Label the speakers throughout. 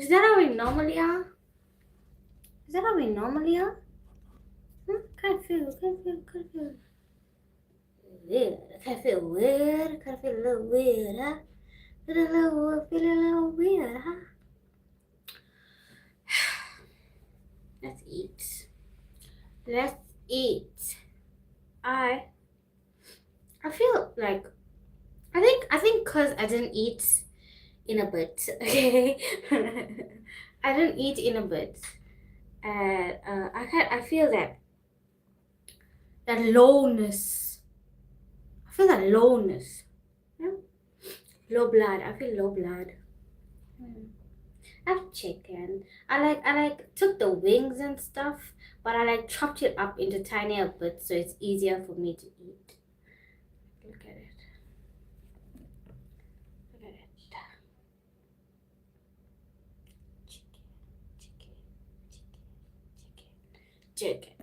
Speaker 1: Is that how we normally are? Is that how we normally are? Kind of feel weird. I kind of feel weird. I kind of feel a little weird, huh? Feel a little weird, huh? Let's eat. Let's eat. I feel like I think cause I didn't eat in a bit. Okay, I didn't eat in a bit, and I feel that lowness. I feel that lowness. Yeah? Low blood. I feel low blood. I have chicken. I took the wings and stuff, but I like chopped it up into tinier bits so it's easier for me to eat. Look at it. Look at it. Chicken.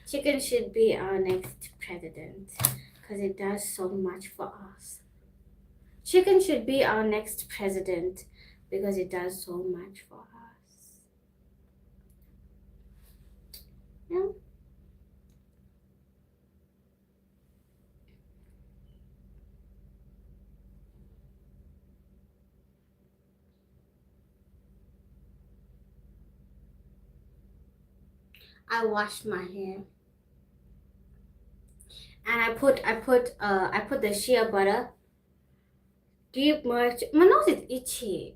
Speaker 1: Chicken should be our next president because it does so much for us. Chicken should be our next president because it does so much for us. Yeah. I washed my hair. And I put the shea butter. Deep much. My nose is itchy.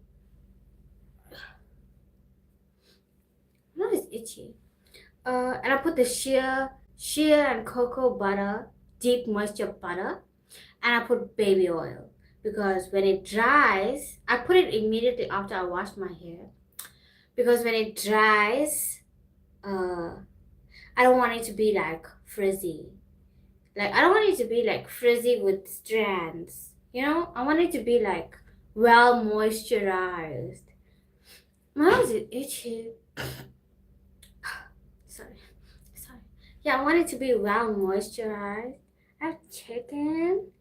Speaker 1: My nose is itchy. And I put the shea and cocoa butter, deep moisture butter, and I put baby oil because when it dries, I put it immediately after I wash my hair because when it dries, I don't want it to be like frizzy. Like I don't want it to be like frizzy with strands. You know, I want it to be like well moisturized. My nose is itchy. Sorry. Yeah, I want it to be well moisturized. I have chicken.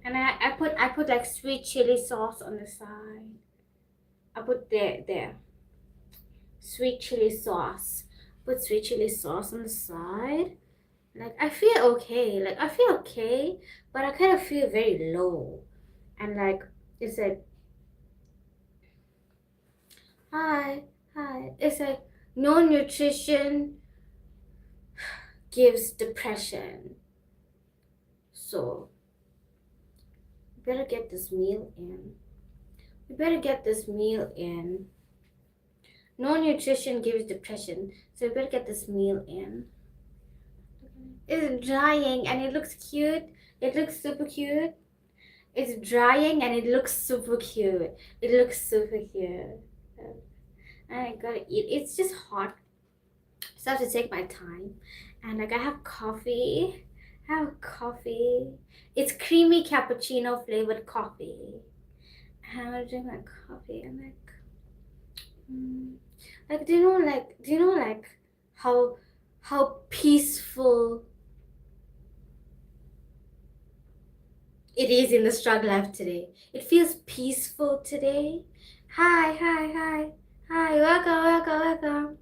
Speaker 1: And I put like sweet chili sauce on the side. I put there. Sweet chili sauce. Put sweet chili sauce on the side. Like I feel okay, but I kind of feel very low. And like it's like hi. It's like no nutrition gives depression. So we better get this meal in. No nutrition gives depression, so we better get this meal in. It's drying and it looks cute. It looks super cute. It's drying and it looks super cute. I gotta eat. It's just hot, so I have to take my time. And like I have coffee. It's creamy cappuccino flavored coffee. And I'm gonna drink my coffee. I'm like, do you know like how peaceful it is in the struggle life today? It feels peaceful today. Hi, welcome.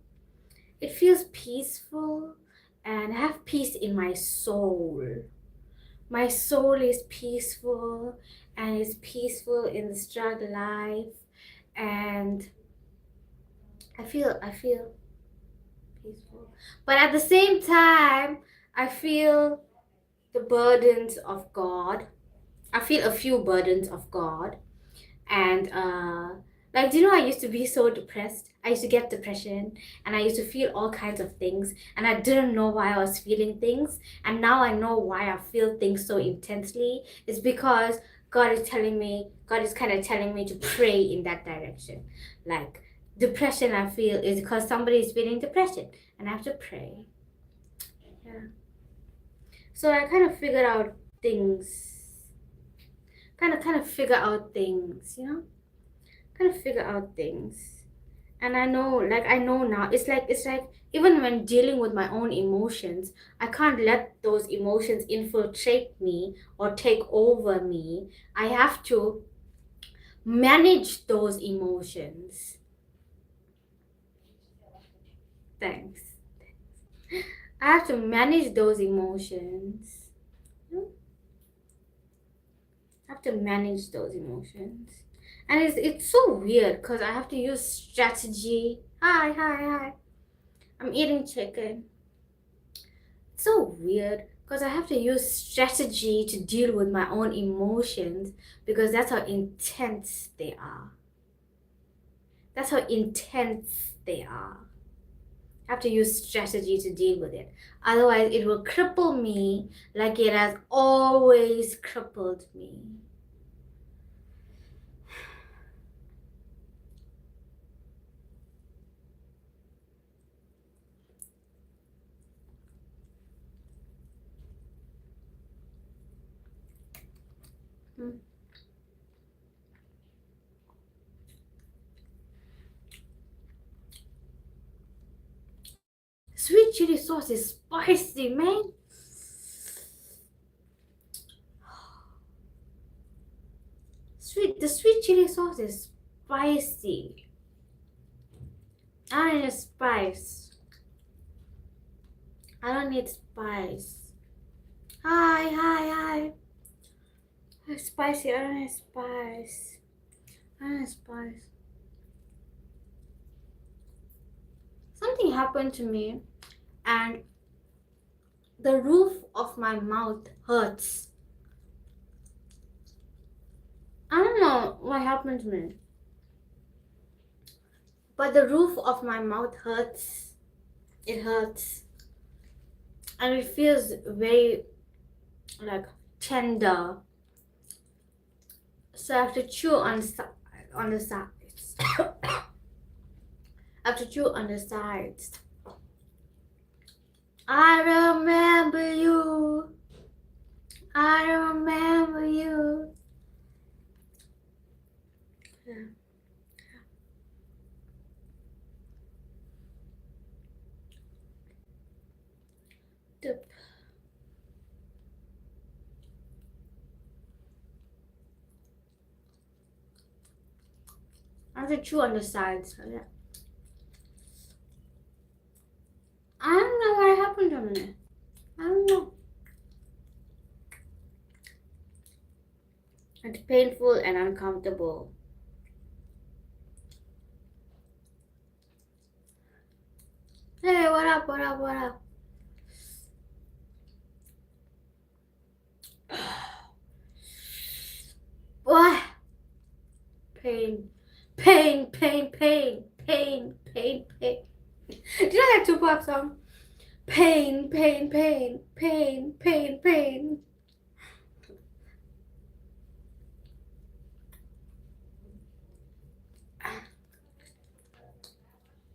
Speaker 1: It feels peaceful and I have peace in my soul. My soul is peaceful and it's peaceful in the struggle life, and I feel peaceful. But at the same time, I feel the burdens of God. I feel a few burdens of God. And like, do you know, I used to be so depressed. I used to get depression and I used to feel all kinds of things and I didn't know why I was feeling things. And now I know why I feel things so intensely. It's because God is kind of telling me to pray in that direction. Like, depression I feel is because somebody is feeling depression and I have to pray. Yeah. So I kind of figured out things. Kind of figure out things, you know? Kind of figure out things. And I know, like, I know now, it's like even when dealing with my own emotions, I can't let those emotions infiltrate me or take over me. I have to manage those emotions. Thanks. I have to manage those emotions. I have to manage those emotions. And it's so weird because I have to use strategy. Hi. I'm eating chicken. It's so weird because I have to use strategy to deal with my own emotions because that's how intense they are. That's how intense they are. I have to use strategy to deal with it. Otherwise, it will cripple me like it has always crippled me. Sweet chili sauce is spicy, man. The sweet chili sauce is spicy. I don't need spice. I don't need spice. Hi. It's spicy. I don't need spice. I don't need spice. Something happened to me and the roof of my mouth hurts. I don't know what happened to me, but the roof of my mouth hurts. It hurts. And it feels very like tender. So I have to chew on the sides. I have to chew on the sides. I remember you. I remember you. Yeah. Dip. I have to chew on the sides. Yeah. I don't know what happened to me. I don't know. It's painful and uncomfortable. Hey, what up? What? Pain. Do you know that Tupac song? Pain.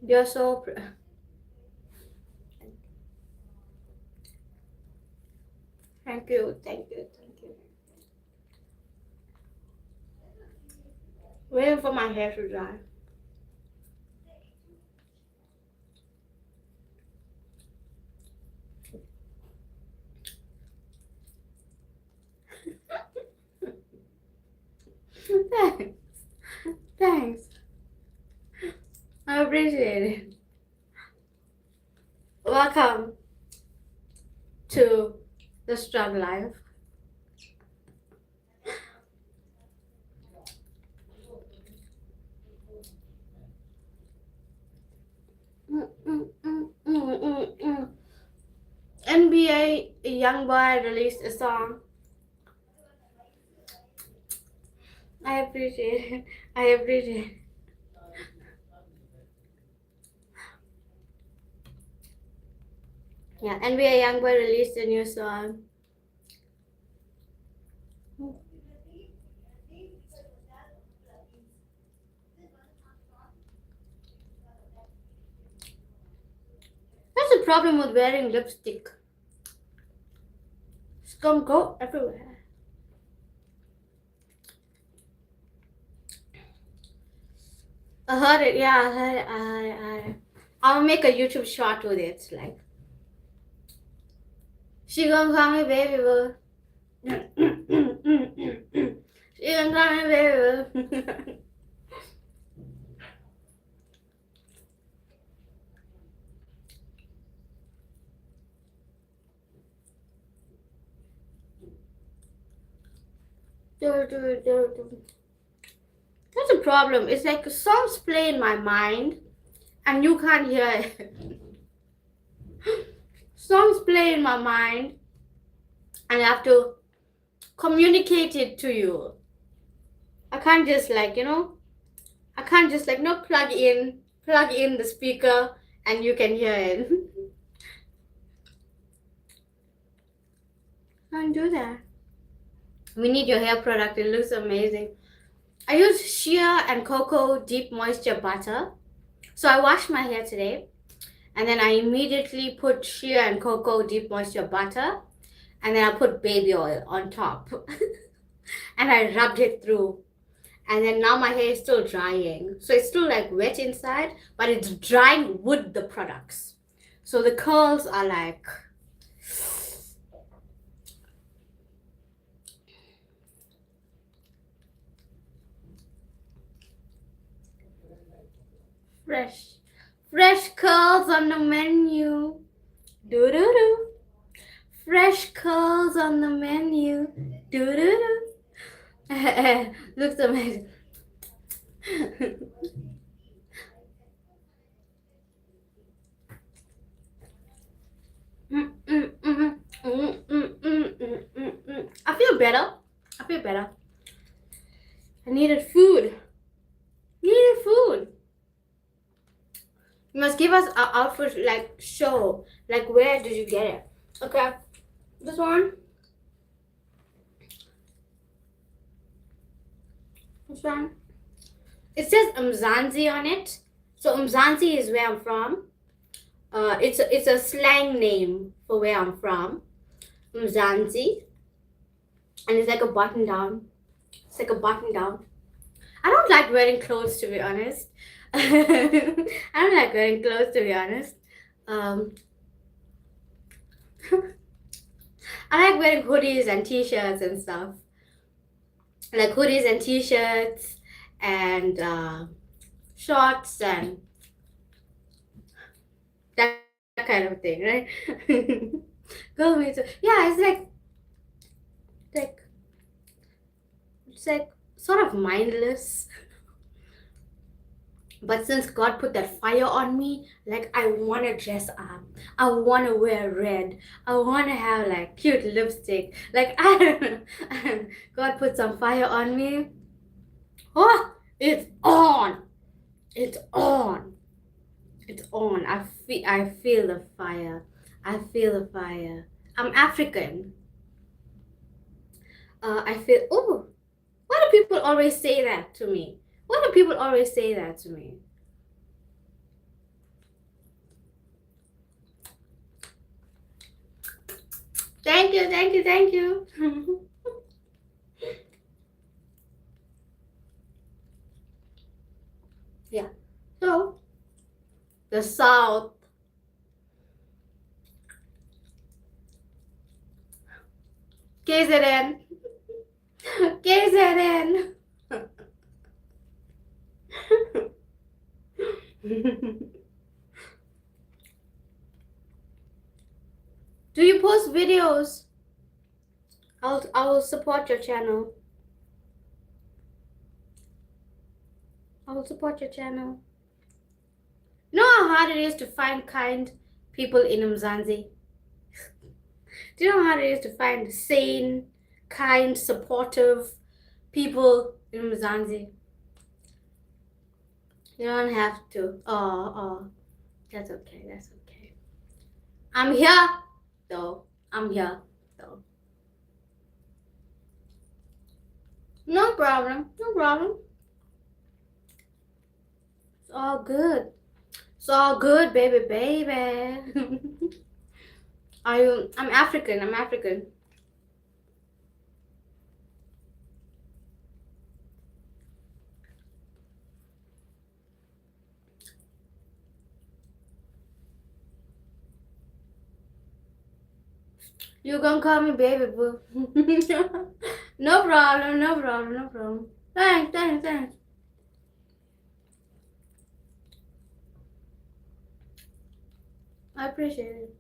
Speaker 1: You're so thank you. Waiting for my hair to dry. Thanks. I appreciate it. Welcome to the Struggle Life. NBA YoungBoy released a song. I appreciate it. Yeah, NBA YoungBoy released a new song. That's the problem with wearing lipstick. It's gonna go everywhere. I heard it. Yeah, I heard it. I'll make a YouTube short with it. Like, she gonna call me baby boo. She gonna call me baby boo. That's a problem. It's like songs play in my mind and you can't hear it. Songs play in my mind and I have to communicate it to you. I can't just like, I can't just like, plug in the speaker and you can hear it. Can't do that. We need your hair product. It looks amazing. I use shea and cocoa deep moisture butter. So I washed my hair today and then I immediately put shea and cocoa deep moisture butter and then I put baby oil on top and I rubbed it through. And then now my hair is still drying. So it's still like wet inside, but it's drying with the products. So the curls are like... Fresh curls on the menu. Do-do-do. Fresh curls on the menu. Do-do-do. Looks amazing. I feel better. I needed food. You must give us an outfit like show. Like where did you get it? Okay. This one. It says Mzansi on it. So Mzansi is where I'm from. It's a slang name for where I'm from. Mzansi. And it's like a button down. I don't like wearing clothes, to be honest. I like wearing hoodies and t-shirts and stuff. Like hoodies and t-shirts and shorts and that kind of thing, right? Go me too. Yeah, it's like sort of mindless. But since God put that fire on me, like I want to dress up. I want to wear red. I want to have like cute lipstick. Like I don't know. God put some fire on me. Oh, it's on. It's on. I feel the fire. I'm African. I feel, oh, why do people always say that to me? Thank you. Yeah. So, the South. KZN. Do you post videos? I will support your channel. You know how hard it is to find kind people in Mzansi? Do you know how hard it is to find sane, kind, supportive people in Mzansi? You don't have to. Oh. That's okay. I'm here, though. No problem. It's all good, baby. I'm African. You gonna call me baby boo. No problem, no problem, no problem. Thanks, thanks, thanks. I appreciate it.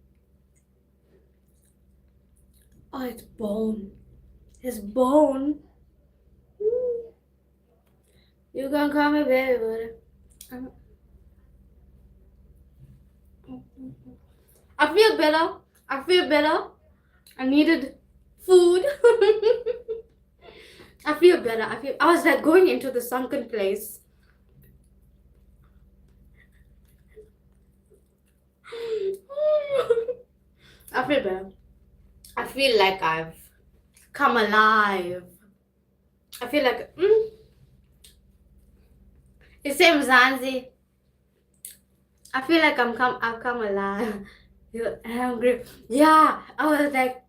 Speaker 1: Oh, it's bone. His bone. You gonna call me baby boo. I feel better. I feel better. I needed food. I feel better. I was like going into the sunken place. I feel better. I feel like I've come alive. I feel like it's same Zanzi. I feel like I've come alive. You're hungry. Yeah, I was like,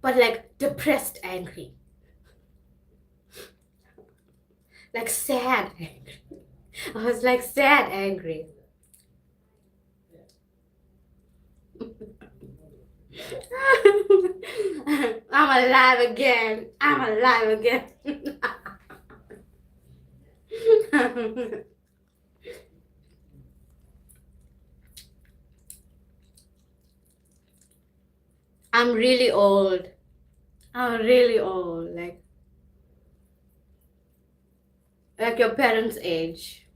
Speaker 1: but like depressed angry. Like sad angry. I was like sad angry. I'm alive again. I'm alive again. I'm really old. I'm really old. Like your parents' age.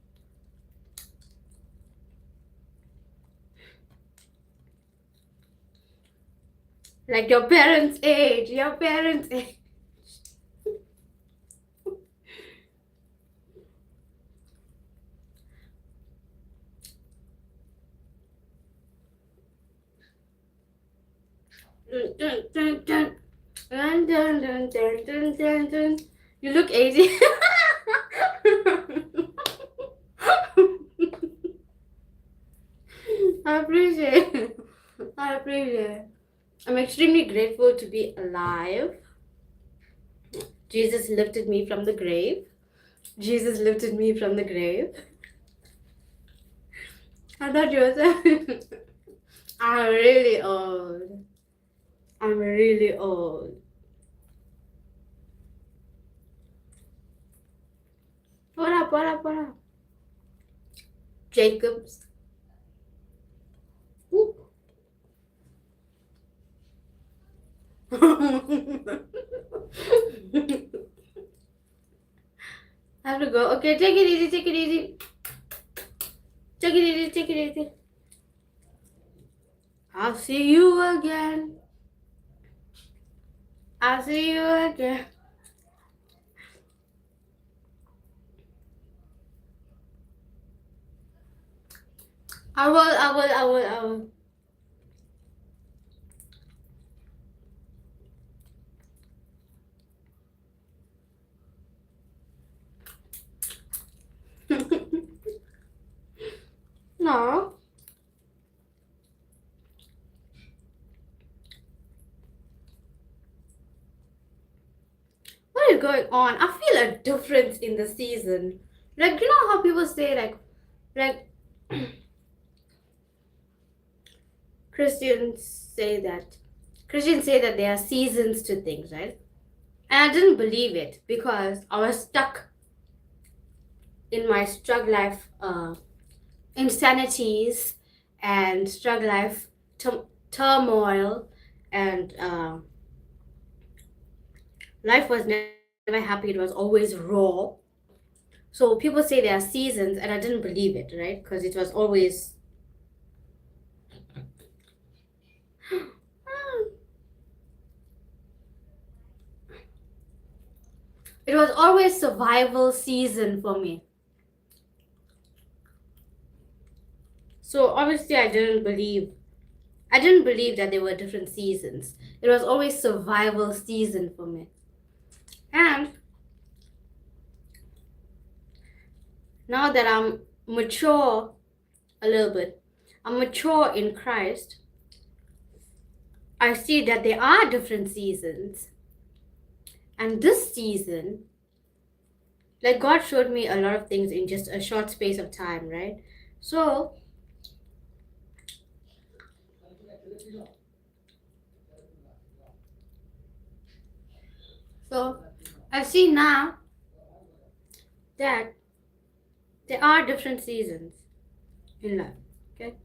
Speaker 1: Like your parents' age. Your parents' age. Dun, dun, dun, dun, dun, dun, dun, dun, dun, dun. You look 80. I appreciate it. I appreciate it. I'm extremely grateful to be alive. Jesus lifted me from the grave. Jesus lifted me from the grave. I thought you were saying I'm really old. I'm really old. What up, what up, what up? Jacobs. Ooh. I have to go. Okay, take it easy, take it easy. Take it easy, take it easy. I'll see you again. I'll see you again. I will. No. What is going on? I feel a difference in the season. Like, you know how people say like Christians say that there are seasons to things, right? And I didn't believe it because I was stuck in my struggle life insanities and struggle life turmoil, and life was never happy. It was always raw. So people say there are seasons, and I didn't believe it, right? Because it was always survival season for me. So obviously I didn't believe that there were different seasons. It was always survival season for me. And now that I'm mature a little bit, I'm mature in Christ, I see that there are different seasons. And this season, like, God showed me a lot of things in just a short space of time, right? So So I see now that there are different seasons in life. Okay.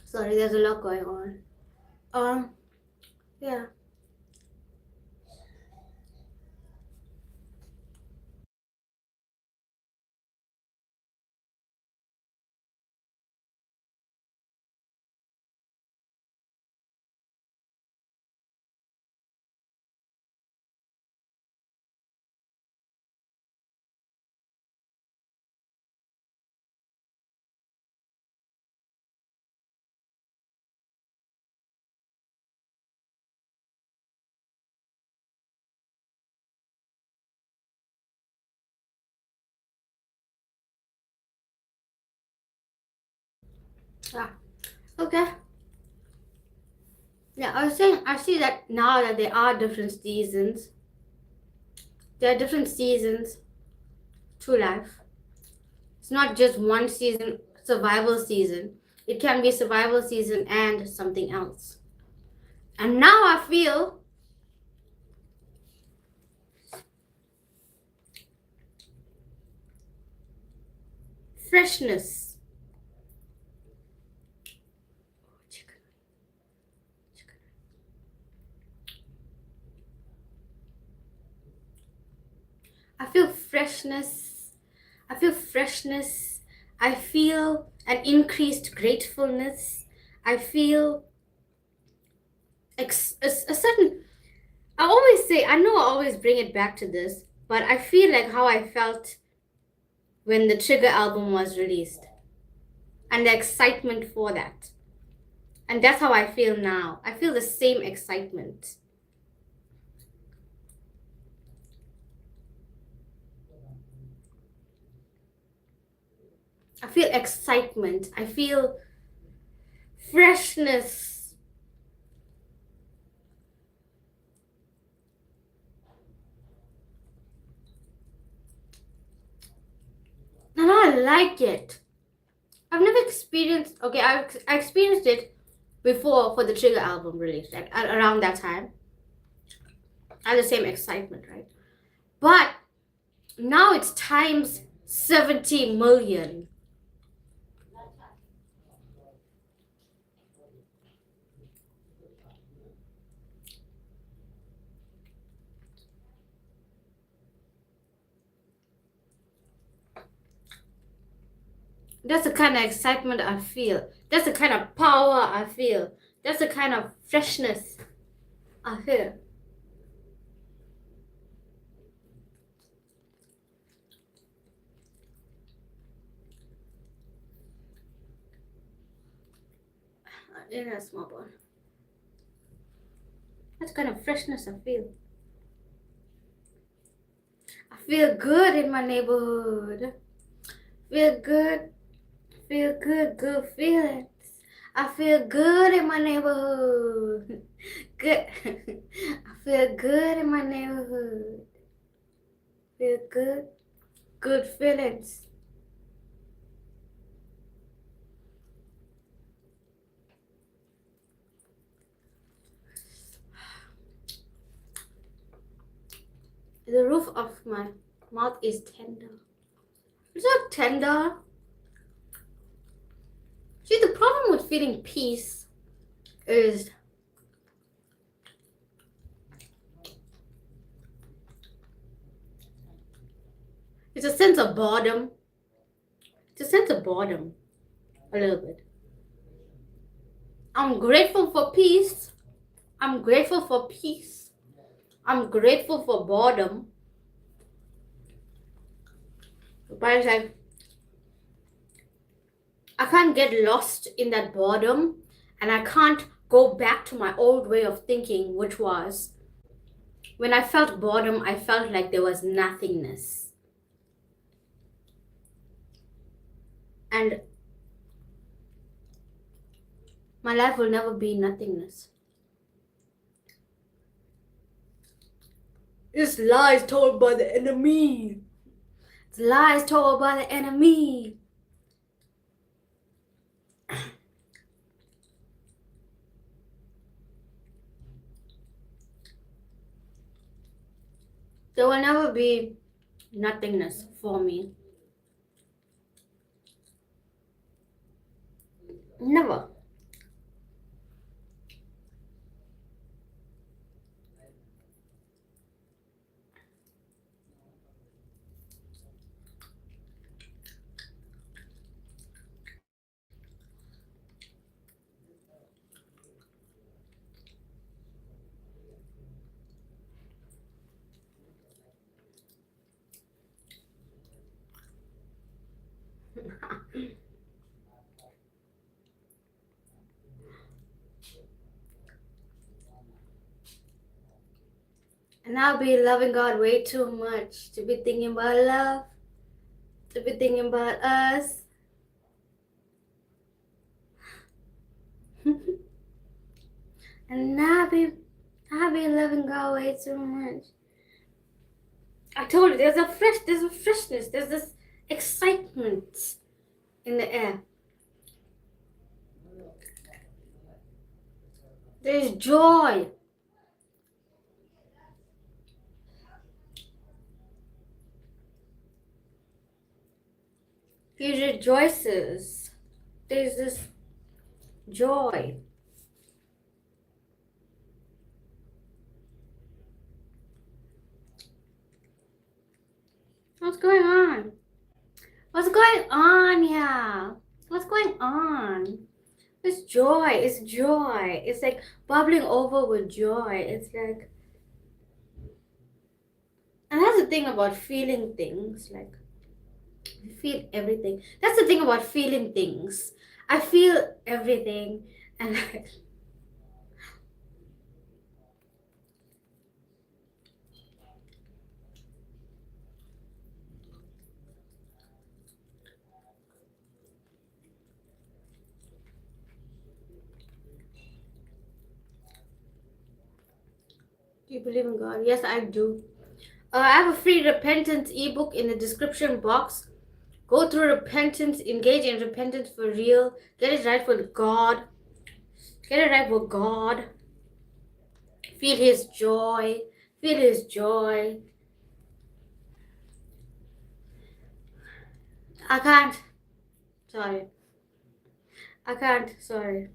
Speaker 1: Sorry, there's a lot going on. Yeah. Yeah. Okay. Yeah, I was saying I see that now that there are different seasons. There are different seasons to life. It's not just one season, survival season. It can be survival season and something else. And now I feel freshness. I feel freshness. I feel freshness. I feel an increased gratefulness. I feel a certain. I always say, I know I always bring it back to this, but I feel like how I felt when the Trigger album was released and the excitement for that. And that's how I feel now. I feel the same excitement. I feel excitement. I feel freshness. And I like it. I've never experienced, okay, I experienced it before for the Trigger album release, like around that time. I had the same excitement, right? But now it's times 70 million. That's the kind of excitement I feel. That's the kind of power I feel. That's the kind of freshness I feel. In a small one. That's the kind of freshness I feel. I feel good in my neighborhood. Feel good. Feel good. Good feelings. I feel good in my neighborhood. Good. I feel good in my neighborhood. Feel good. Good feelings. The roof of my mouth is tender. It's not tender. See, the problem with feeling peace is it's a sense of boredom. It's a sense of boredom, a little bit. I'm grateful for peace. I'm grateful for peace. I'm grateful for boredom. But it's like, I can't get lost in that boredom, and I can't go back to my old way of thinking, which was when I felt boredom, I felt like there was nothingness. And my life will never be nothingness. It's lies told by the enemy. It's lies told by the enemy. There will never be nothingness for me. Never. And I'll be loving God way too much to be thinking about love, to be thinking about us. And I'll be loving God way too much. I told you, there's a freshness, there's this excitement in the air. There's joy. He rejoices. There's this joy. What's going on? What's going on here? What's going on? It's joy. It's joy. It's like bubbling over with joy. It's like, and that's the thing about feeling things. Like, you feel everything. That's the thing about feeling things. I feel everything, and like, do you believe in God? Yes, I do. I have a free repentance ebook in the description box. Go through repentance, engage in repentance for real. Get it right with God. Get it right with God. Feel His joy. Feel His joy. I can't. Sorry. I can't. Sorry.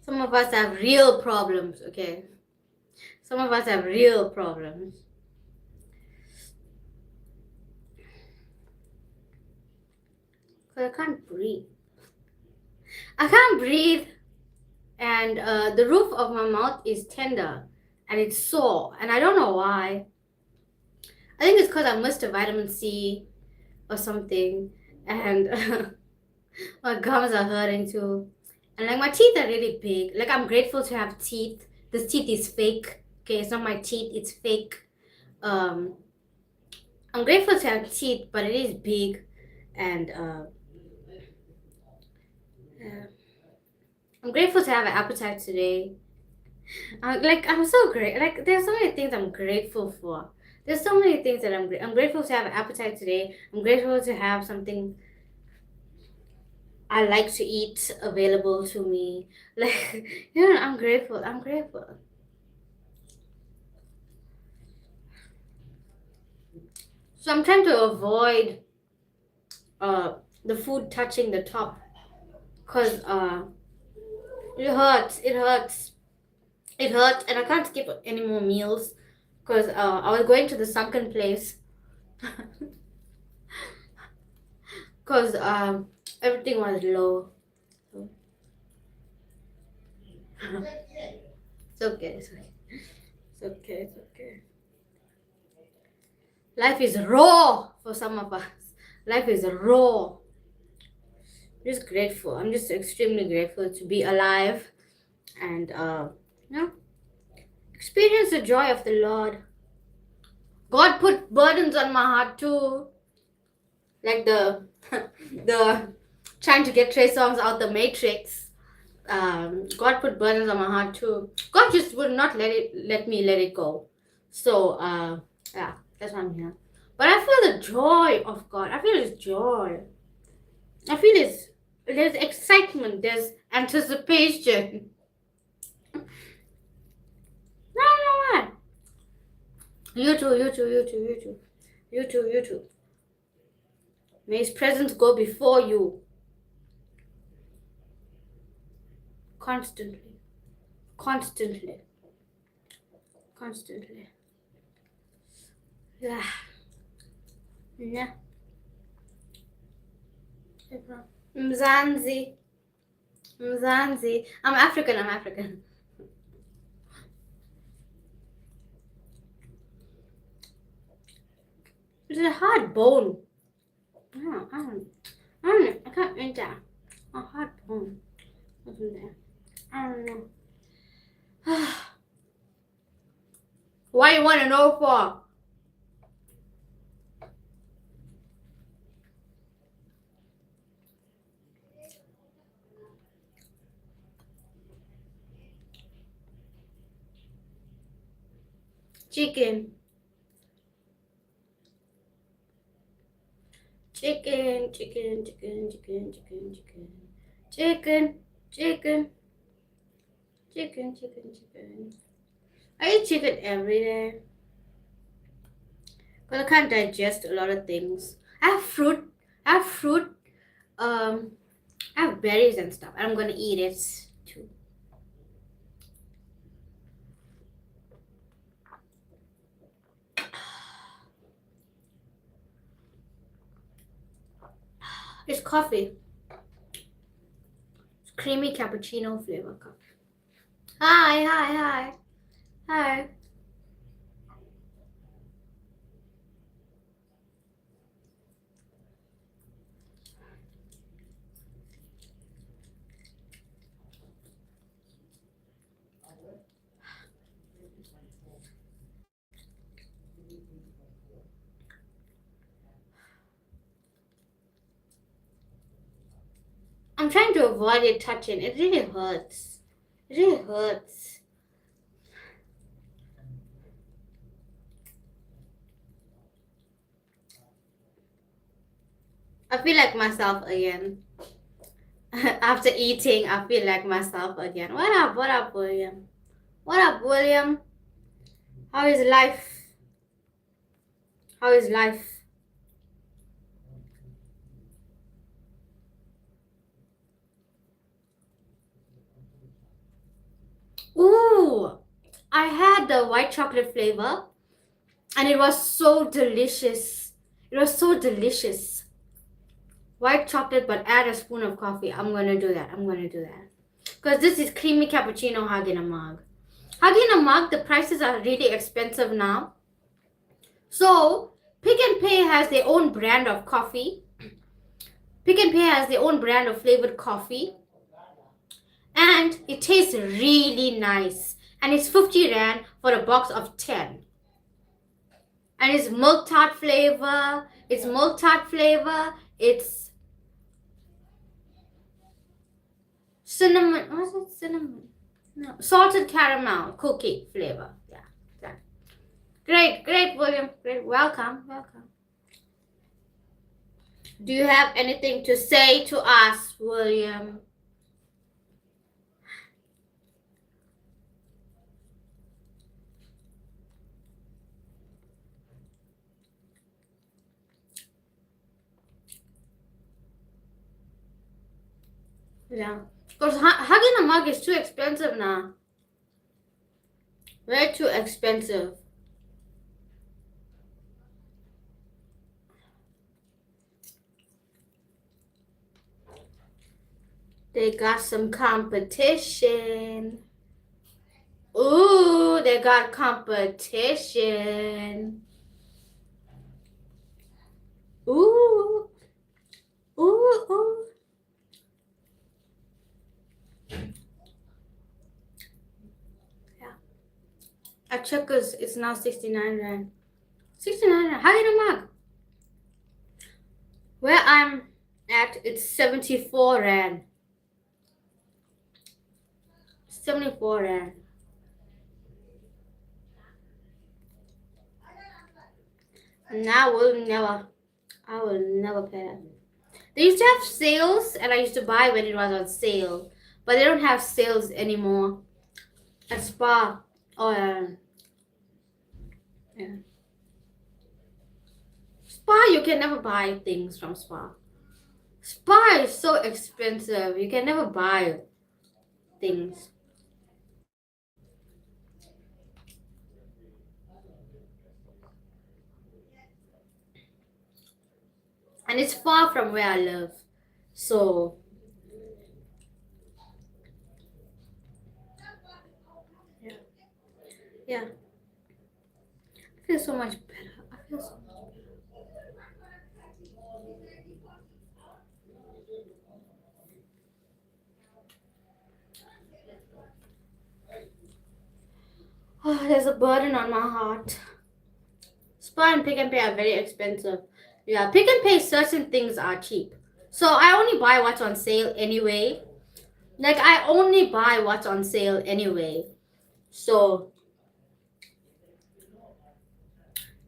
Speaker 1: Some of us have real problems, okay? Some of us have real problems. Because I can't breathe. I can't breathe, and the roof of my mouth is tender and it's sore, and I don't know why. I think it's because I missed a vitamin C or something, and my gums are hurting too. And like my teeth are really big. Like I'm grateful to have teeth. This teeth is fake. Okay, it's not my teeth, it's fake. I'm grateful to have teeth, but it is big, and yeah. I'm grateful to have an appetite today. I'm so great. Like there's so many things I'm grateful for. There's so many things that I'm grateful to have an appetite today. I'm grateful to have something I like to eat available to me. Like, I'm grateful. I'm grateful. So I'm trying to avoid the food touching the top, because it hurts. It hurts. It hurts, and I can't skip any more meals because I was going to the sunken place because everything was low. So. It's okay. It's okay. It's okay. It's okay. Life is raw for some of us. Life is raw. I'm just grateful. I'm just extremely grateful to be alive and experience the joy of the Lord. God put burdens on my heart too, like the the trying to get Trey songs out the Matrix. God put burdens on my heart too. God just would not let me let it go. So yeah, that's why I'm here. But I feel the joy of God. I feel His joy. I feel there's excitement. There's anticipation. No, YouTube. May his presence go before you. Constantly. Yeah. Mzansi. I'm African. It's a hard bone. I can't eat that. A hard bone. Wasn't there? I don't know. Why you want to know for? Chicken. I eat chicken every day. Because I can't digest a lot of things. I have fruit. I have berries and stuff. And I'm gonna eat it too. It's coffee. It's creamy cappuccino flavor coffee. Hi. I'm trying to avoid it touching. It really hurts. I feel like myself again. After eating, I feel like myself again. What up, William? How is life? Ooh, I had the white chocolate flavor and it was so delicious. White chocolate, but add a spoon of coffee. I'm gonna do that. Because this is creamy cappuccino Hug in a mug. Hug in a mug, the prices are really expensive now. So, Pick and Pay has their own brand of coffee. Pick and Pay has their own brand of flavored coffee. And it tastes really nice. And it's 50 Rand for a box of 10. And it's milk tart flavor. It's cinnamon. What's it? Cinnamon? No. Salted caramel cookie flavor. Yeah. Great, William. Great. Welcome. Do you have anything to say to us, William? Yeah. Because Hug in a mug is too expensive now. Way too expensive. They got some competition. Ooh, they got competition. Ooh. Yeah. At Checkers, it's now 69 Rand. 69 Rand. Hug in a mug. Where I'm at, it's 74 Rand. 74 Rand. And I will never pay that. They used to have sales, and I used to buy when it was on sale. But they don't have sales anymore at Spa. Oh, yeah. Yeah. Spa, you can never buy things from Spa. Spa is so expensive. You can never buy things. And it's far from where I live. So, yeah. Yeah. I feel so much better. I feel so much better. Oh, there's a burden on my heart. Spa and Pick and Pay are very expensive. Yeah, Pick and Pay, certain things are cheap. So I only buy what's on sale anyway. Like, I only buy what's on sale anyway. So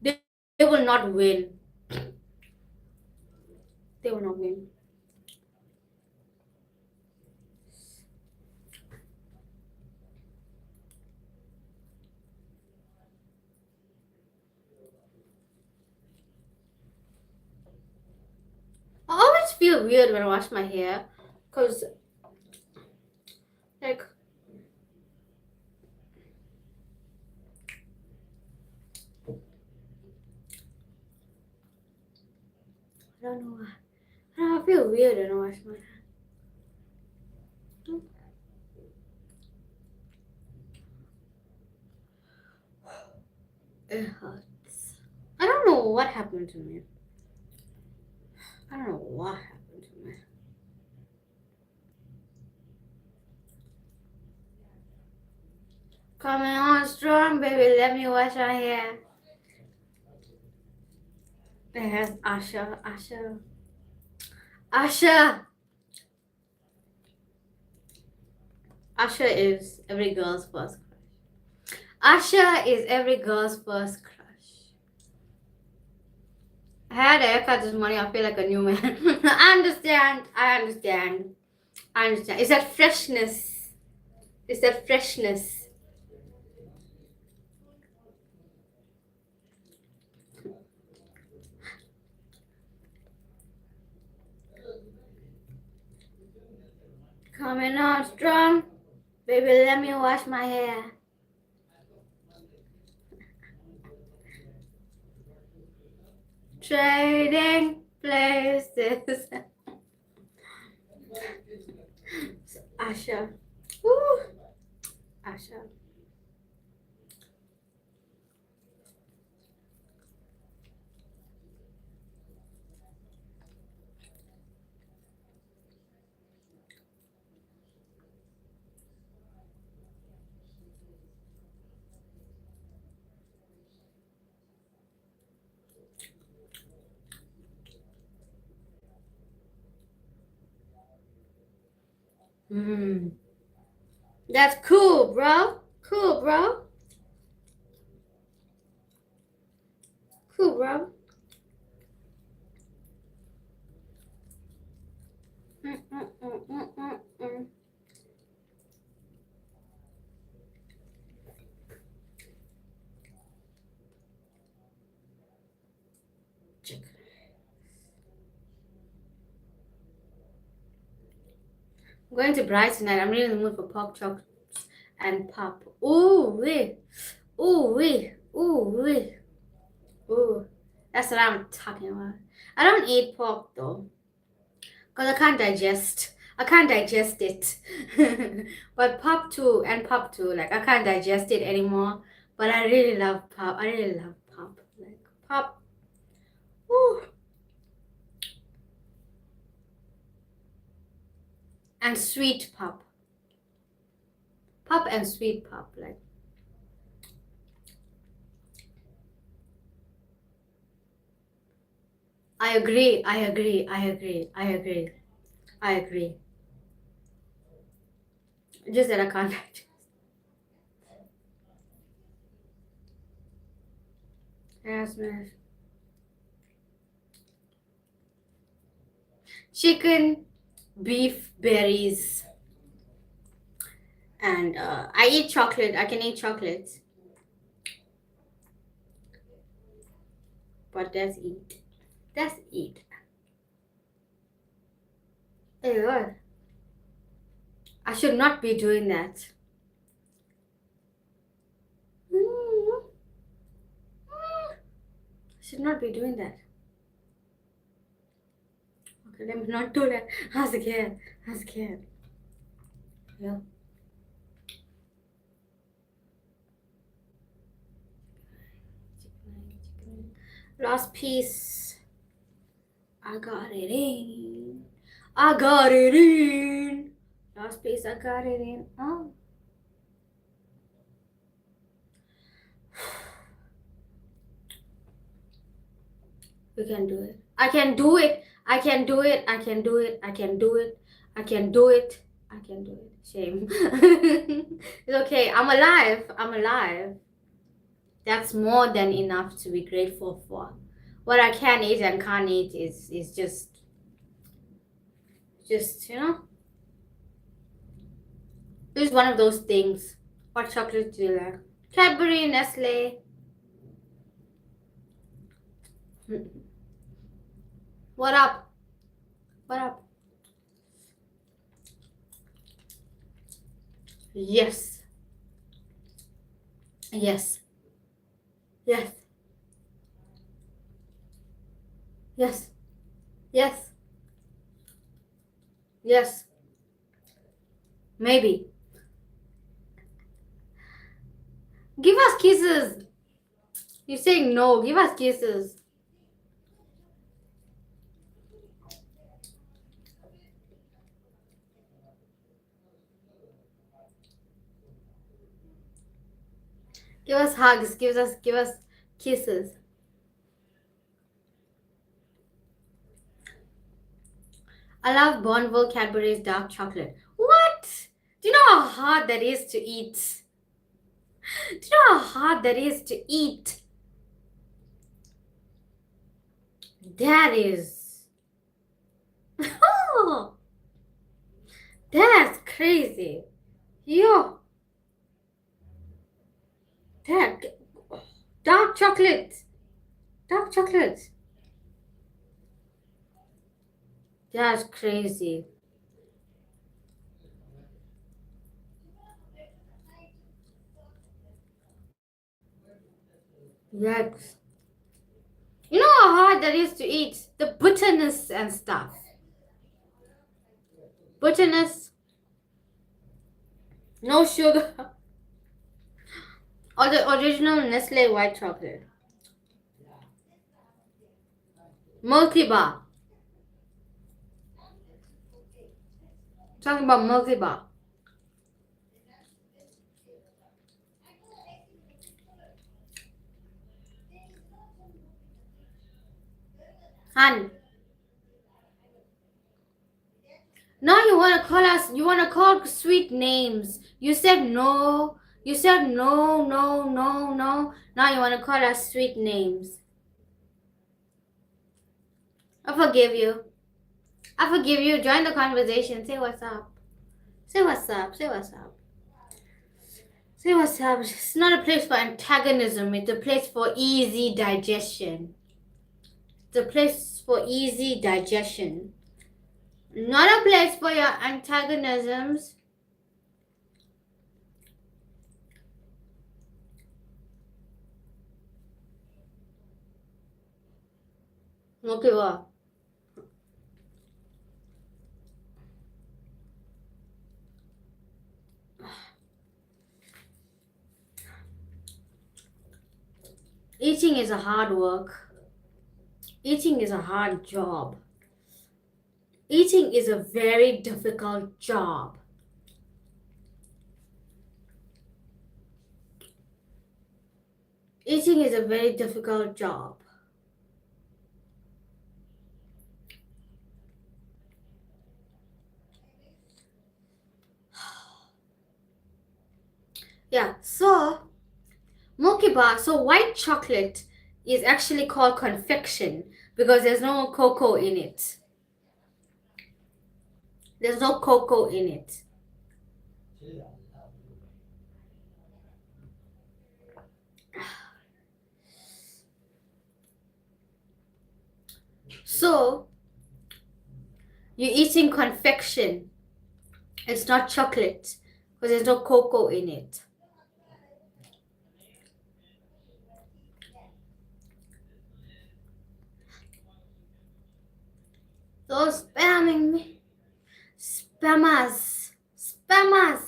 Speaker 1: they will not win. They will not win. I always feel weird when I wash my hair. Because, like, I don't know why. I don't know, I feel weird when I wash my hair. It hurts. I don't know what happened to me. I don't know what happened to me. Coming on strong, baby. Let me wash my hair. There's Asha. Asha. Asha. Asha is every girl's first crush. Asha is every girl's first crush. I had a haircut this morning. I feel like a new man. I understand. I understand. I understand. It's that freshness. It's that freshness. Coming on strong. Baby, let me wash my hair. Trading places. Asha. Woo. Asha. That's cool, bro. Cool, bro. Cool, bro. I'm going to Bright tonight. I'm really in the mood for pork chops and pop. Ooh wee. Ooh wee. Ooh wee. Ooh. That's what I'm talking about. I don't eat pork though. Because I can't digest. I can't digest it. But pop too, and pop too. Like, I can't digest it anymore. But I really love pop. I really love pop. Like, pop. Ooh. And sweet pop. Pop and sweet pop. Like, I agree. I agree. I agree. I agree. I agree. Just that I can't digest. Yes, man. Chicken, beef, berries, and I eat chocolate. I can eat chocolate. But let's eat. Let's eat. Ew. I should not be doing that. I should not be doing that. Okay, let me not do that. I'm scared. I'm scared. Yeah. Last piece. I got it in. I got it in. Last piece, I got it in. Oh. We can do it. I can do it. I can do it. I can do it. I can do it. I can do it. I can do it. Shame. It's okay. I'm alive. I'm alive. That's more than enough to be grateful for. What I can eat and can't eat is just you know, it's one of those things. What chocolate do you like? Cadbury, Nestle. What up? What up? Yes. Yes. Yes. Yes. Yes. Yes. Maybe. Give us kisses. You're saying no. Give us kisses. Give us hugs. Give us kisses. I love Bonville Cadbury's dark chocolate. What? Do you know how hard that is to eat? Do you know how hard that is to eat? That is. Oh, that's crazy. Yo. That. Dark chocolate. Dark chocolate. That's crazy. Yikes. You know how hard that is to eat? The bitterness and stuff. Bitterness. No sugar. Or the original Nestle white chocolate. Milky bar. Talking about Milky bar. Han. Now you want to call us, you want to call sweet names. You said no. You said no, no, no, no. Now you want to call us sweet names. I forgive you. I forgive you. Join the conversation. Say what's up. Say what's up. Say what's up. Say what's up. It's not a place for antagonism. It's a place for easy digestion. It's a place for easy digestion. Not a place for your antagonisms. Okay, what? Eating is a hard work. Eating is a hard job. Eating is a very difficult job. Eating is a very difficult job. Yeah, so Milky Bar, so white chocolate is actually called confection because there's no cocoa in it. There's no cocoa in it. So you're eating confection. It's not chocolate because there's no cocoa in it. So spamming me. Spammers. Spammers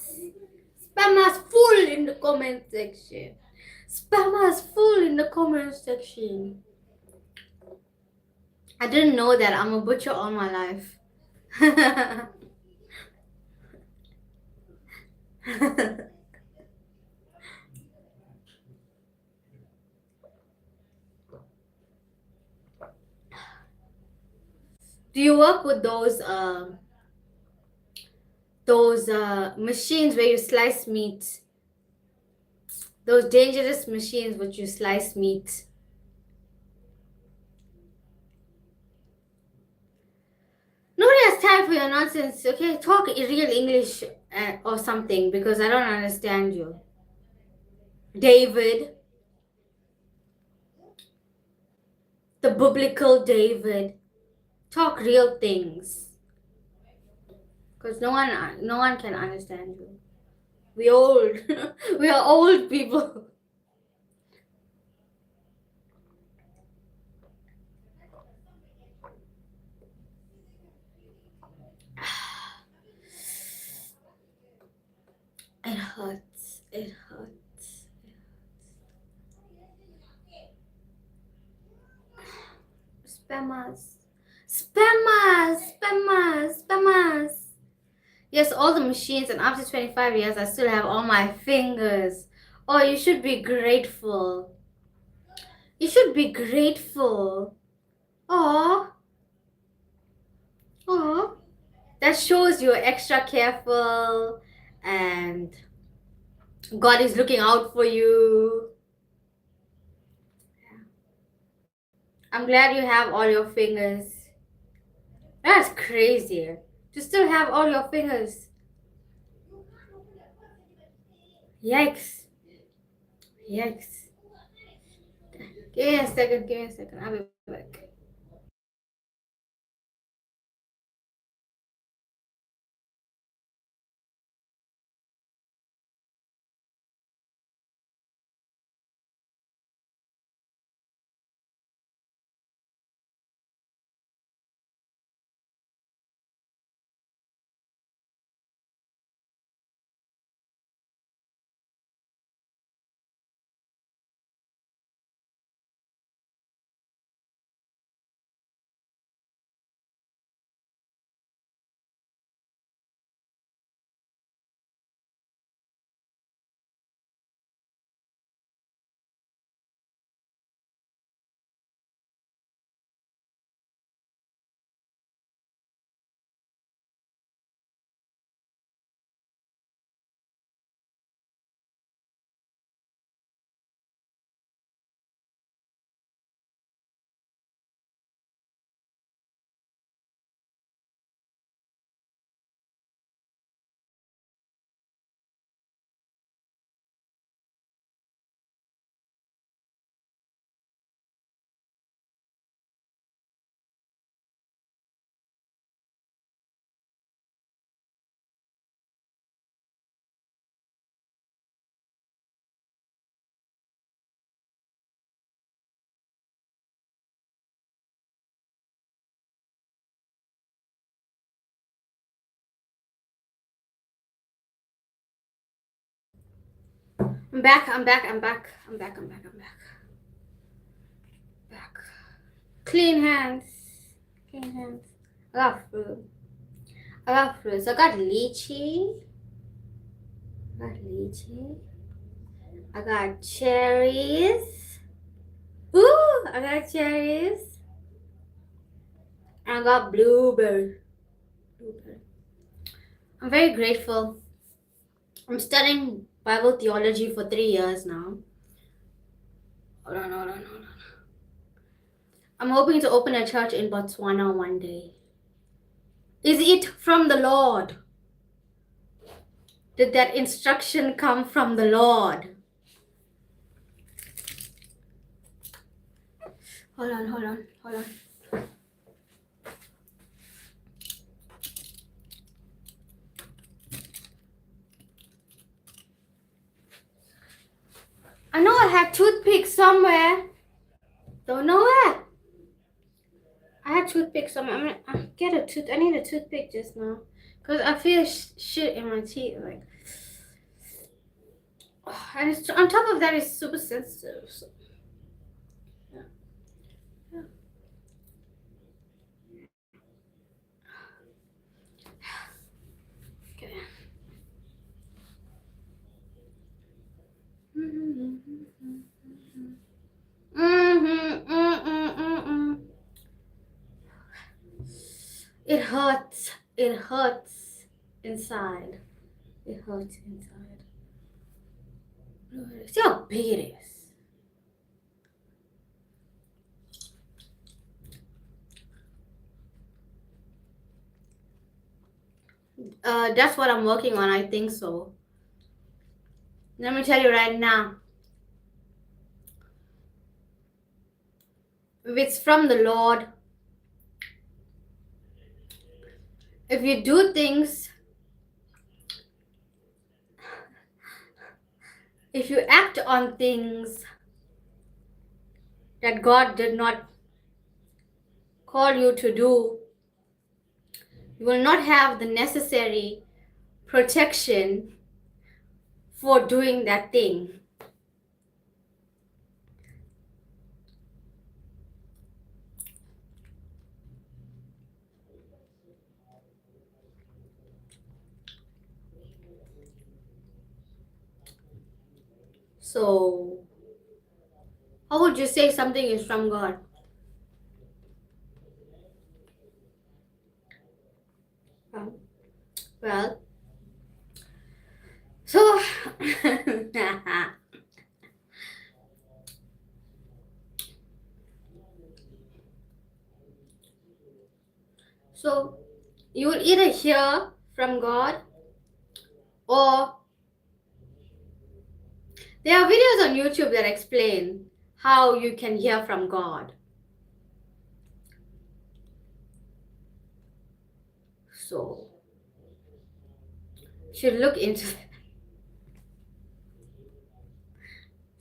Speaker 1: full in the comment section. Spammers full in the comment section. I didn't know that I'm a butcher all my life. Do you work with those machines where you slice meat? Those dangerous machines which you slice meat. Nobody has time for your nonsense, okay? Talk real English or something because I don't understand you. David. The biblical David. Talk real things. Because no one can understand you. We old. We are old people. It hurts. It hurts. Spammers. Yes, all the machines, and after 25 years, I still have all my fingers. Oh, you should be grateful. You should be grateful. Oh, oh. That shows you're extra careful and God is looking out for you. I'm glad you have all your fingers. That's crazy. To still have all your fingers. Yikes. Yikes. Give me a second. I'll be back. I'm back. Back. Clean hands. I got fruit. So I got lychee. I got cherries. Ooh, I got cherries. And I got blueberry. I'm very grateful. I'm studying Bible theology for 3 years now. Hold on. I'm hoping to open a church in Botswana one day. Is it from the Lord? Did that instruction come from the Lord? Hold on. I know I have toothpicks somewhere. Don't know where. I had toothpicks somewhere. I'm gonna get a tooth. I need a toothpick just now. Because I feel shit in my teeth. Like, and it's, on top of that, it's super sensitive. So. Yeah. Yeah. Okay. It hurts. It hurts inside. It hurts inside. See how big it is. That's what I'm working on. I think so. Let me tell you right now. If it's from the Lord, if you do things, if you act on things that God did not call you to do, you will not have the necessary protection for doing that thing. So, how would you say something is from God? Well, so so you will either hear from God, or there are videos on YouTube that explain how you can hear from God. So should look into that.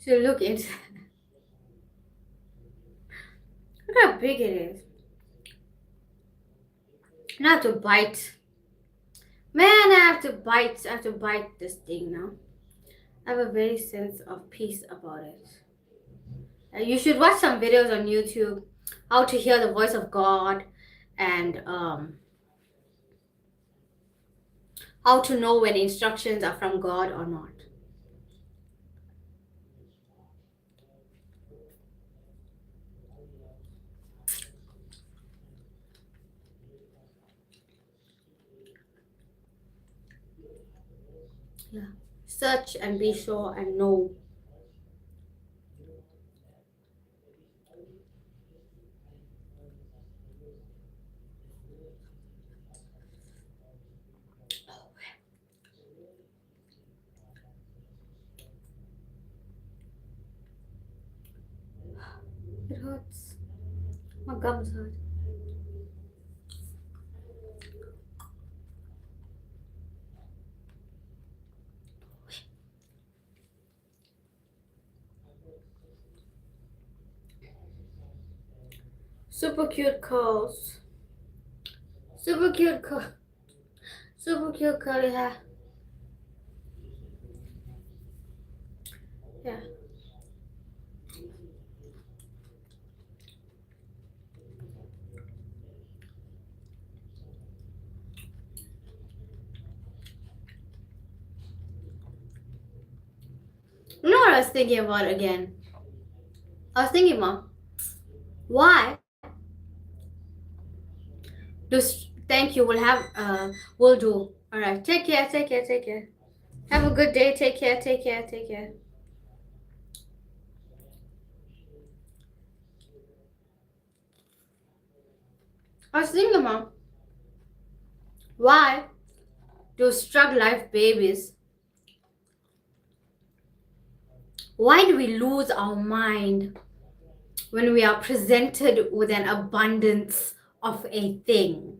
Speaker 1: Should look into that. Look how big it is. And I have to bite. Man, I have to bite. I have to bite this thing now. I have a very sense of peace about it. You should watch some videos on YouTube, how to hear the voice of God, and how to know when instructions are from God or not. Yeah. Search and be sure and know. It hurts. My gums hurt. Super cute curls. Super cute curl. Super cute curly hair. Yeah. You know what I was thinking about again? I was thinking, Mom, why this thank you will do. Alright, take care, take care, take care. Have a good day, take care, take care, take care. I was thinking, Mom, why do STRUGG LIFE babies, why do we lose our mind when we are presented with an abundance of a thing?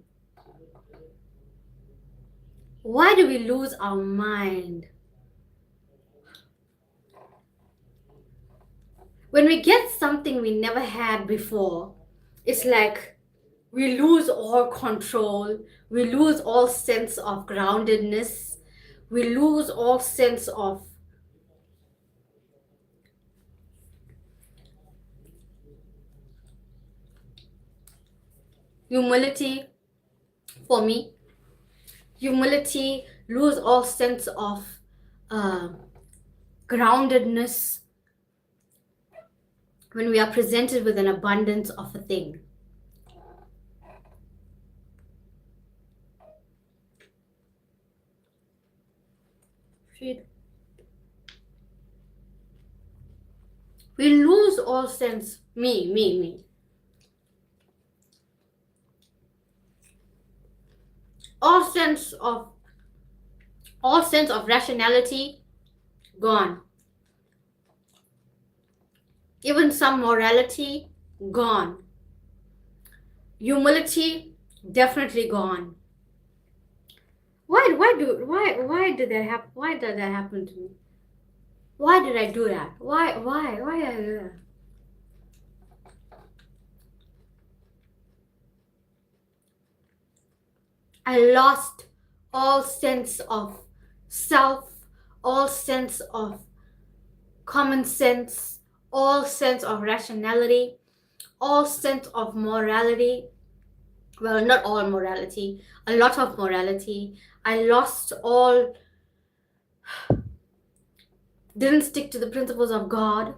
Speaker 1: Why do we lose our mind when we get something we never had before, it's like we lose all control, we lose all sense of groundedness, we lose all sense of humility. For me, humility, lose all sense of groundedness when we are presented with an abundance of a thing. We lose all sense, me. All sense of rationality gone. Even some morality gone. Humility definitely gone. Why did that happen? Why did that happen to me? Why did I do that? Why did I do that? I lost all sense of self, all sense of common sense, all sense of rationality, all sense of morality. Well, not all morality, a lot of morality. I lost all, didn't stick to the principles of God.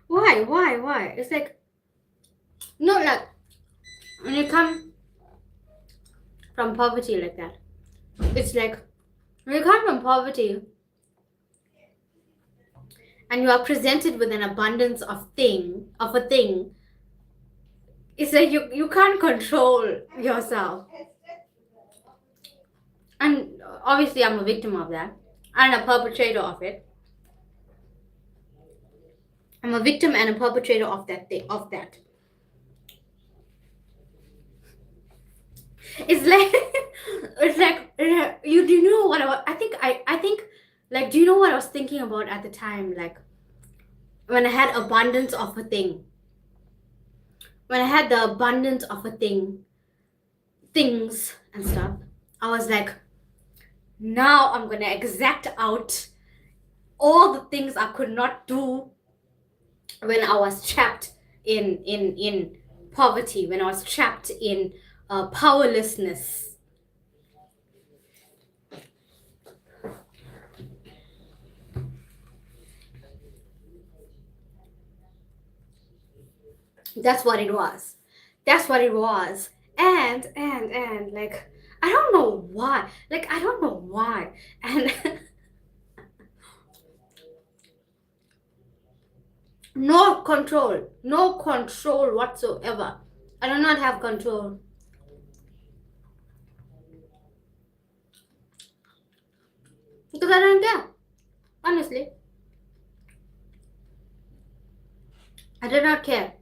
Speaker 1: Why? It's like, not like, when you come from poverty like that, it's like, when you come from poverty and you are presented with an abundance of a thing, it's like you can't control yourself. And obviously I'm a victim of that and a perpetrator of it. I'm a victim and a perpetrator of that thing, of that. It's like it's like do you know what I think like, do you know what I was thinking about at the time? Like, when I had abundance of a thing, when I had the abundance of a thing, things and stuff, I was like, now I'm gonna exact out all the things I could not do when I was trapped in poverty, when I was trapped in powerlessness. That's what it was. That's what it was. And like, I don't know why. Like, I don't know why. And no control whatsoever. I do not have control. Because I don't care. Honestly. I did not care.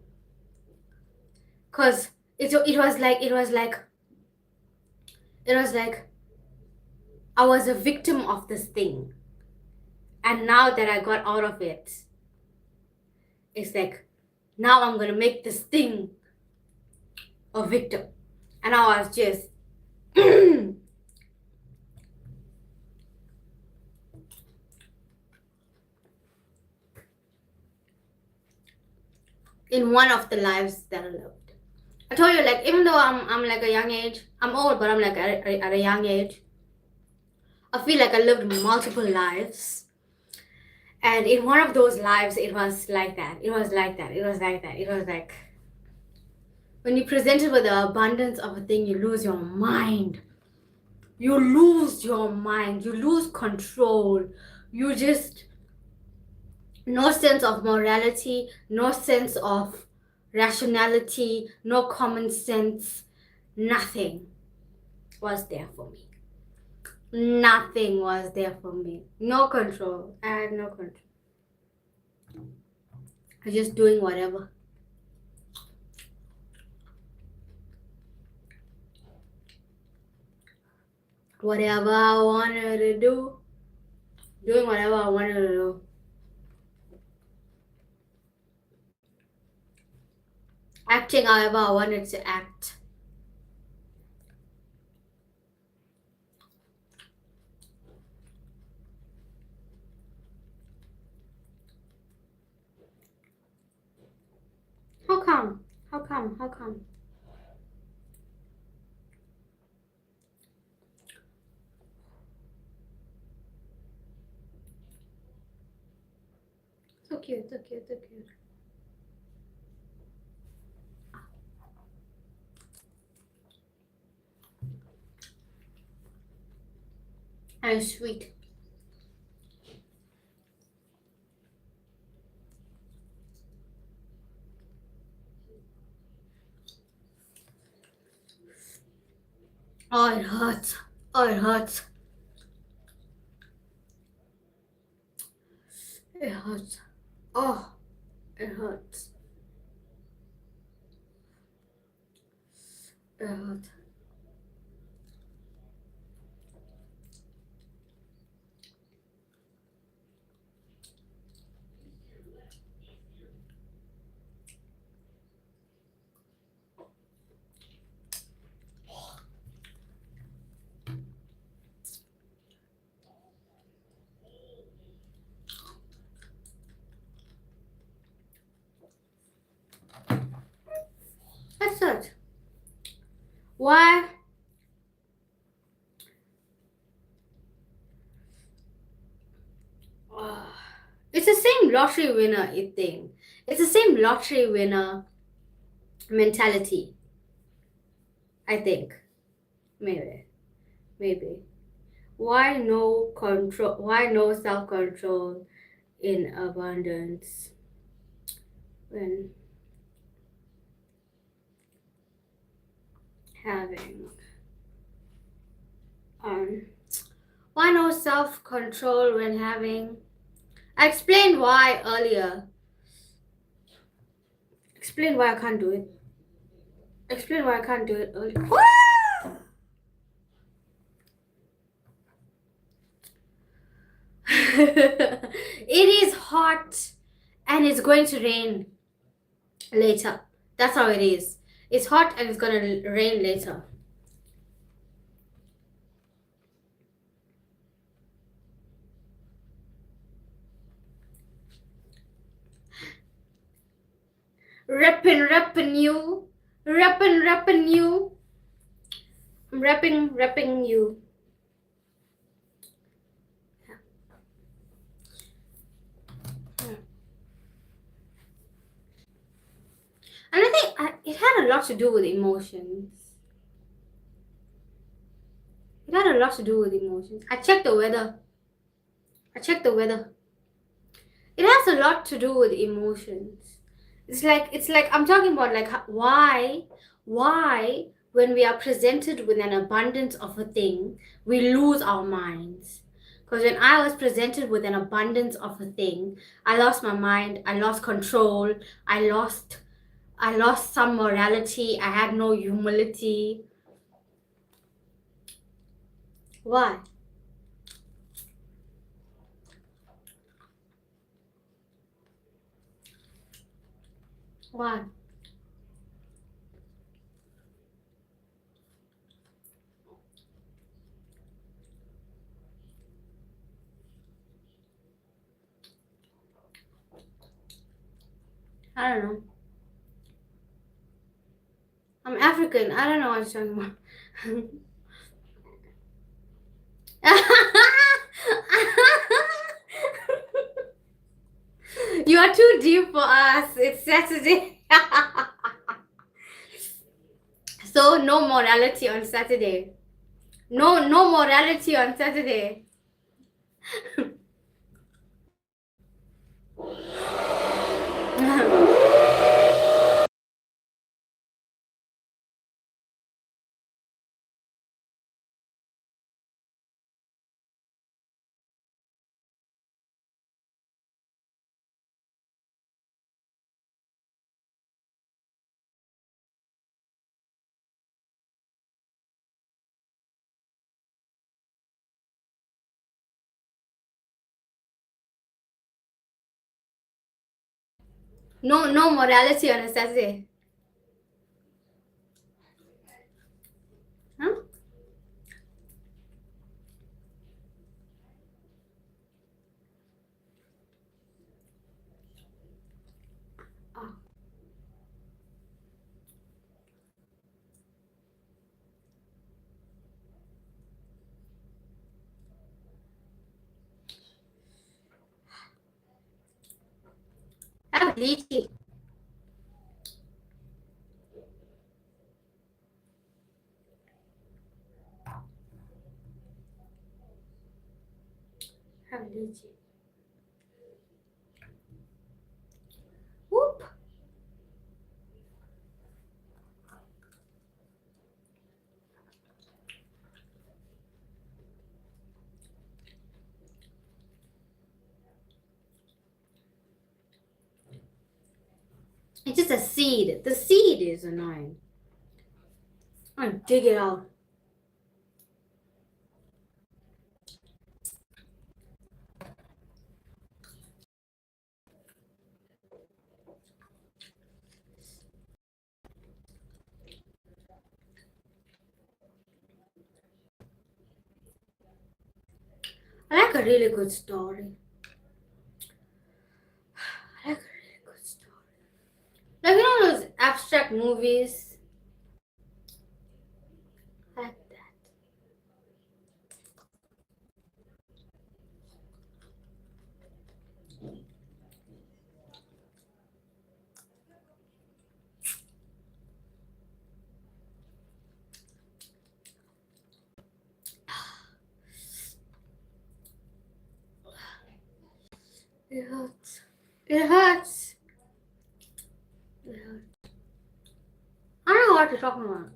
Speaker 1: Because it was like I was a victim of this thing. And now that I got out of it, it's like, now I'm gonna make this thing a victim. And I was just in one of the lives that I lived. I told you, like, even though I'm like a young age, I'm old, but I'm like at a young age, I feel like I lived multiple lives. And in one of those lives, it was like that. It was like when you're presented with the abundance of a thing, you lose your mind. You lose your mind. You lose control. You just, no sense of morality, no sense of rationality, no common sense. Nothing was there for me. Nothing was there for me. No control. I had no control. I was just doing whatever. Whatever I wanted to do, doing whatever I wanted to do. Acting however I wanted to act. How come? How come? How come? So cute, so cute, so cute. And sweet. Oh, it hurts. Oh, it hurts. It hurts. Oh, it hurts. It hurts. That's it. Why? Oh, it's the same lottery winner thing. It's the same lottery winner mentality. I think. Maybe. Maybe. Why no control? Why no self-control in abundance when having why no self-control when having? I explained why earlier. Explain why I can't do it. Explain why I can't do it earlier. It is hot and it's going to rain later. That's how it is. It's hot and it's gonna rain later. Reppin' you. Reppin' you. I'm repping you. And I think it had a lot to do with emotions. It had a lot to do with emotions. I checked the weather. It has a lot to do with emotions. It's like I'm talking about like why when we are presented with an abundance of a thing, we lose our minds. Because when I was presented with an abundance of a thing, I lost my mind, I lost control, I lost some morality, I had no humility. Why? Why? I don't know. I'm African. I don't know what you're talking about. You are too deep for us. It's Saturday. So no morality on Saturday. No morality on Saturday. No morality on a Saturday. Huh? Oh. Have lychee. Have lychee. Whoop. It's just a seed. The seed is annoying. I'm gonna dig it out. I like a really good story. I like a really good story. Like, you know those abstract movies? I like that. It hurts. It hurts. It hurts. I don't know what you're talking about.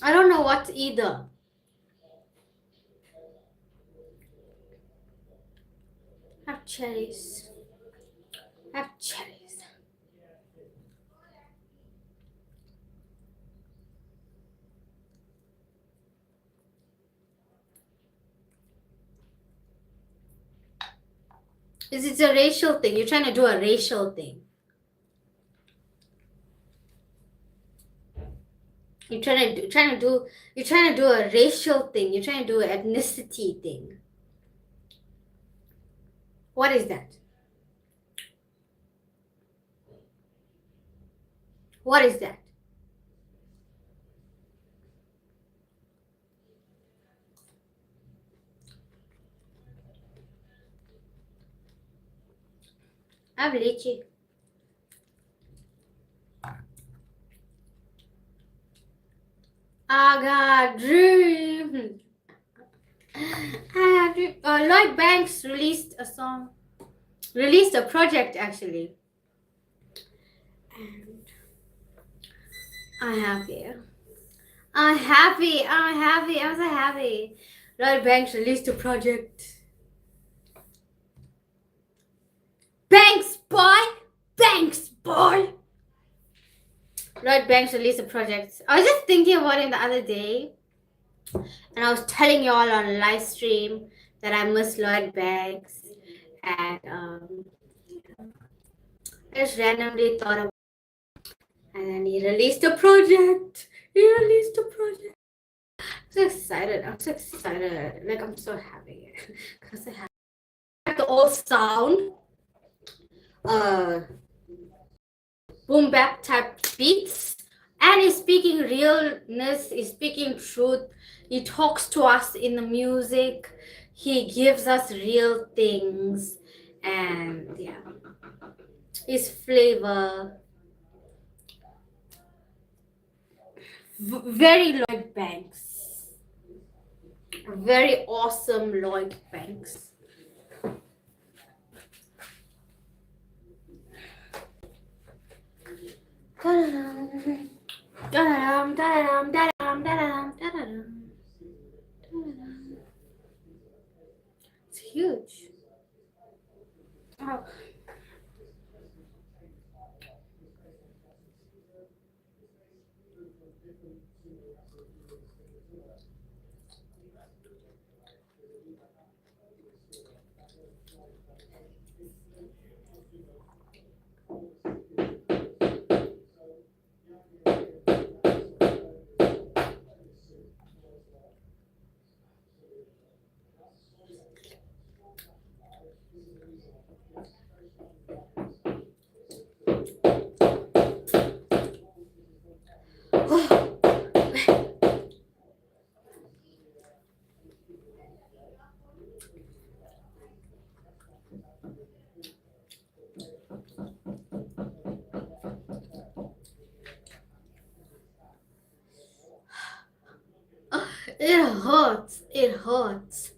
Speaker 1: I don't know what either. Have cherries. Have cherries. It's a racial thing. You're trying to do a racial thing. You're trying to do a racial thing. You're trying to do an ethnicity thing. What is that? What is that? Have lychee. I got dreams. Lloyd Banks released a project actually, and I'm happy. I'm so happy. Lloyd Banks released a project. Banks, boy. Lloyd Banks released a project. I was just thinking about it the other day, and I was telling y'all on a live stream that I miss Lloyd Banks, and I just randomly thought about it, and then he released a project. I'm so excited. Like, I'm so happy. I'm so happy. The old sound, boom bap type beats, and he's speaking realness, he's speaking truth. He talks to us in the music. He gives us real things, and yeah, his flavor. Very Lloyd Banks. Very awesome Lloyd Banks. It's huge. Oh. It hurts. It hurts.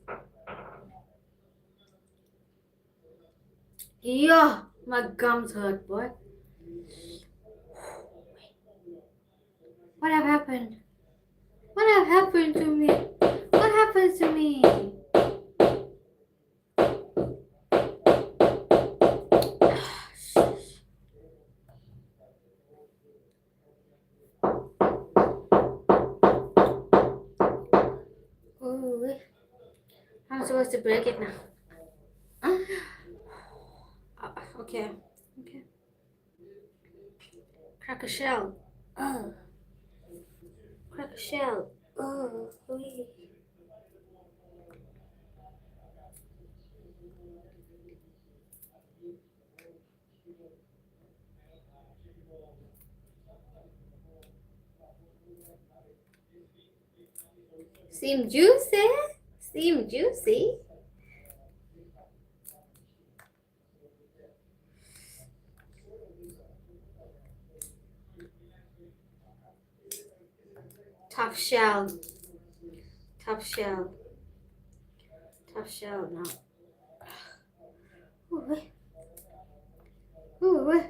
Speaker 1: Yeah, my gums hurt, boy. What have happened? What have happened to me? What happened to me? Ooh, I'm supposed to break it now. Okay. Okay. Crack a shell. Oh. Crack a shell. Oh. Seem juicy. Seem juicy. Tough shell. Tough shell. Tough shell now. Ooh. Ooh.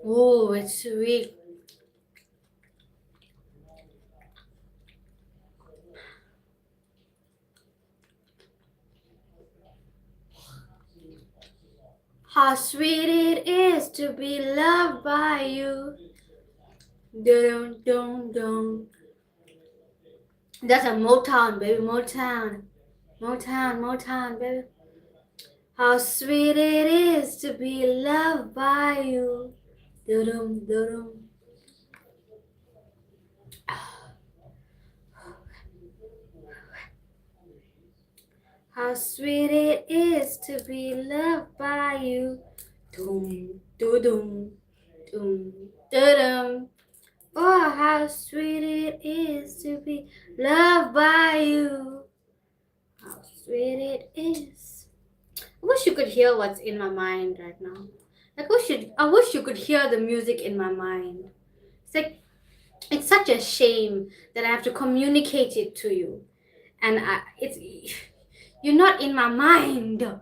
Speaker 1: Oh, it's sweet. How sweet it is to be loved by you. Dun, dun, dun. That's a Motown, baby. Motown. Motown, Motown, baby. How sweet it is to be loved by you. Dun, dun, dun. How sweet it is to be loved by you. Dum, dum, dum, dum, dum. Oh, how sweet it is to be loved by you. How sweet it is. I wish you could hear what's in my mind right now. Like, I wish you could hear the music in my mind. It's like, it's such a shame that I have to communicate it to you. And you're not in my mind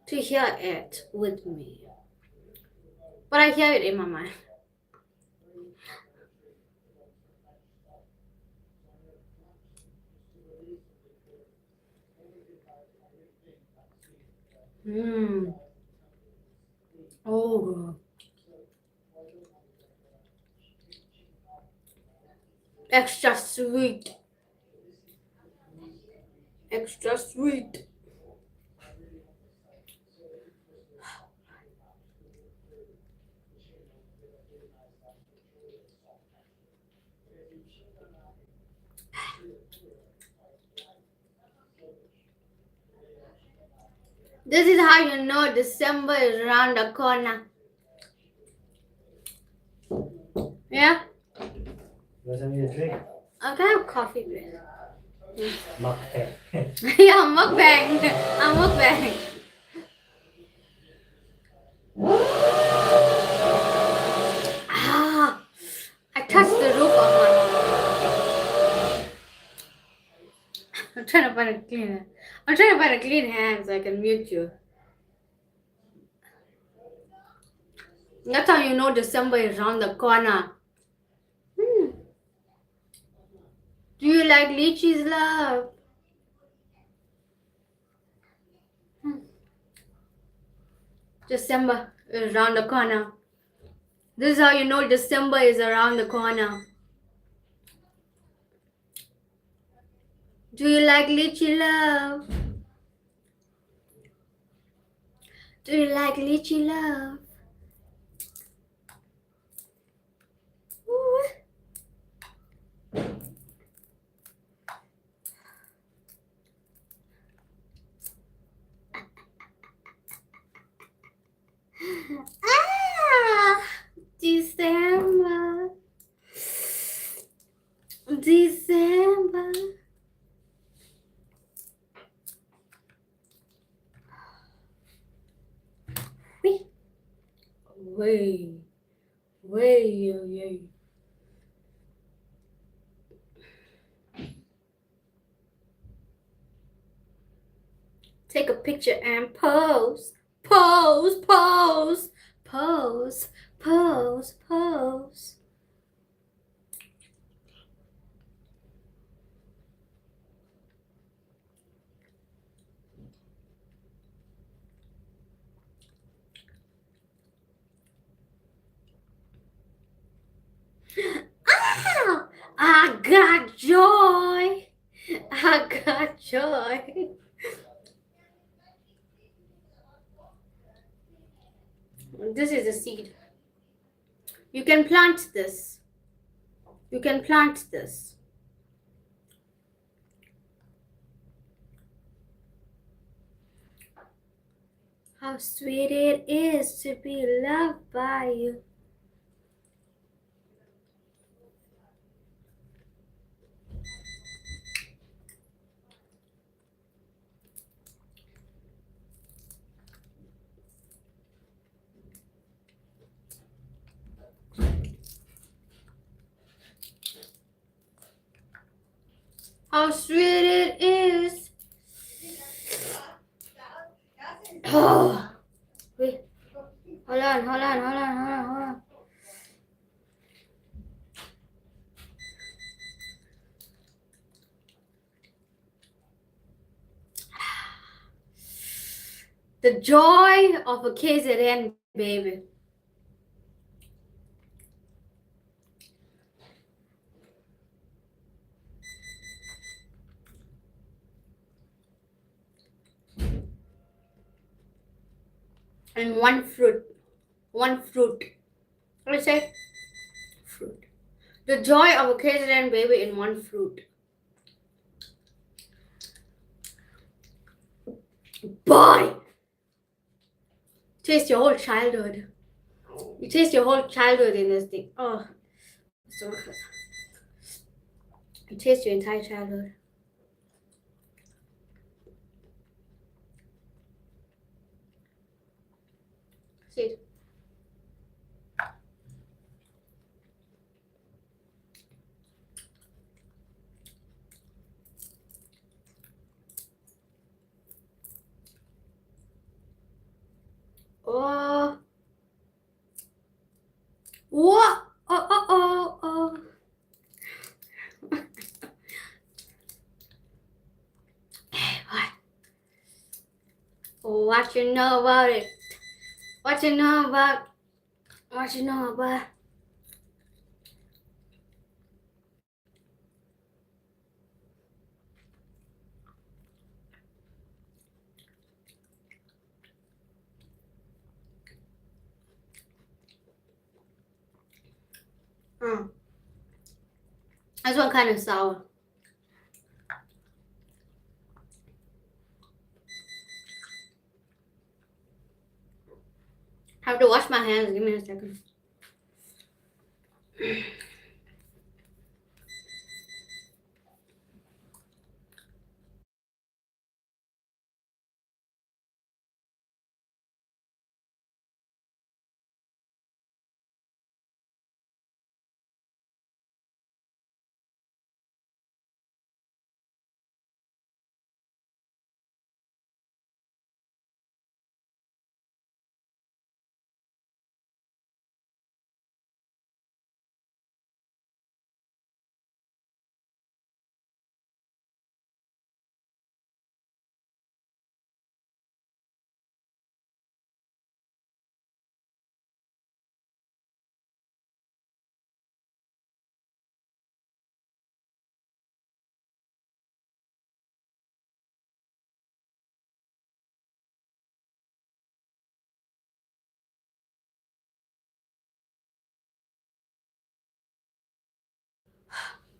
Speaker 1: to hear it with me. But I hear it in my mind. Oh. Extra sweet. Extra sweet. This is how you know December is around the corner. Yeah?
Speaker 2: You want something to drink?
Speaker 1: I can have coffee, please.
Speaker 2: Mukbang.
Speaker 1: Yeah, mukbang. I'm mukbang. I touched the roof of my. I'm trying to find a clean hand so I can mute you. That's how you know December is around the corner. Do you like lychees, love? December is around the corner. This is how you know December is around the corner. Do you like lychee, love? Do you like lychee, love? Ooh. December. Way, way. Take a picture and pose. Pose, pose, pose, pose, pose. Ah! I got joy. I got joy. This is a seed. You can plant this. You can plant this. How sweet it is to be loved by you. How sweet it is. Oh, wait. Hold on. The joy of a KZN baby. And one fruit. What do you say? Fruit. The joy of a KZN baby in one fruit. Boy! Taste your whole childhood. You taste your whole childhood in this thing. Oh, so good. You taste your entire childhood. See it. Oh. What? Oh. Hey, what? What you know about it? What you know about? This one kind of sour. I have to wash my hands. Give me a second.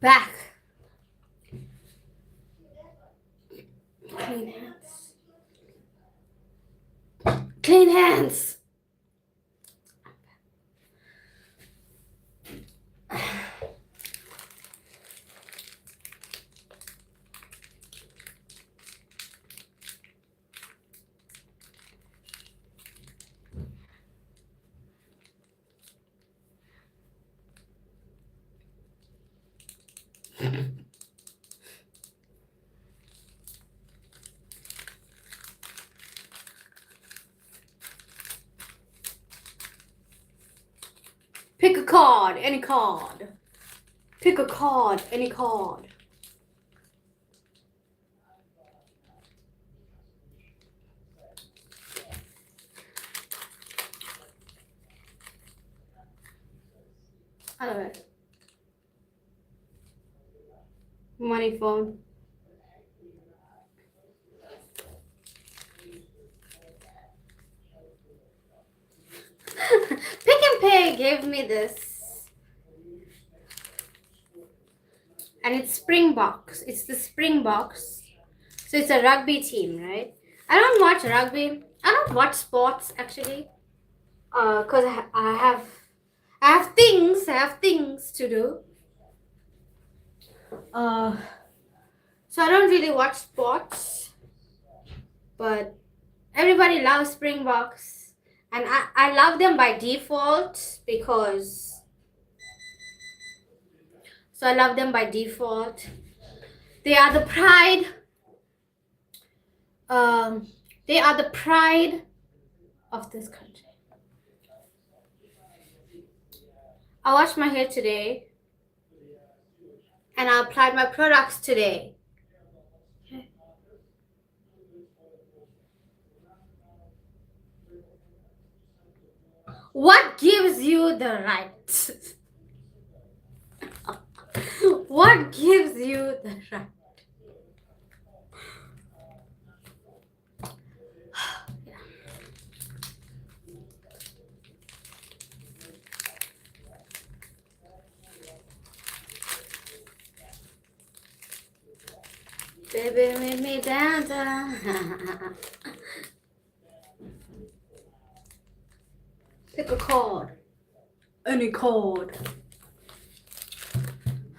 Speaker 1: Back. Clean hands. Clean hands. Pick a card, any card. Pick a card, any card. I love it. Money phone. Pick and Pay gave me this. And it's Springboks. It's the Springboks. So it's a rugby team, right? I don't watch rugby. I don't watch sports actually. Cause I have things to do. So I don't really watch sports. But everybody loves Springboks. And I love them by default because I love them by default. They are the pride. They are the pride of this country. I washed my hair today. And I applied my products today. Okay. What gives you the right? What gives you the right? Baby, make me dance. Pick a card. Any card.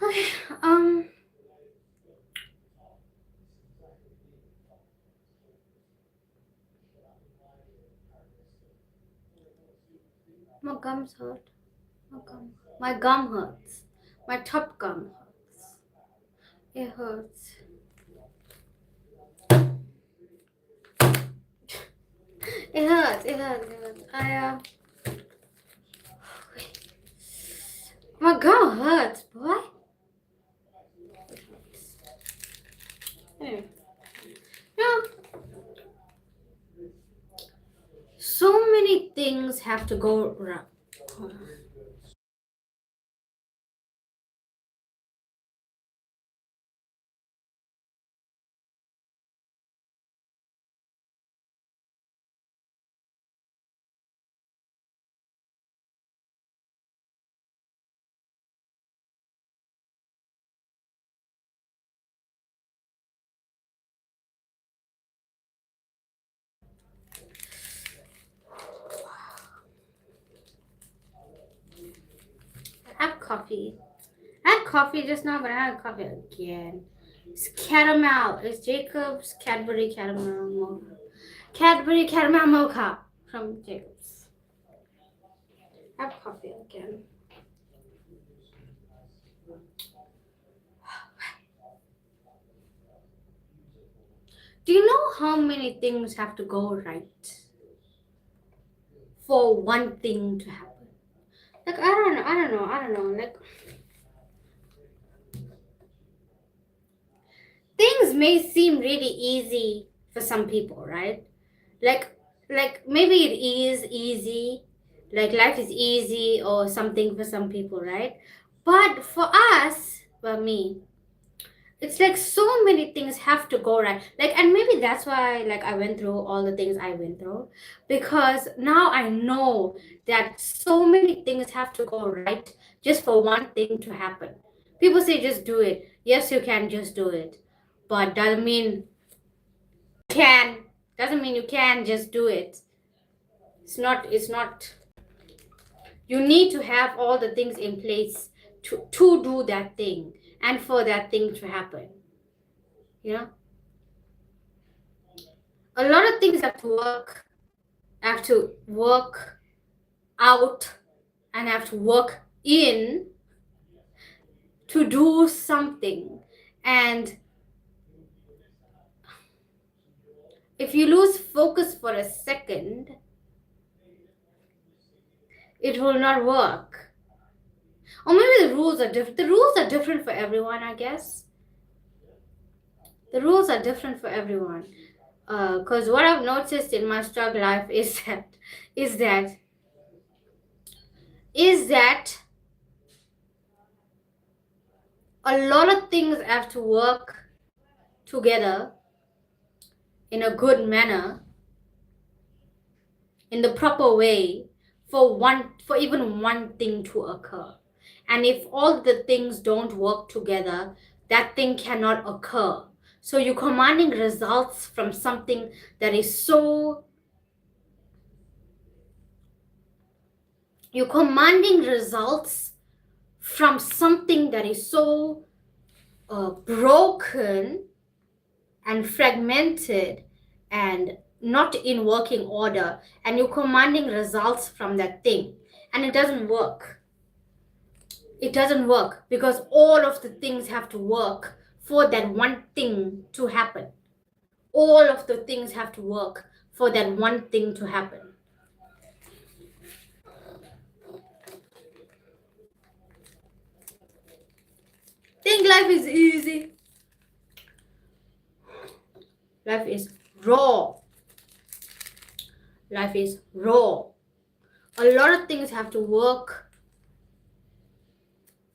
Speaker 1: Okay, my gums hurt. My gum hurts. My top gum hurts. It hurts. It hurts. My gum hurts, boy. Anyway. Yeah. So many things have to go wrong. I have coffee. I had coffee just now, but I had coffee again. It's caramel. It's Jacob's Cadbury Caramel Mocha. Cadbury Caramel Mocha from Jacob's. I have coffee again. Do you know how many things have to go right for one thing to happen? Like, I don't know. Like, things may seem really easy for some people, right? Like maybe it is easy, like life is easy or something for some people, right? But for us, well, me, it's like so many things have to go right. Like, and maybe that's why like I went through all the things I went through, because now I know that so many things have to go right just for one thing to happen. People say just do it. Yes, you can just do it, but doesn't mean you can just do it. It's not. You need to have all the things in place to do that thing and for that thing to happen. You know, a lot of things have to work out and have to work in to do something, and if you lose focus for a second, it will not work. Or maybe the rules are different. The rules are different for everyone, I guess. The rules are different for everyone. Because what I've noticed in my struggle life is that a lot of things have to work together in a good manner, in the proper way, for even one thing to occur. And if all the things don't work together, that thing cannot occur. So you're commanding results from something that is so... You're commanding results from something that is so broken and fragmented and not in working order, and you're commanding results from that thing, and it doesn't work. It doesn't work because all of the things have to work for that one thing to happen. All of the things have to work for that one thing to happen. Think life is easy. Life is raw. Life is raw. A lot of things have to work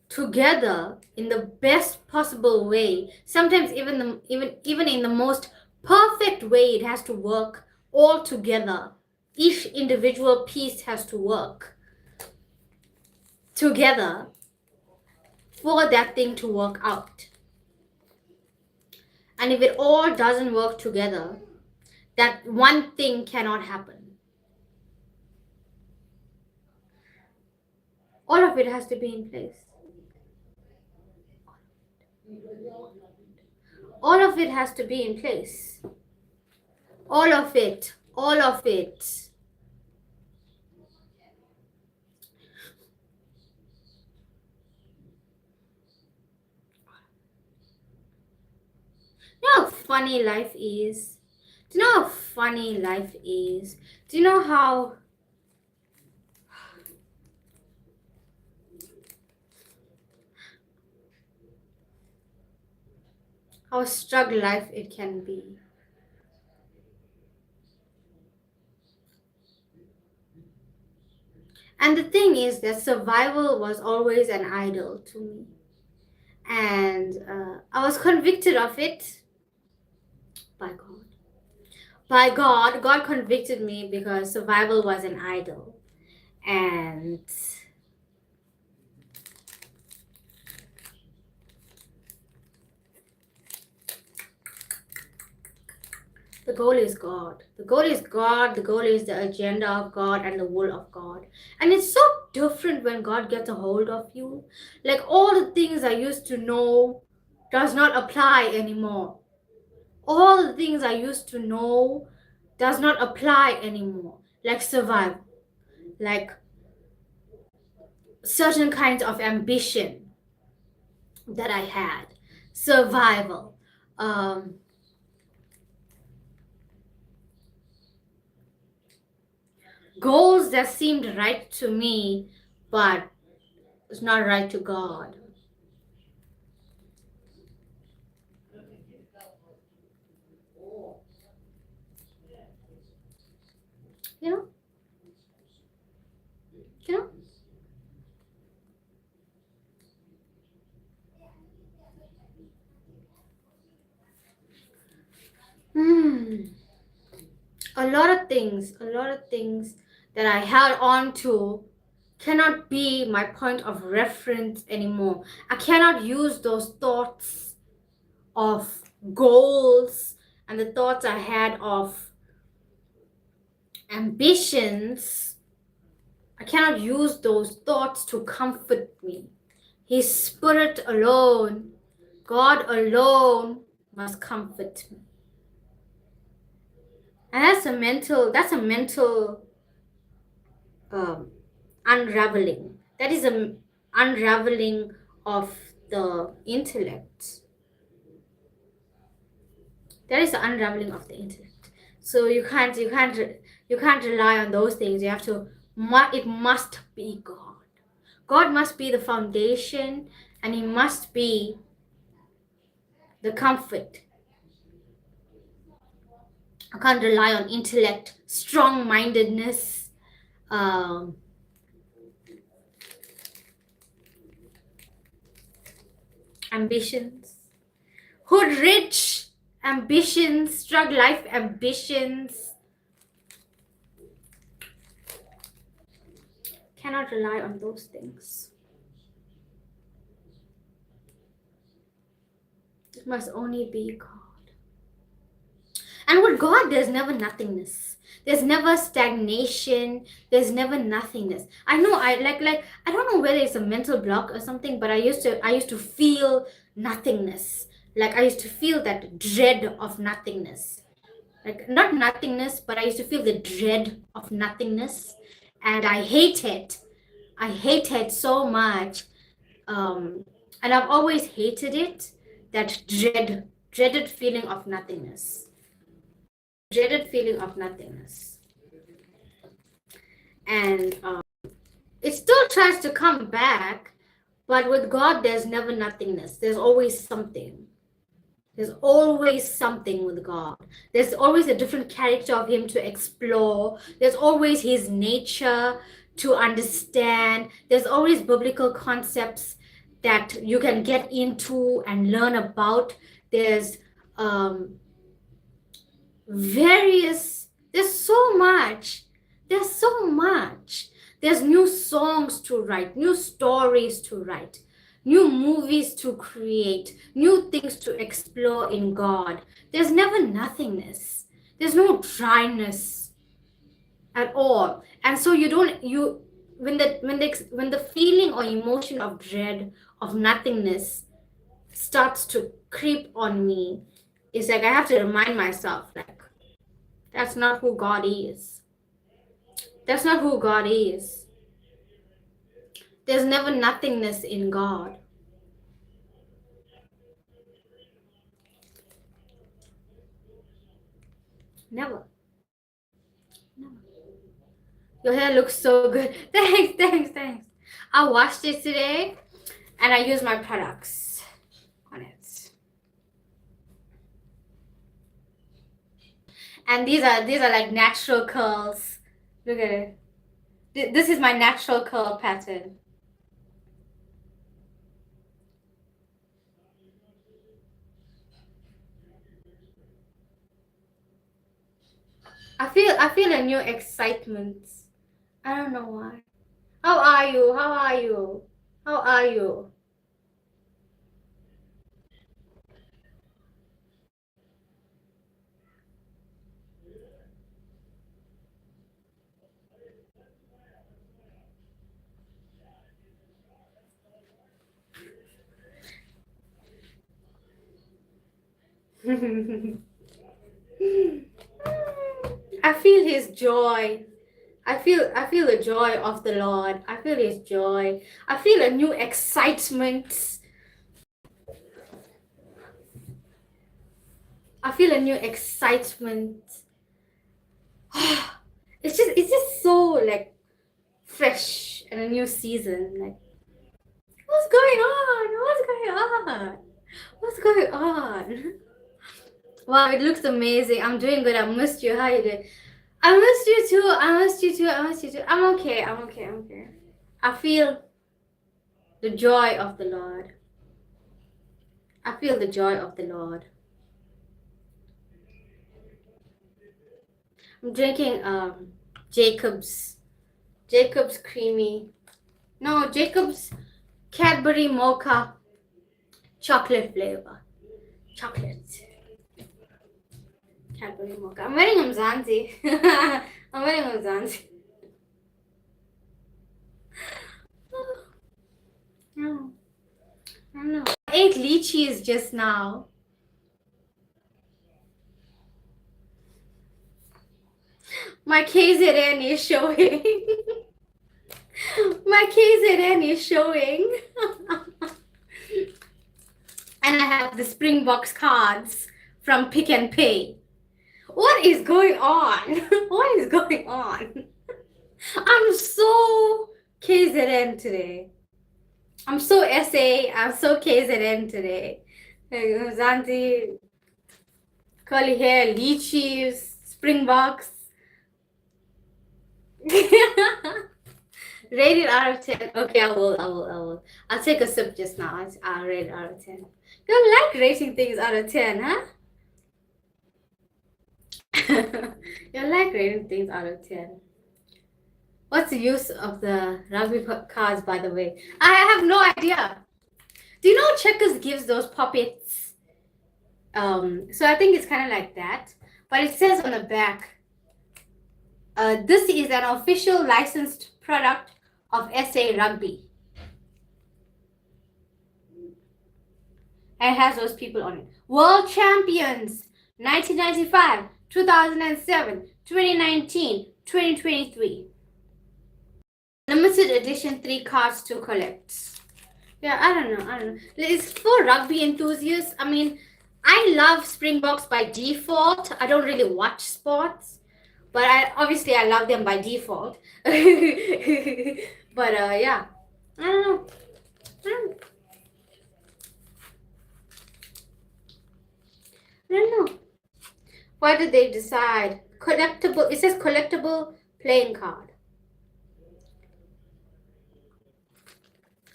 Speaker 1: together in the best possible way. Sometimes even in the most perfect way, it has to work all together. Each individual piece has to work together for that thing to work out. And if it all doesn't work together, that one thing cannot happen. All of it has to be in place. All of it has to be in place. All of it. All of it. Do you know how funny life is? Do you know how funny life is? Do you know how struggle life it can be? And the thing is that survival was always an idol to me. And I was convicted of it by God. By God. God convicted me because survival was an idol. And the goal is God. The goal is God. The goal is the agenda of God and the will of God. And it's so different when God gets a hold of you. Like all the things I used to know does not apply anymore. All the things I used to know does not apply anymore. Like survival. Like certain kinds of ambition that I had. Survival. Goals that seemed right to me, but it's not right to God. You know? You know? A lot of things that I held on to cannot be my point of reference anymore. I cannot use those thoughts of goals and the thoughts I had of ambitions. I cannot use those thoughts to comfort me. His Spirit alone, God alone must comfort me. And that's a mental unraveling. That is an unraveling of the intellect. There is the unraveling of the intellect. So you can't rely on those things. You have to. It must be God. God must be the foundation, and He must be the comfort. I can't rely on intellect, strong-mindedness, ambitions, hood rich ambitions, struggle life ambitions. Cannot rely on those things. It must only be God. And with God, there's never nothingness. There's never stagnation. There's never nothingness. I know I don't know whether it's a mental block or something, but I used to feel nothingness. Like I used to feel that dread of nothingness. Like not nothingness, but I used to feel the dread of nothingness. And I hate it. I hate it so much. And I've always hated it. That dreaded feeling of nothingness. Dreaded feeling of nothingness. And it still tries to come back, but with God, there's never nothingness. There's always something. There's always something with God. There's always a different character of Him to explore. There's always His nature to understand. There's always biblical concepts that you can get into and learn about. There's there's so much. There's new songs to write, new stories to write, new movies to create, new things to explore in God. There's never nothingness. There's no dryness at all. And so when the feeling or emotion of dread, of nothingness starts to creep on me, it's like I have to remind myself, like, that's not who God is. That's not who God is. There's never nothingness in God. Never. Your hair looks so good. Thanks. I washed it today and I used my products on it. And these are like natural curls. Look at it. This is my natural curl pattern. I feel a new excitement. I don't know why. How are you? I feel His joy. I feel the joy of the Lord. I feel His joy. I feel a new excitement. I feel a new excitement. It's just so like fresh and a new season. Like, what's going on? Wow, it looks amazing. I'm doing good. I missed you. How you doing? I missed you too. I'm okay. I feel the joy of the Lord. I feel the joy of the Lord. I'm drinking Jacob's creamy. No, Jacob's Cadbury mocha chocolate flavor. Chocolate. Cadbury mocha. I'm wearing Mzansi. I'm wearing Mzansi. No. I don't know. I ate lychees just now. My KZN is showing. My KZN is showing. And I have the Springboks cards from Pick and Pay. What is going on? What is going on? I'm so KZN today. I'm so SA. I'm so KZN today. Zanti, curly hair, lychees, Springboks. Rated out of 10. Okay, I will. I'll take a sip just now. I'll rate it out of 10. You like rating things out of 10, huh? You like rating things out of 10. What's the use of the rugby cards, by the way? I have no idea. Do you know Checkers gives those puppets? So I think it's kind of like that. But it says on the back, this is an official licensed product of SA Rugby. And it has those people on it. World Champions, 1995, 2007, 2019, 2023. Limited edition 3 cards to collect. Yeah, I don't know. It's for rugby enthusiasts. I mean, I love Springboks by default. I don't really watch sports. But obviously I love them by default. But yeah. I don't know. I don't know. Why did they decide? Collectible. It says collectible playing card.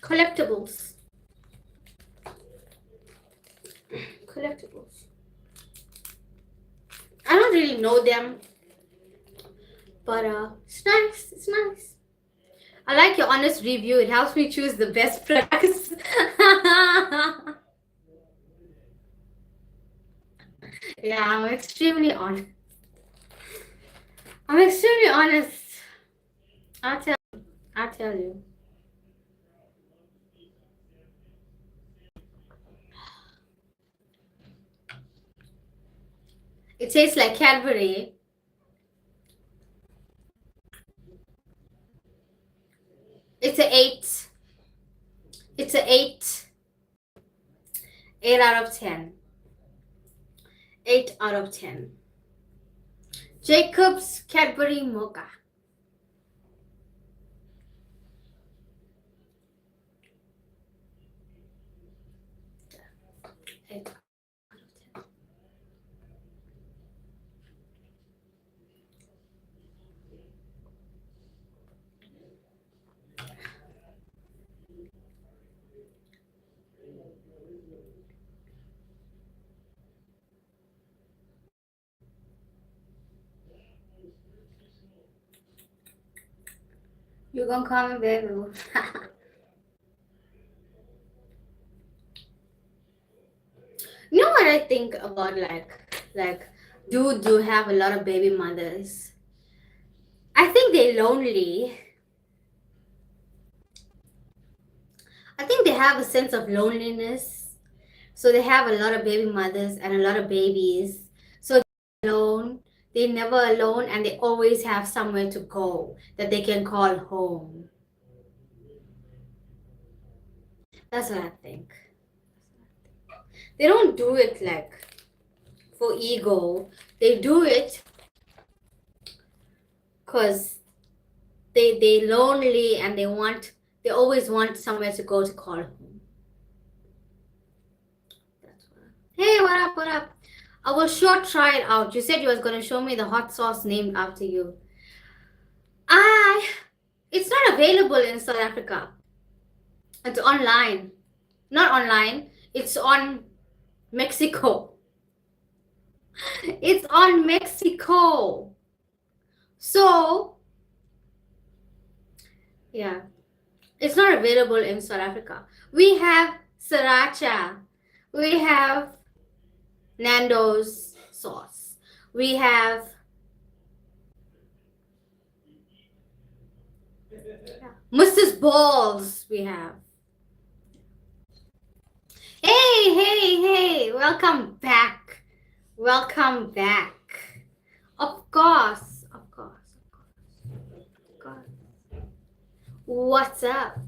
Speaker 1: Collectibles. Collectibles. I don't really know them. But it's nice. It's nice. I like your honest review. It helps me choose the best products. Yeah, I'm extremely honest. I'm extremely honest. I'll tell you. It tastes like Cadbury. It's an 8. It's an 8. 8 out of 10. 8 out of 10. Jacob's Cadbury Mocha. 8 out of 10. You gonna call me baby? You know what I think about like dudes who have a lot of baby mothers? I think they're lonely. I think they have a sense of loneliness. So they have a lot of baby mothers and a lot of babies. So they're alone. They're never alone and they always have somewhere to go that they can call home. That's what I think. They don't do it like for ego. They do it because they're lonely and they always want somewhere to go to call home. That's what. Hey, what up? I will sure try it out. You said you was gonna show me the hot sauce named after you. It's not available in South Africa. It's online. Not online. It's on Mexico. It's on Mexico. So, yeah. It's not available in South Africa. We have sriracha. We have Nando's sauce. We have Mrs. Balls. We have. Hey. Welcome back. Welcome back. Of course. What's up?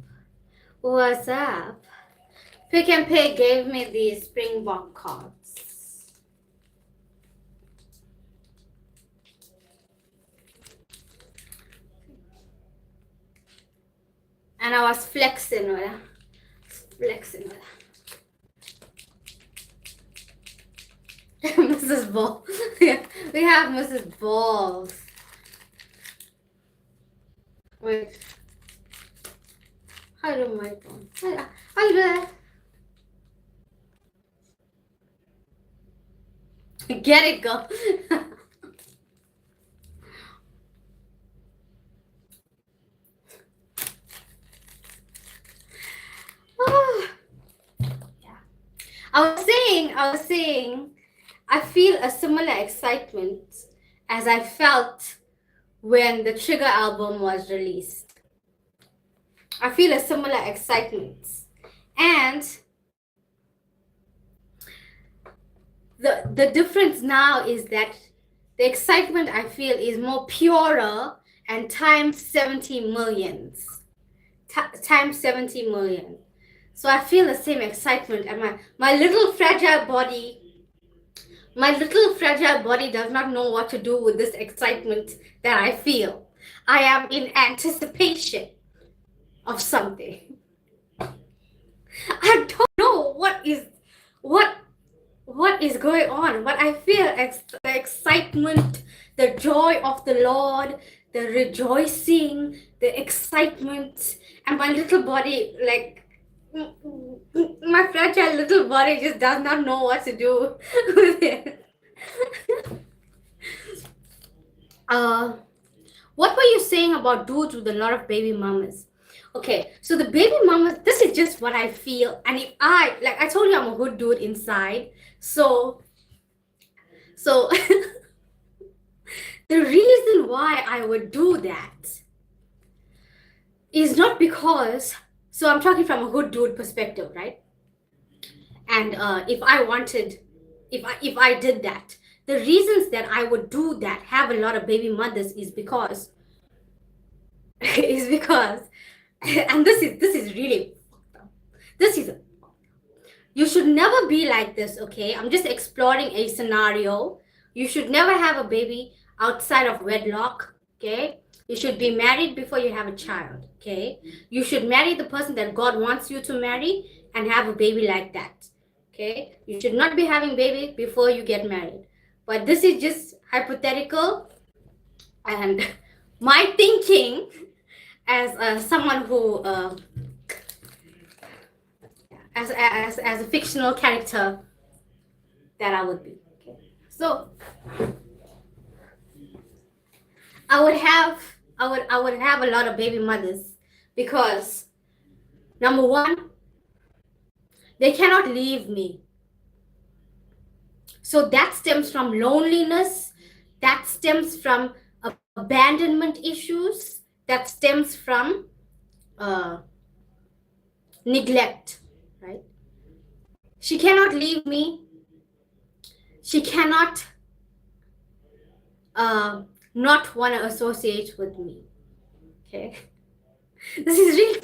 Speaker 1: Pick and Pay gave me these Springbok cards. And I was flexing with her. Flexing with her. Mrs. Ball. Yeah, we have Mrs. Balls. Wait. How do my phone? How do that? Get it, girl. Yeah. I was saying, I feel a similar excitement as I felt when the Trigger album was released. I feel a similar excitement. And the difference now is that the excitement I feel is more purer and times 70 millions. Times 70 million. So I feel the same excitement, and my little fragile body does not know what to do with this excitement that I feel. I am in anticipation of something. I don't know what is going on, but I feel the excitement, the joy of the Lord, the rejoicing, the excitement, and my little body, like my fragile little body just does not know what to do with it. What were you saying about dudes with a lot of baby mamas? Okay, so the baby mamas, this is just what I feel. And if I told you, I'm a good dude inside. So the reason why I would do that is not because, so I'm talking from a good dude perspective, right? And if I did that, the reasons that I would do that, have a lot of baby mothers, is because and this is really, you should never be like this, okay? I'm just exploring a scenario. You should never have a baby outside of wedlock, okay? You should be married before you have a child, okay? You should marry the person that God wants you to marry and have a baby like that, okay? You should not be having baby before you get married. But this is just hypothetical, and my thinking as someone who as a fictional character that I would be. Okay. So I would have a lot of baby mothers because, number one, they cannot leave me. So that stems from loneliness, that stems from abandonment issues, that stems from neglect, right? She cannot leave me. She cannot not want to associate with me. Okay. This is really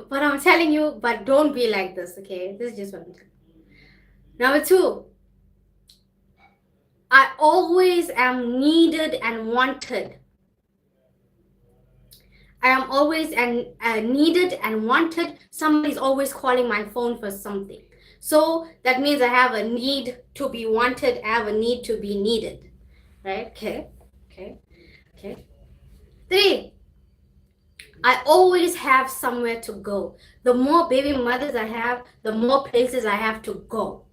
Speaker 1: what I'm telling you, but don't be like this, okay? This is just what I'm telling you. Number two, I always am needed and wanted. I am always needed and wanted. Somebody's always calling my phone for something. So that means I have a need to be wanted. I have a need to be needed. Right? Okay. Three, I always have somewhere to go. The more baby mothers I have, the more places I have to go.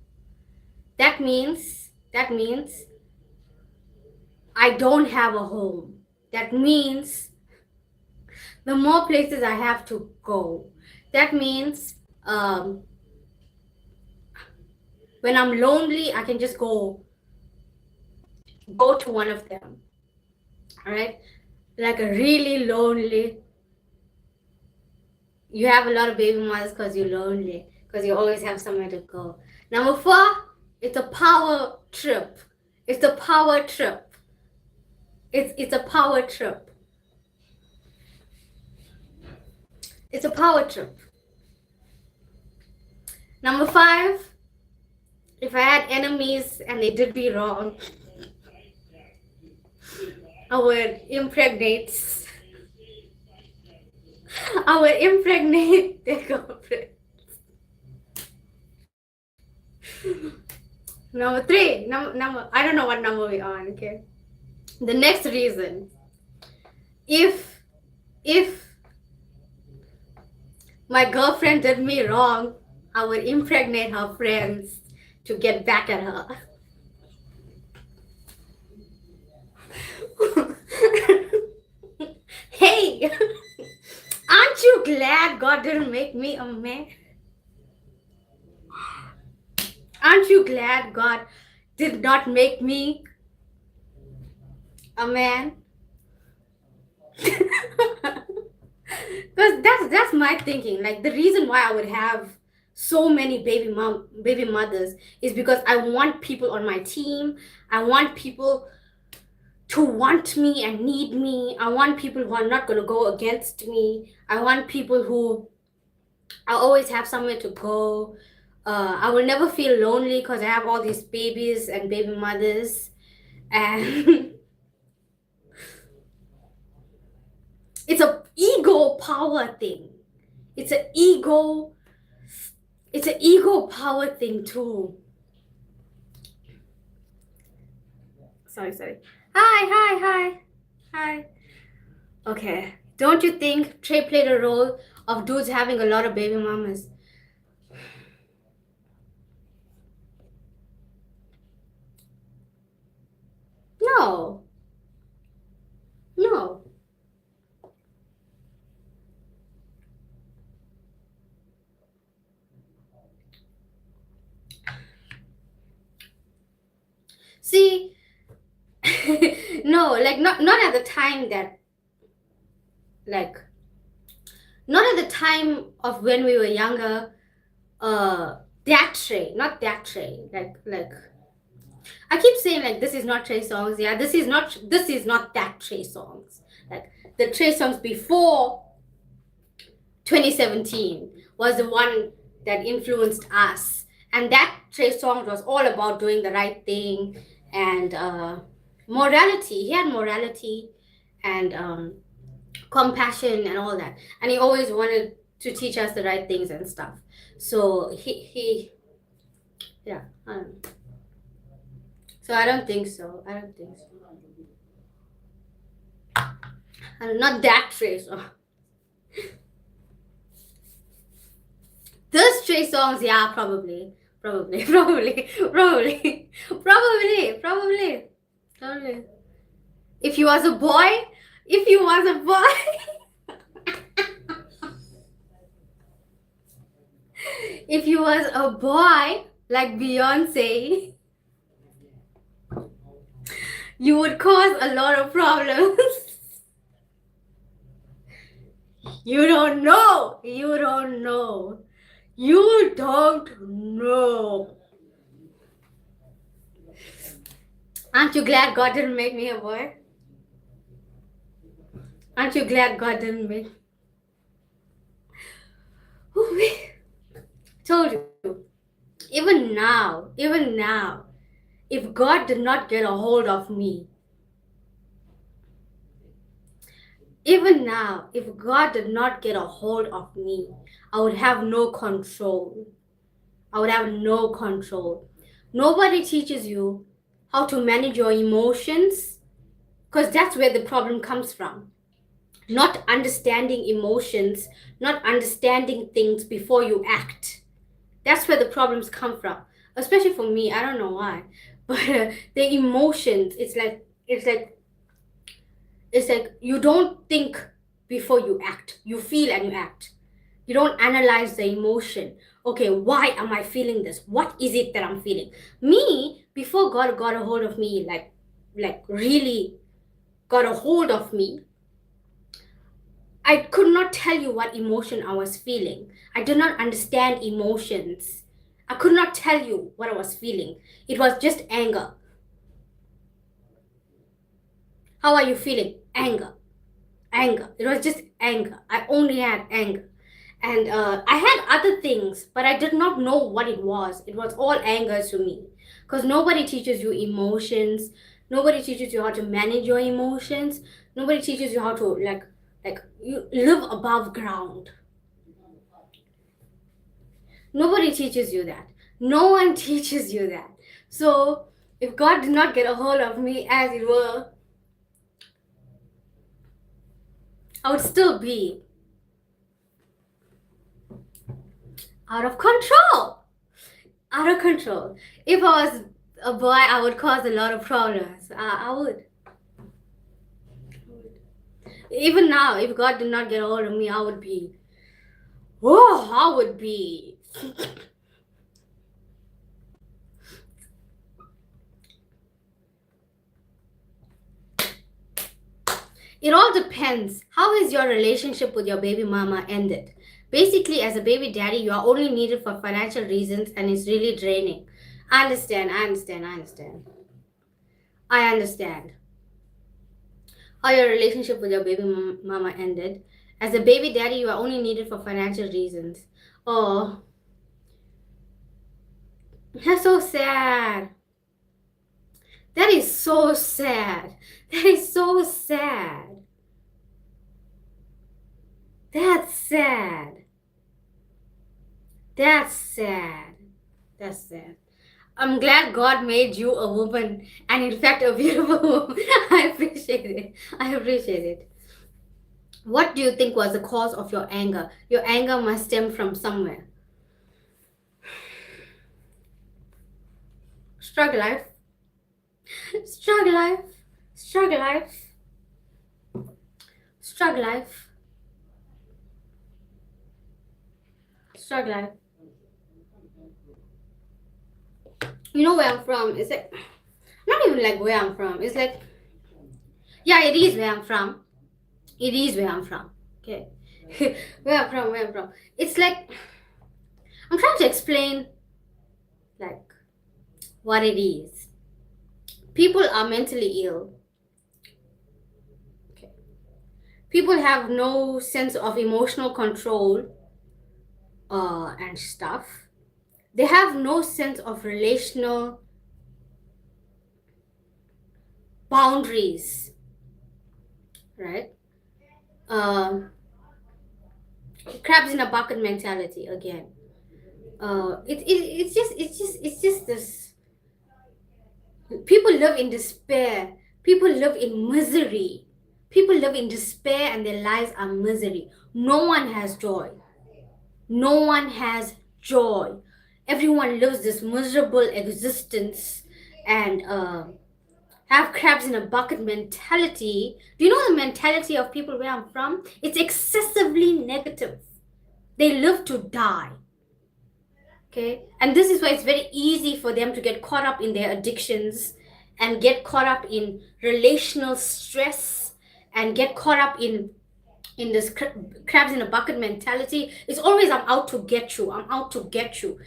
Speaker 1: That means I don't have a home. That means the more places I have to go. That means when I'm lonely, I can just go to one of them. All right? Like a really lonely, you have a lot of baby mothers because you're lonely, because you always have somewhere to go. Number four, it's a power trip. It's a power trip. It's a power trip. It's a power trip. Number 5, if I had enemies and they did me wrong, I would impregnate their girlfriend. Number 3, number I don't know what number we're on, okay? The next reason, if my girlfriend did me wrong, I would impregnate her friends to get back at her. Hey, aren't you glad God didn't make me a man? Aren't you glad God did not make me a man? Because that's my thinking. Like, the reason why I would have so many baby mothers is because I want people on my team. I want people to want me and need me. I want people who are not going to go against me. I want people who I always have somewhere to go. I will never feel lonely because I have all these babies and baby mothers. And it's a ego power thing. It's an ego power thing too. Sorry. Hi. Okay. Don't you think Trey played a role of dudes having a lot of baby mamas? No. See, no, like not at the time that, like, not at the time of when we were younger. That Trey, not that Trey. Like I keep saying, like, this is not Trey songs. Yeah, this is not that Trey songs. Like, the Trey songs before 2017 was the one that influenced us, and that Trey song was all about doing the right thing and morality. He had morality and compassion and all that, and he always wanted to teach us the right things and stuff. So he yeah, I don't know. So I don't think so. Not that Trey song. Those Trey songs, yeah, probably. If he was a boy, if he was a boy like Beyonce, you would cause a lot of problems. You don't know. Aren't you glad God didn't make me a boy? Aren't you glad God didn't make? Told you. Even now, if God did not get a hold of me, I would have no control. Nobody teaches you how to manage your emotions, because that's where the problem comes from. Not understanding emotions, not understanding things before you act. That's where the problems come from. Especially for me, I don't know why, but the emotions, it's like you don't think before you act. You feel and you act. You don't analyze the emotion. Okay, why am I feeling this? What is it that I'm feeling? Me, before God got a hold of me, like really got a hold of me, I could not tell you what emotion I was feeling. I did not understand emotions. I could not tell you what I was feeling. It was just anger. How are you feeling? Anger. It was just anger. I only had anger. And I had other things, but I did not know what it was. It was all anger to me, because nobody teaches you emotions. Nobody teaches you how to manage your emotions. Nobody teaches you how to like you live above ground. Nobody teaches you that. No one teaches you that. So if God did not get a hold of me, as it were, I would still be out of control. Out of control. If I was a boy, I would cause a lot of problems. I would. Even now, if God did not get a hold of me, I would be. Oh, I would be. It all depends. How is your relationship with your baby mama ended? Basically, as a baby daddy, you are only needed for financial reasons and it's really draining. I understand. I understand how your relationship with your baby mama ended. As a baby daddy, you are only needed for financial reasons. Oh, that's so sad. That is so sad. That is so sad. That's sad. That's sad. That's sad. I'm glad God made you a woman, and in fact a beautiful woman. I appreciate it. I appreciate it. What do you think was the cause of your anger? Your anger must stem from somewhere. Struggle life. Struggle life. Struggle life. Struggle life. Struggle life. You know where I'm from? It's like, not even like where I'm from. It's like, yeah, it is where I'm from. It is where I'm from. Okay. Where I'm from. It's like, I'm trying to explain, like, what it is. People are mentally ill. Okay. People have no sense of emotional control and stuff. They have no sense of relational boundaries, right? Crabs in a bucket mentality again. It's just this. People live in despair. People live in misery. People live in despair and their lives are misery. No one has joy. No one has joy. Everyone lives this miserable existence and have crabs in a bucket mentality. Do you know the mentality of people where I'm from? It's excessively negative. They live to die. Okay, and this is why it's very easy for them to get caught up in their addictions and get caught up in relational stress and get caught up in this crabs in a bucket mentality. It's always, I'm out to get you, I'm out to get you.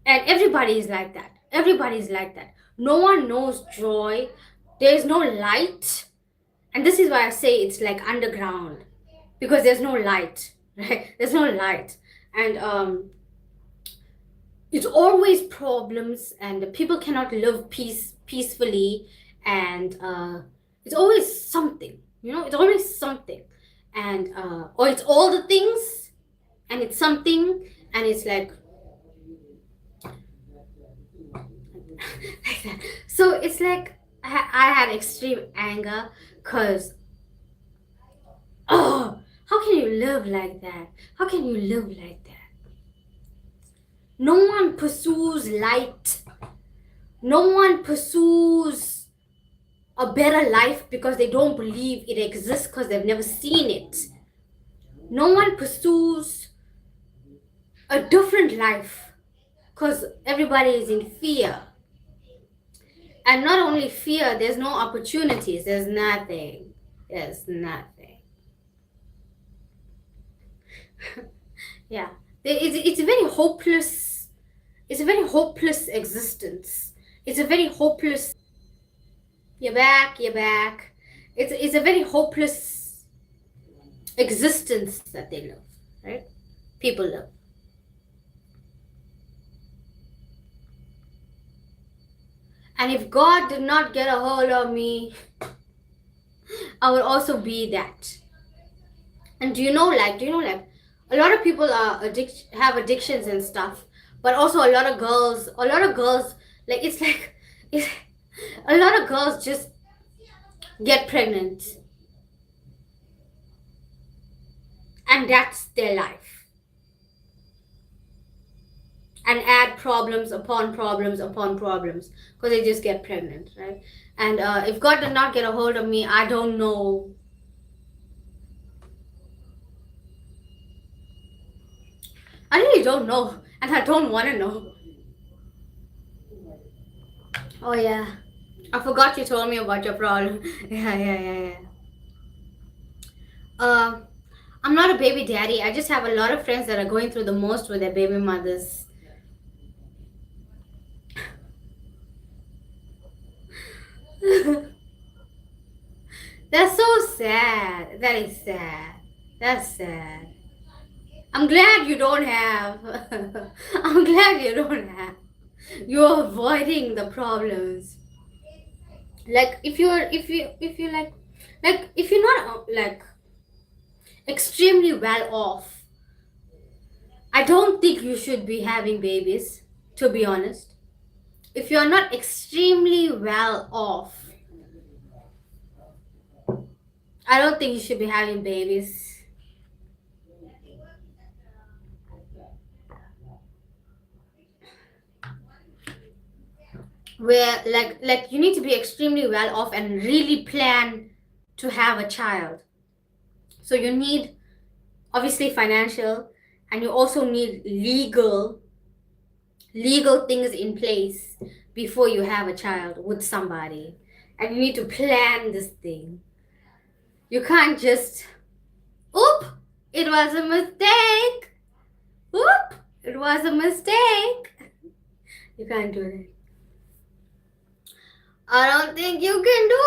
Speaker 1: And everybody is like that. Everybody is like that. No one knows joy. There is no light. And this is why I say it's like underground, because there's no light, right? There's no light. And it's always problems, and people cannot live peacefully, and it's always something, you know, it's always something. And or it's all the things and it's something, and it's like like that. So it's like I had extreme anger because, oh, how can you live like that? How can you live like that? No one pursues light. No one pursues a better life because they don't believe it exists, because they've never seen it. No one pursues a different life because everybody is in fear. And not only fear, there's no opportunities. There's nothing. There's nothing. Yeah. It's a very hopeless. It's a very hopeless existence. It's a very hopeless. You're back. You're back. It's a very hopeless existence that they live, right? people live. And if God did not get a hold of me, I would also be that. And do you know, like, a lot of people are have addictions and stuff, but also a lot of girls, like, it's a lot of girls just get pregnant, and that's their life, and add problems upon problems upon problems because they just get pregnant, right? And if God did not get a hold of me, I don't know. I really don't know, and I don't want to know. Oh yeah, I forgot you told me about your problem. Yeah. I'm not a baby daddy. I just have a lot of friends that are going through the most with their baby mothers. That's so sad. That is sad. That's sad. I'm glad you don't have. I'm glad you don't have. You're avoiding the problems. Like if you're if you're not like extremely well off, I don't think you should be having babies, to be honest. If you're not extremely well off, I don't think you should be having babies. Where like you need to be extremely well off and really plan to have a child. So you need obviously financial, and you also need legal things in place before you have a child with somebody. And you need to plan this thing. You can't just, oop, it was a mistake. Oop, it was a mistake. You can't do that. I don't think you can do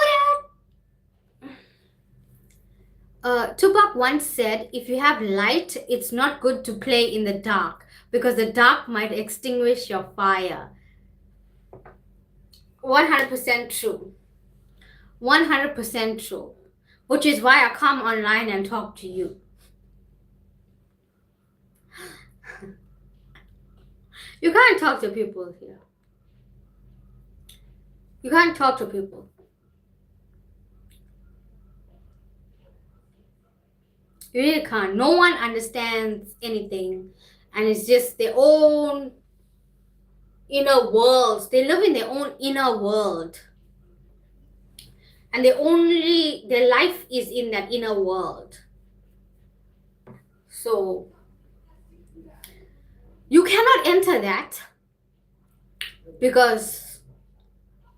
Speaker 1: that. Tupac once said, if you have light, it's not good to play in the dark because the dark might extinguish your fire. 100% true. 100% true. Which is why I come online and talk to you. You can't talk to people here. You can't talk to people. You really can't. No one understands anything. And it's just their own inner worlds. They live in their own inner world. And their life is in that inner world. So you cannot enter that because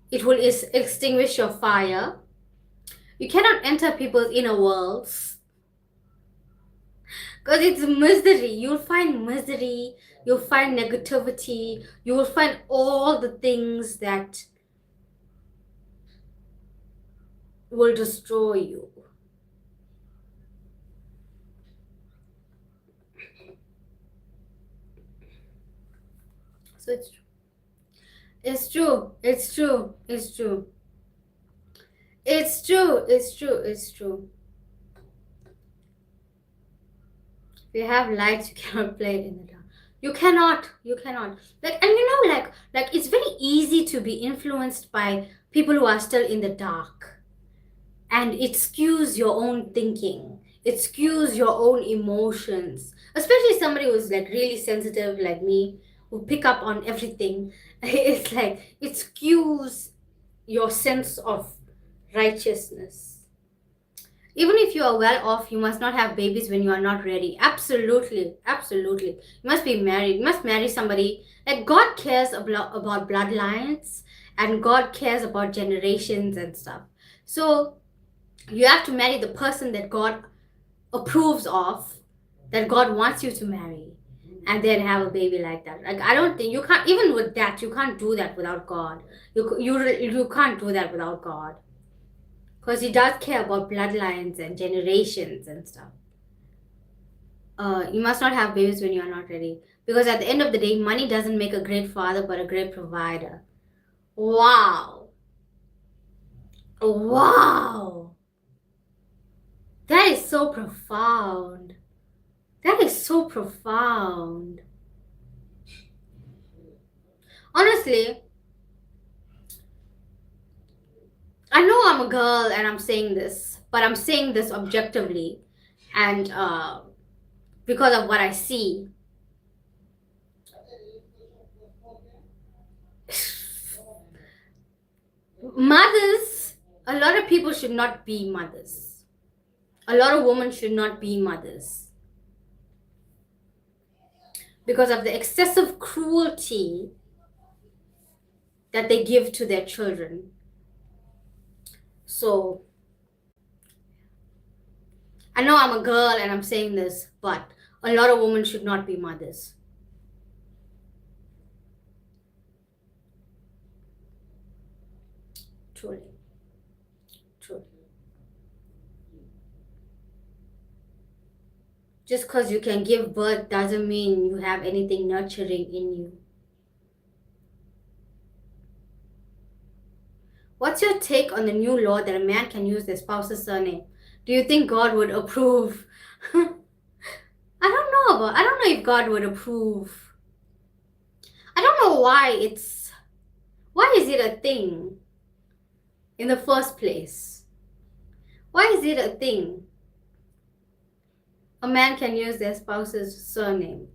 Speaker 1: it will extinguish your fire. You cannot enter people's inner worlds because it's misery. You'll find misery, you'll find negativity, you will find all the things that will destroy you. So it's true. It's true. It's true. It's true. It's true. It's true. It's true. If you have lights, you cannot play in the dark. You cannot. You cannot. Like, and you know, like it's very easy to be influenced by people who are still in the dark. And it skews your own thinking. It skews your own emotions. Especially somebody who's like really sensitive like me, who pick up on everything. It's like it skews your sense of righteousness. Even if you are well off, you must not have babies when you are not ready. Absolutely. Absolutely. You must be married. You must marry somebody. Like, God cares about bloodlines, and God cares about generations and stuff. So you have to marry the person that God approves of, that God wants you to marry, and then have a baby like that. Like, I don't think you can't, even with that, you can't do that without God. You can't do that without God. Because He does care about bloodlines and generations and stuff. you must not have babies when you are not ready. Because at the end of the day, money doesn't make a great father, but a great provider. Wow. Wow. That is so profound. That is so profound. Honestly, I know I'm a girl and I'm saying this, but I'm saying this objectively and because of what I see. Mothers, a lot of people should not be mothers. A lot of women should not be mothers because of the excessive cruelty that they give to their children. So, I know I'm a girl and I'm saying this, but a lot of women should not be mothers. Truly. Truly. Just because you can give birth doesn't mean you have anything nurturing in you. What's your take on the new law that a man can use their spouse's surname? Do you think God would approve? I don't know if God would approve. I don't know why is it a thing in the first place? Why is it a thing? A man can use their spouse's surname.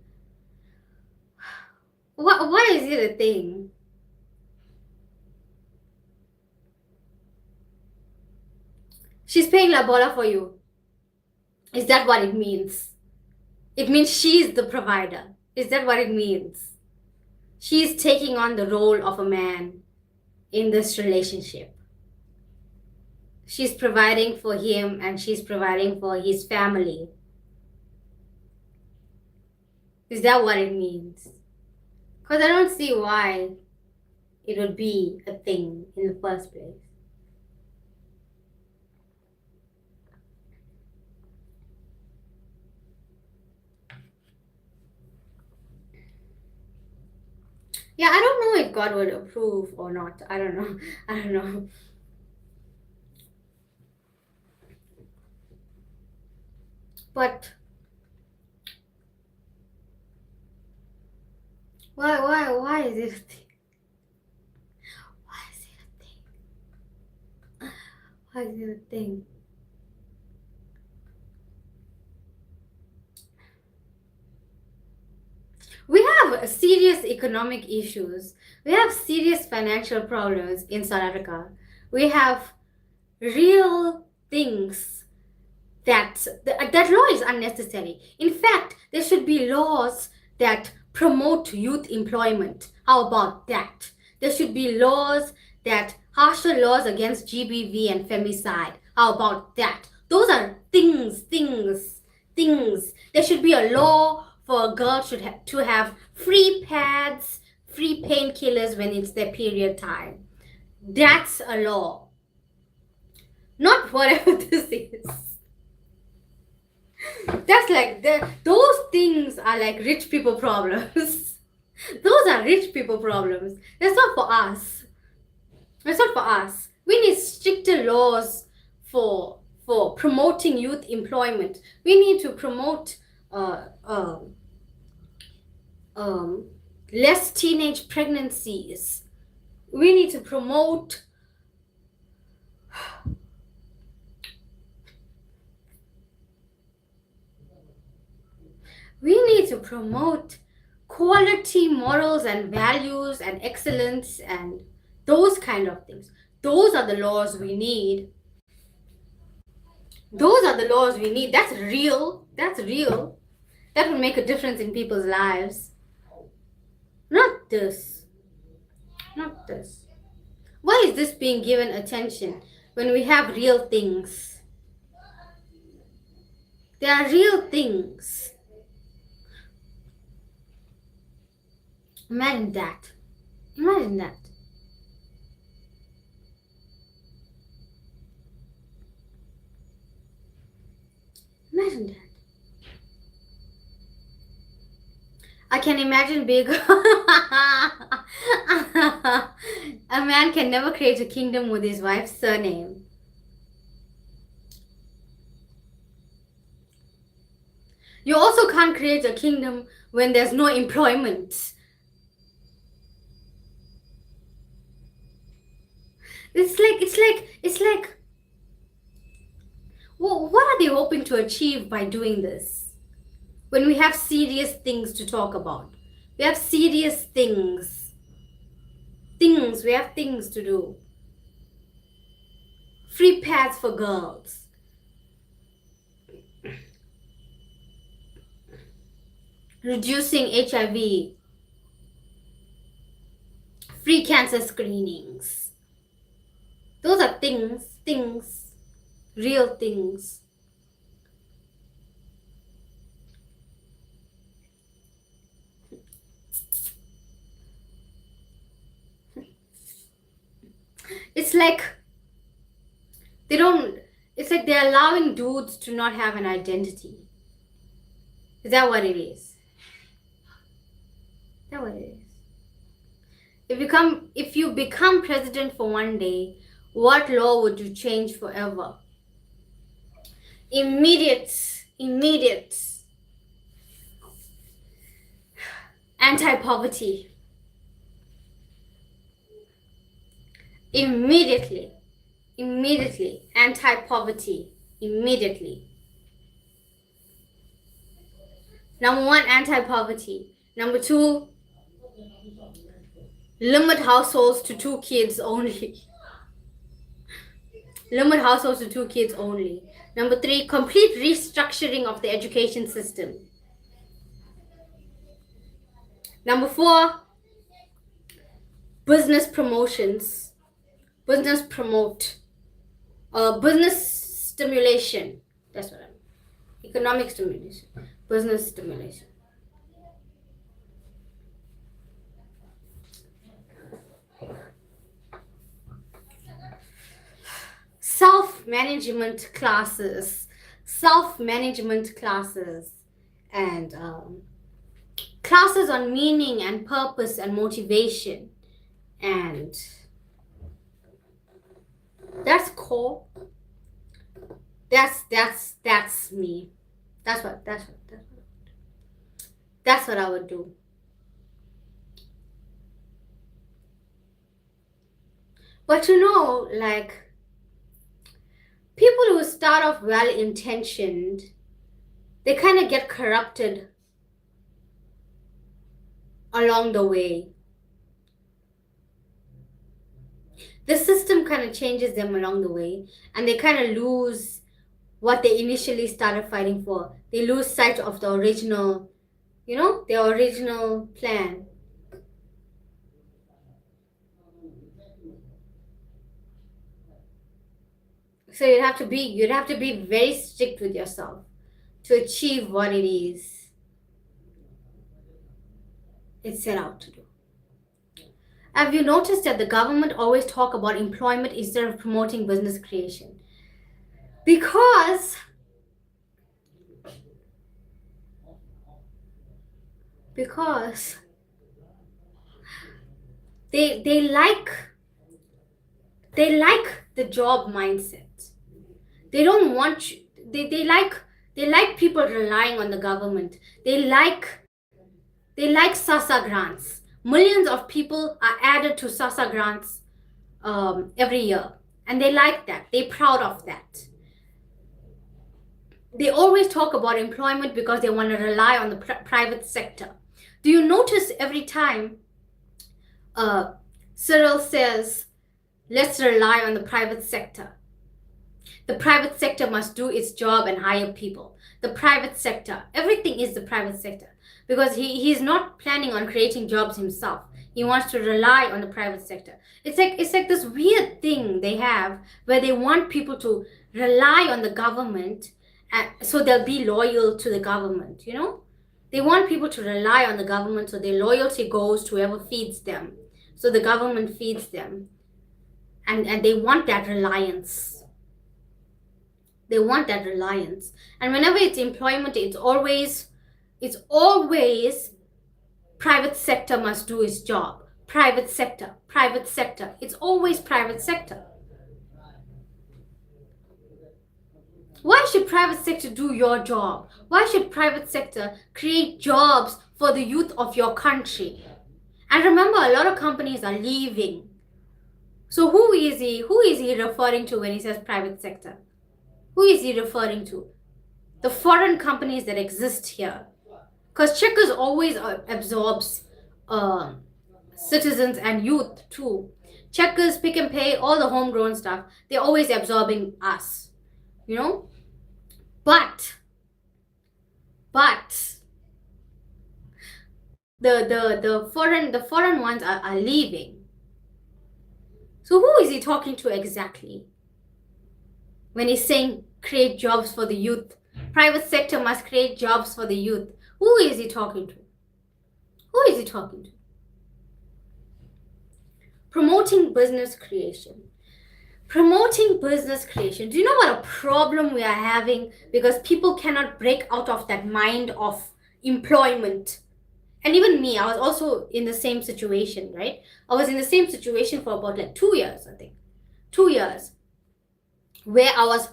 Speaker 1: Why is it a thing? She's paying la bola for you. Is that what it means? It means she's the provider. Is that what it means? She's taking on the role of a man in this relationship. She's providing for him and she's providing for his family. Is that what it means? Because I don't see why it would be a thing in the first place. Yeah, I don't know if God would approve or not. I don't know. I don't know. But why is it a thing? Why is it a thing? Why is it a thing? We have serious economic issues. We have serious financial problems in South Africa. We have real things that law is unnecessary. In fact, there should be laws that promote youth employment. How about that? There should be laws that harsher laws against GBV and femicide. How about that? Those are things. There should be a law for a girl to have free pads, free painkillers when it's their period time. That's a law. Not whatever this is. That's like those things are like rich people problems. Those are rich people problems. That's not for us. That's not for us. We need stricter laws for promoting youth employment. We need to promote less teenage pregnancies. We need to promote quality morals and values and excellence and those kind of things. Those are the laws we need. Those are the laws we need. That's real. That's real. That will make a difference in people's lives. Not this. Not this. Why is this being given attention when we have real things? There are real things. Imagine that. Imagine that. Imagine that. I can imagine big. A man can never create a kingdom with his wife's surname. You also can't create a kingdom when there's no employment. It's like, well, what are they hoping to achieve by doing this? When we have serious things to talk about. We have serious things. We have things to do. Free pads for girls. Reducing HIV. Free cancer screenings. Those are things, real things. It's like it's like they're allowing dudes to not have an identity. Is that what it is? Is that what it is? If you become president for one day, what law would you change forever? Immediate anti-poverty. Immediately anti-poverty. Immediately. Number 1, anti-poverty. Number 2, limit households to 2 kids only. Limit households to 2 kids only. Number 3, complete restructuring of the education system. Number 4, business promotions. Business stimulation. That's what I mean. Economic stimulation. Business stimulation. Self-management classes, and classes on meaning and purpose and motivation, and that's cool. That's me. That's what I would do. But like, people who start off well-intentioned, they kind of get corrupted along the way. The system kind of changes them along the way, and they kind of lose what they initially started fighting for. They lose sight of the original, their original plan. So you'd have to be very strict with yourself to achieve what it is it's set out to do. Have you noticed that the government always talk about employment instead of promoting business creation? Because they like the job mindset. They don't want you, they like people relying on the government. They like SASA grants. Millions of people are added to SASA grants every year, and they like that. They're proud of that. They always talk about employment because they want to rely on the private sector. Do you notice every time Cyril says, let's rely on the private sector? The private sector must do its job and hire people. The private sector, everything is the private sector. Because he's not planning on creating jobs himself. He wants to rely on the private sector. It's like this weird thing they have where they want people to rely on the government, so they'll be loyal to the government, They want people to rely on the government, so their loyalty goes to whoever feeds them. So the government feeds them. And they want that reliance. They want that reliance. And whenever it's employment, it's always private sector must do its job. Private sector, private sector. It's always private sector. Why should private sector do your job? Why should private sector create jobs for the youth of your country? And remember, a lot of companies are leaving. So who is he referring to when he says private sector? Who is he referring to? The foreign companies that exist here. Because Checkers always absorbs citizens and youth too. Checkers, Pick and Pay, all the homegrown stuff, they're always absorbing us. You know? But the foreign ones are leaving. So who is he talking to exactly? When he's saying create jobs for the youth, private sector must create jobs for the youth. Who is he talking to? Who is he talking to? Promoting business creation. Promoting business creation. Do you know what a problem we are having? Because people cannot break out of that mind of employment. And even me, I was also in the same situation, right? I was in the same situation for about like 2 years, I think. 2 years. Where I was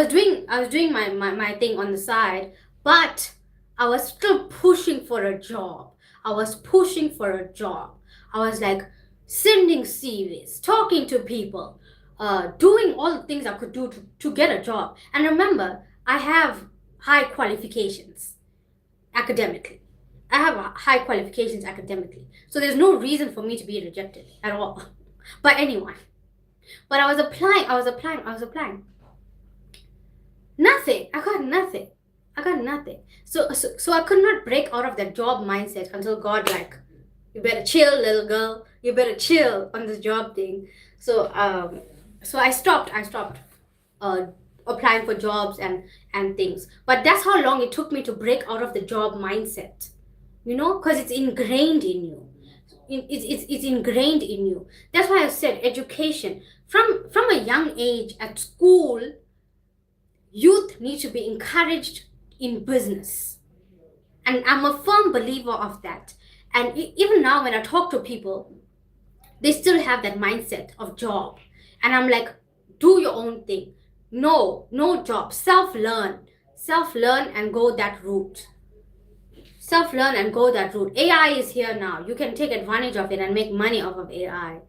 Speaker 1: doing my thing on the side, but I was still pushing for a job. I was pushing for a job. I was like sending CVs, talking to people, doing all the things I could do to get a job. And remember, I have high qualifications academically. I have high qualifications academically. So there's no reason for me to be rejected at all by anyone. But I was applying. Nothing. I got nothing. So I could not break out of that job mindset until God like, you better chill, little girl. You better chill on this job thing. So I stopped applying for jobs and things. But that's how long it took me to break out of the job mindset. You know, because it's ingrained in you. It's ingrained in you. That's why I said education. From a young age at school, youth need to be encouraged in business. And I'm a firm believer of that. And even now when I talk to people, they still have that mindset of job. And I'm like, do your own thing. No job. Self-learn and go that route. Self-learn and go that route. AI is here now. You can take advantage of it and make money off of AI.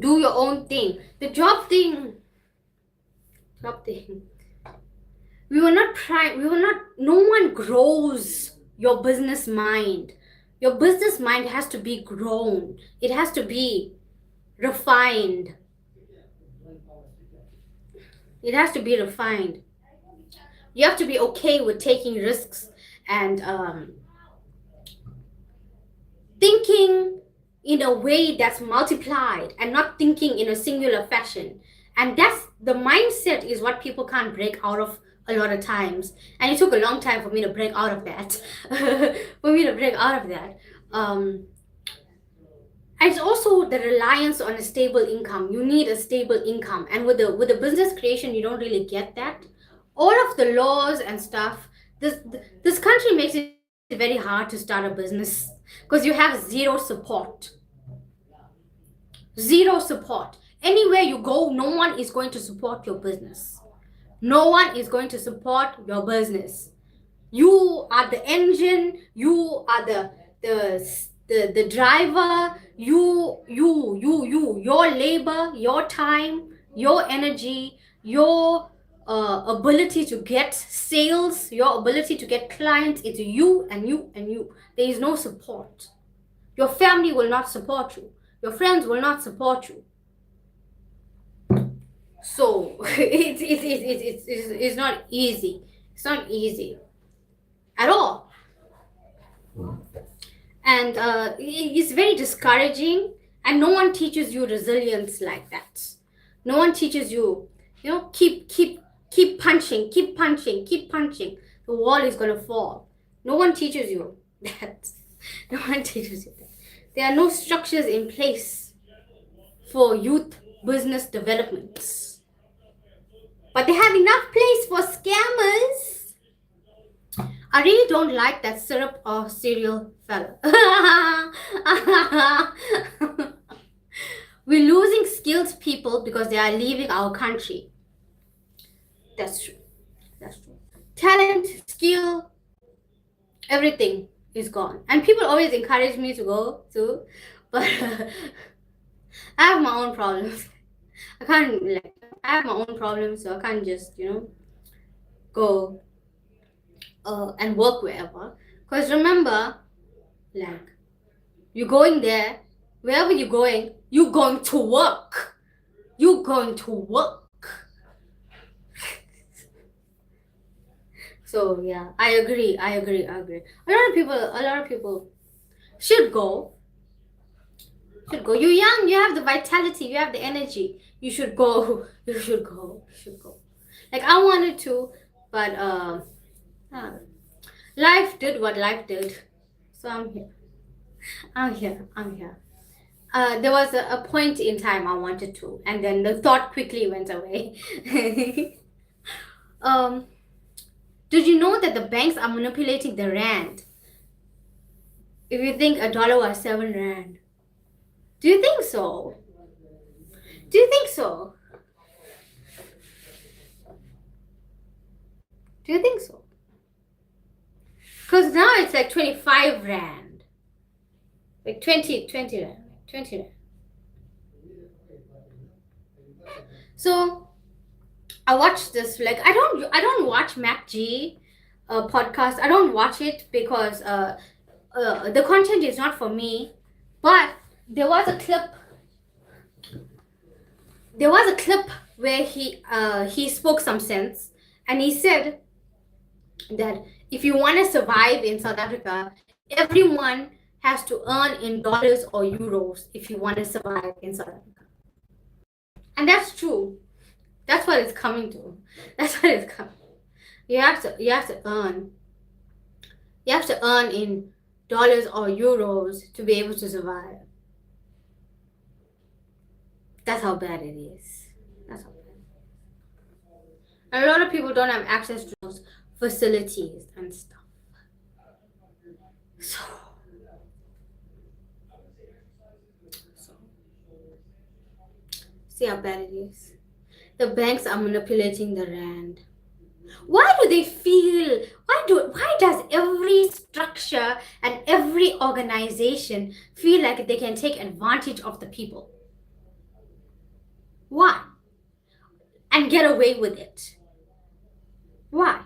Speaker 1: Do your own thing. The job thing. No one grows your business mind. Your business mind has to be grown. It has to be refined. It has to be refined. You have to be okay with taking risks and thinking in a way that's multiplied and not thinking in a singular fashion. And that's the mindset is what people can't break out of a lot of times. And it took a long time for me to break out of that. And it's also the reliance on a stable income. You need a stable income. And with the business creation, you don't really get that. All of the laws and stuff, this country makes it very hard to start a business because you have zero support. Zero support. Anywhere you go, no one is going to support your business. No one is going to support your business. You are the engine. You are the driver. Your labor, your time, your energy, your ability to get sales, your ability to get clients. It's you and you and you. There is no support. Your family will not support you. Your friends will not support you. So it's not easy. It's not easy at all. And it's very discouraging, and no one teaches you resilience like that. No one teaches you, keep punching. The wall is gonna fall. No one teaches you that. No one teaches you that. There are no structures in place for youth business developments. But they have enough place for scammers. I really don't like that syrup or cereal fella. We're losing skilled people because they are leaving our country. That's true. That's true. Talent, skill, everything is gone. And people always encourage me to go too, but I have my own problems. I can't, like, I have my own problems, so I can't just, go and work wherever. Because remember, like, you're going there, wherever you're going to work. You're going to work. So yeah, I agree. A lot of people should go. You're young, you have the vitality, you have the energy. You should go. You should go. Like, I wanted to, but life did what life did. So I'm here. There was a point in time I wanted to, and then the thought quickly went away. Did you know that the banks are manipulating the rand? If you think a dollar was 7 rand. Do you think so? Because now it's like 25 rand. Like 20 rand. 20 rand. So I watched this, like, I don't watch MacG podcast. I don't watch it because the content is not for me. But there was a clip where he spoke some sense, and he said that if you want to survive in South Africa, everyone has to earn in dollars or euros if you want to survive in South Africa. And that's true. That's what it's coming to. You have to earn. You have to earn in dollars or euros to be able to survive. That's how bad it is. And a lot of people don't have access to those facilities and stuff. So see how bad it is. The banks are manipulating the rand. Why does every structure and every organization feel like they can take advantage of the people? Why? And get away with it? Why?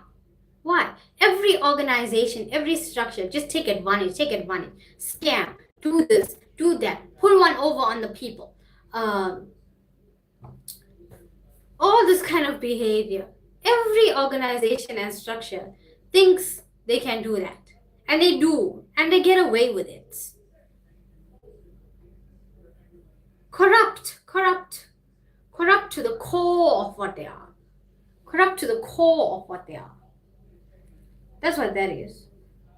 Speaker 1: Every organization, every structure, just take advantage, scam, do this, do that, put one over on the people. All this kind of behavior. Every organization and structure thinks they can do that. And they do. And they get away with it. Corrupt to the core of what they are. That's what that is.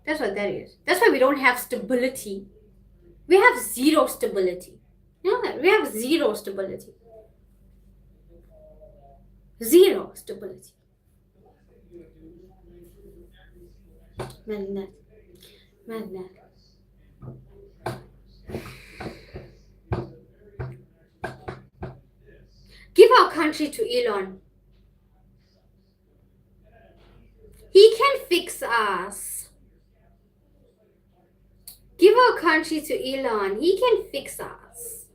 Speaker 1: That's why we don't have stability. We have zero stability. You know that? We have zero stability. Madness. Give our country to Elon. He can fix us. Give our country to Elon. He can fix us.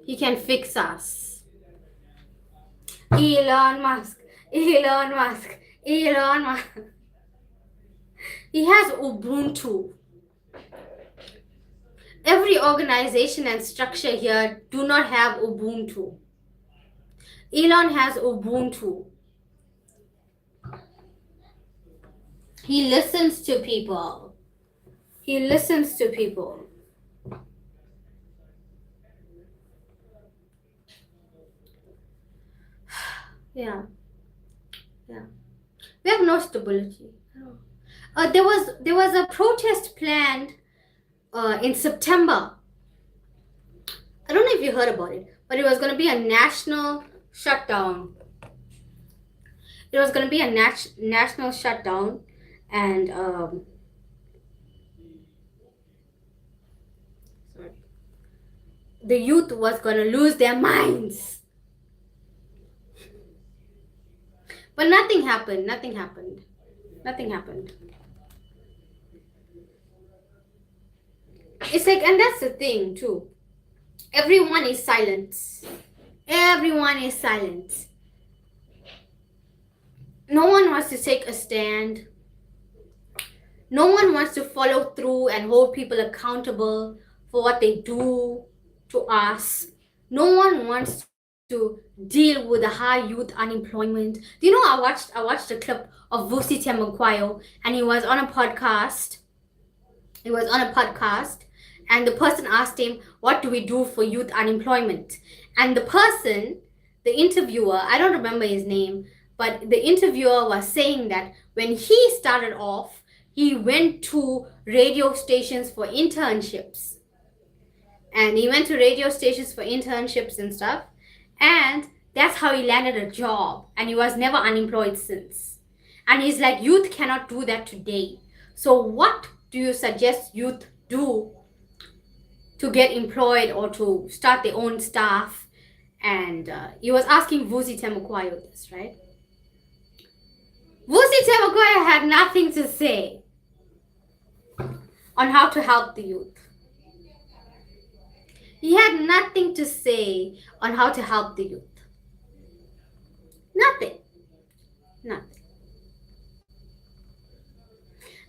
Speaker 1: He can fix us. Elon Musk. He has Ubuntu. Every organization and structure here do not have Ubuntu. Elon has Ubuntu. He listens to people. Yeah. We have no stability. There was a protest planned in September. I don't know if you heard about it, but it was going to be a national shutdown. It was going to be a national shutdown, and the youth was going to lose their minds. But nothing happened. Nothing happened. Nothing happened. It's like, and that's the thing too. Everyone is silent. Everyone is silent. No one wants to take a stand. No one wants to follow through and hold people accountable for what they do to us. No one wants to deal with the high youth unemployment. Do you know, I watched a clip of MUKBANG, and he was on a podcast. And the person asked him, what do we do for youth unemployment? And the interviewer, I don't remember his name, but the interviewer was saying that when he started off, he went to radio stations for internships. And he went to radio stations for internships and stuff. And that's how he landed a job. And he was never unemployed since. And he's like, youth cannot do that today. So what do you suggest youth do to get employed or to start their own stuff? And he was asking MUKBANG this, right? MUKBANG had nothing to say on how to help the youth. He had nothing to say on how to help the youth. Nothing. Nothing.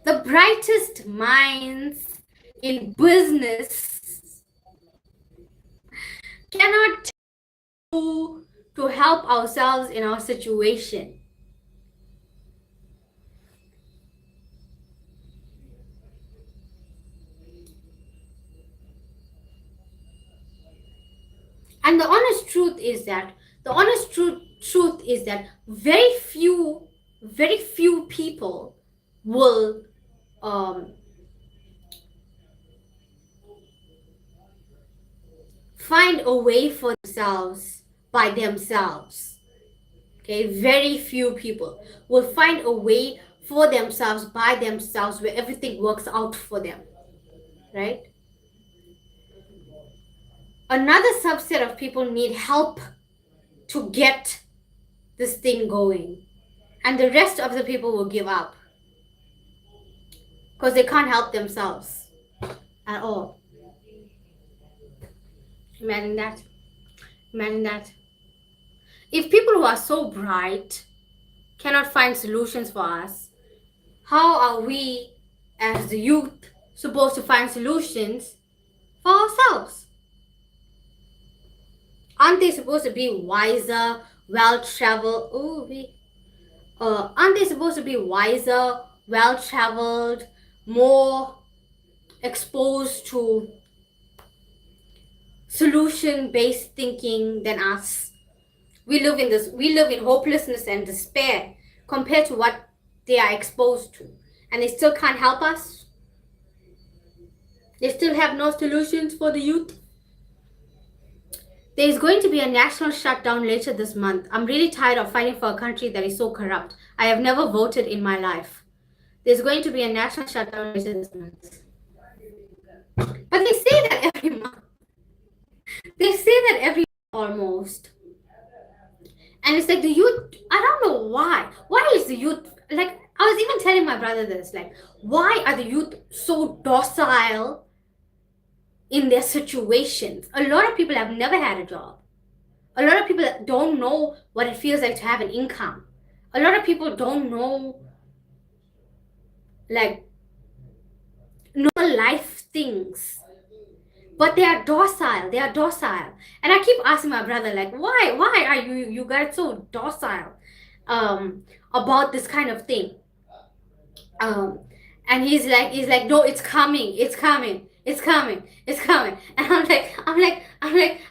Speaker 1: The brightest minds in business cannot do to help ourselves in our situation. And the honest truth is that very few people will find a way for themselves by themselves. Okay, very few people will find a way for themselves by themselves where everything works out for them, right? Another subset of people need help to get this thing going, and the rest of the people will give up because they can't help themselves at all. Imagine that. Imagine that. If people who are so bright cannot find solutions for us, how are we as the youth supposed to find solutions for ourselves? Aren't they supposed to be wiser, well-traveled? Aren't they supposed to be wiser, well-traveled, more exposed to solution-based thinking than us? We live in hopelessness and despair compared to what they are exposed to, and they still can't help us. They still have no solutions for the youth. There is going to be a national shutdown later this month. I'm really tired of fighting for a country that is so corrupt. I have never voted in my life. There's going to be a national shutdown later this month. But they say that every month. They say that every month almost. And it's like the youth, I don't know why. Why is the youth, like, I was even telling my brother this, like, why are the youth so docile in their situations? A lot of people have never had a job. A lot of people don't know what it feels like to have an income. A lot of people don't know, like, normal life things. But they are docile. They are docile. And I keep asking my brother, like, why are you guys so docile about this kind of thing? And he's like, no, it's coming. And I'm like,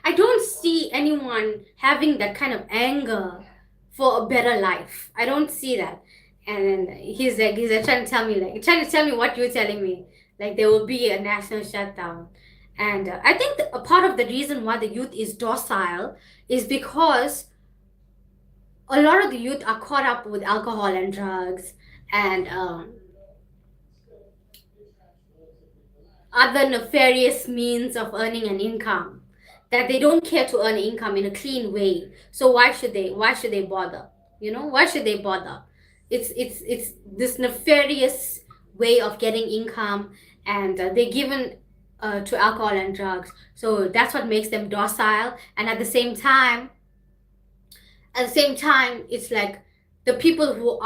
Speaker 1: I don't see anyone having that kind of anger for a better life. I don't see that. And then he's like trying to tell me what you're telling me. Like, there will be a national shutdown. And I think a part of the reason why the youth is docile is because a lot of the youth are caught up with alcohol and drugs and other nefarious means of earning an income, that they don't care to earn income in a clean way. So why should they bother? Why should they bother? It's this nefarious way of getting income, and they're given to alcohol and drugs. So that's what makes them docile. And at the same time it's like the people who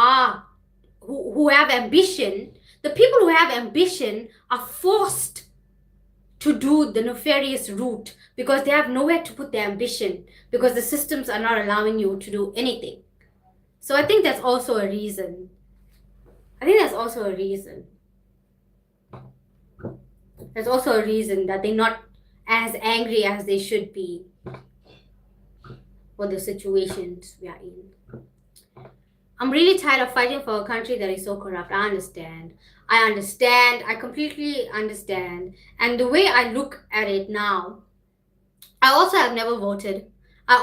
Speaker 1: have ambition, the people who have ambition are forced to do the nefarious route because they have nowhere to put their ambition, because the systems are not allowing you to do anything. So I think that's also a reason. There's also a reason that they're not as angry as they should be for the situations we are in. I'm really tired of fighting for a country that is so corrupt. I understand. I completely understand. And the way I look at it now, I also have never voted. I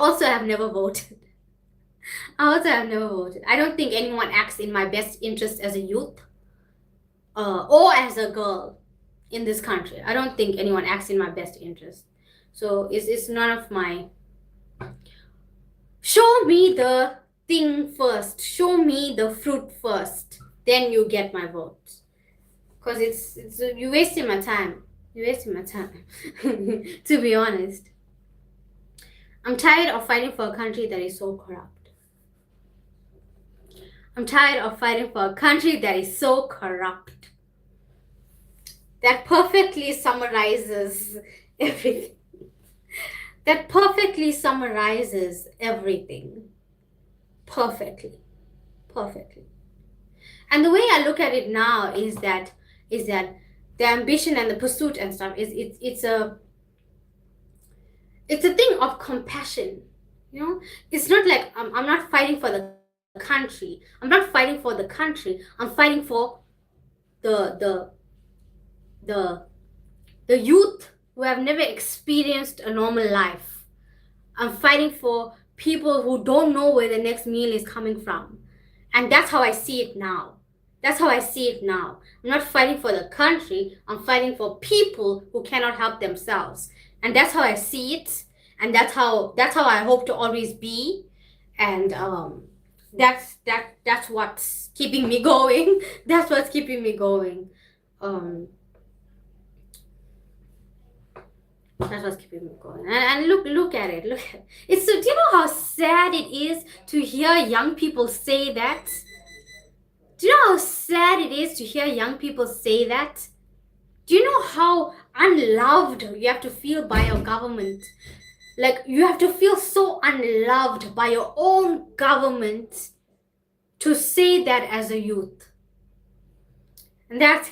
Speaker 1: don't think anyone acts in my best interest as a youth or as a girl in this country. I don't think anyone acts in my best interest. So it's none of my... Show me the thing first. Show me the fruit first. Then you get my vote. Because it's you're wasting my time. To be honest. I'm tired of fighting for a country that is so corrupt. That perfectly summarizes everything. Perfectly. And the way I look at it now is that the ambition and the pursuit and stuff it's a thing of compassion. It's not like I'm not fighting for the country. I'm fighting for the youth who have never experienced a normal life. I'm fighting for people who don't know where the next meal is coming from. And that's how I see it now. I'm not fighting for the country. I'm fighting for people who cannot help themselves. And that's how I see it. And that's how I hope to always be. And that's what's keeping me going. And look at it. It's, do you know how sad it is to hear young people say that? Do you know how sad it is to hear young people say that? Do you know how unloved you have to feel by your government? Like, you have to feel so unloved by your own government to say that as a youth. And that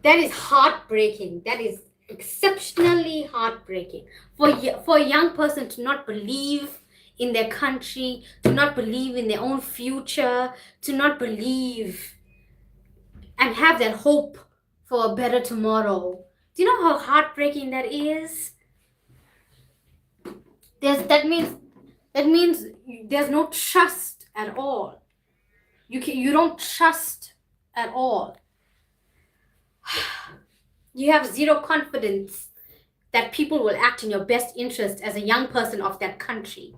Speaker 1: is heartbreaking. That is exceptionally heartbreaking. For a young person to not believe in their country, to not believe in their own future, to not believe and have that hope for a better tomorrow. Do you know how heartbreaking that is? That means there's no trust at all. You don't trust at all. You have zero confidence that people will act in your best interest as a young person of that country.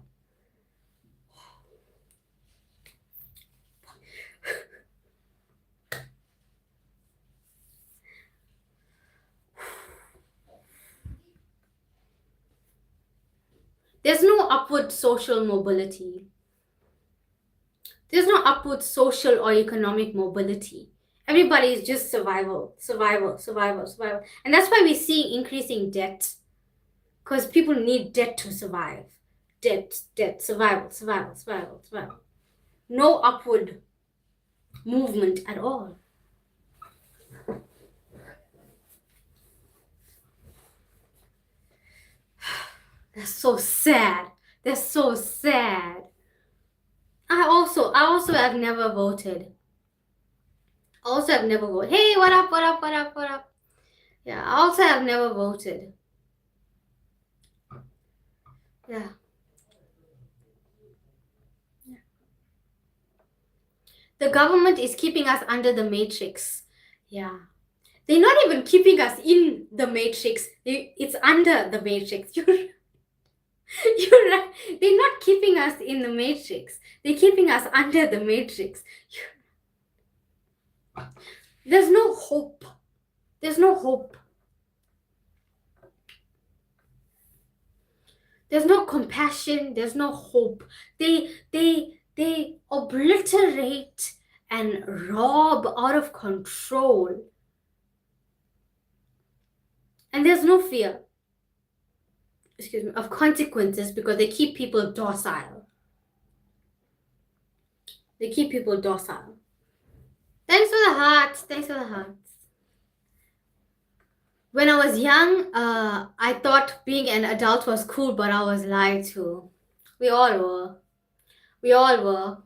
Speaker 1: There's no upward social mobility. There's no upward social or economic mobility. Everybody is just survival. And that's why we see increasing debt. Because people need debt to survive. Debt, survival. No upward movement at all. That's so sad. I also have never voted. Hey, what up? Yeah, I also have never voted. Yeah. The government is keeping us under the matrix. Yeah. They're not even keeping us in the matrix. It's under the matrix. You're right. They're not keeping us in the matrix. They're keeping us under the matrix. There's no hope. There's no hope. There's no compassion. There's no hope. They obliterate and rob out of control. And there's no fear, excuse me, of consequences because they keep people docile. They keep people docile. Thanks for the hearts. Thanks for the hearts. When I was young, I thought being an adult was cool, but I was lied to. We all were. We all were.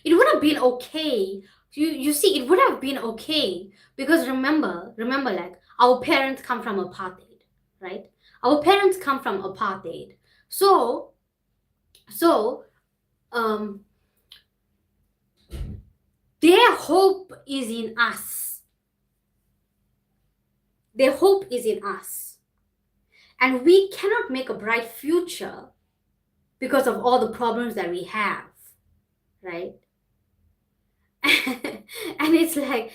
Speaker 1: It would have been okay. You see, it would have been okay because remember, like our parents come from apartheid, right? Our parents come from apartheid. So, their hope is in us. Their hope is in us. And we cannot make a bright future because of all the problems that we have, right? And it's like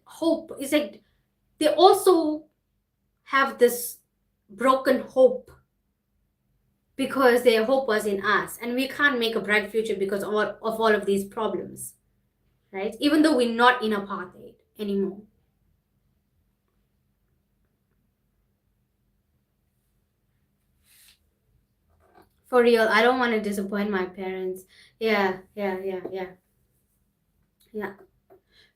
Speaker 1: hope. It's like they also have this broken hope because their hope was in us, and we can't make a bright future because of all of these problems, right? Even though we're not in apartheid anymore. For real, I don't want to disappoint my parents. Yeah.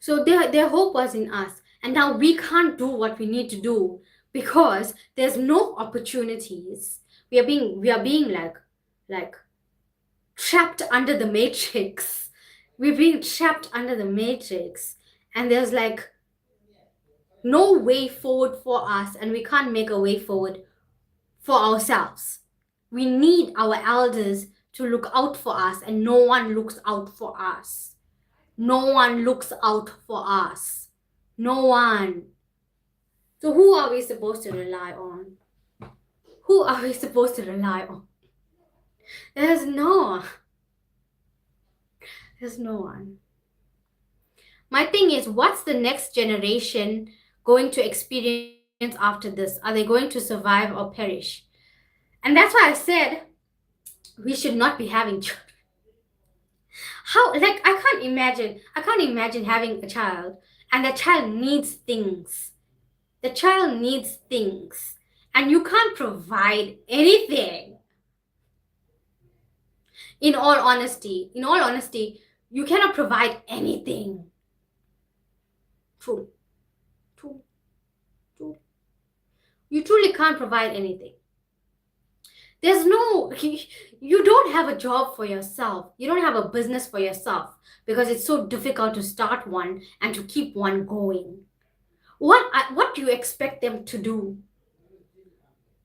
Speaker 1: So their hope was in us, and now we can't do what we need to do because there's no opportunities. We are being like trapped under the matrix. We're being trapped under the matrix, and there's like no way forward for us, and we can't make a way forward for ourselves. We need our elders to look out for us, and no one looks out for us. No one looks out for us. No one. So who are we supposed to rely on? Who are we supposed to rely on? There's no one. My thing is, what's the next generation going to experience after this? Are they going to survive or perish? And that's why I said we should not be having children. How, like, I can't imagine having a child, and the child needs things. The child needs things, and you can't provide anything. In all honesty, you cannot provide anything. True. You truly can't provide anything. There's no, you don't have a job for yourself. You don't have a business for yourself because it's so difficult to start one and to keep one going. What do you expect them to do?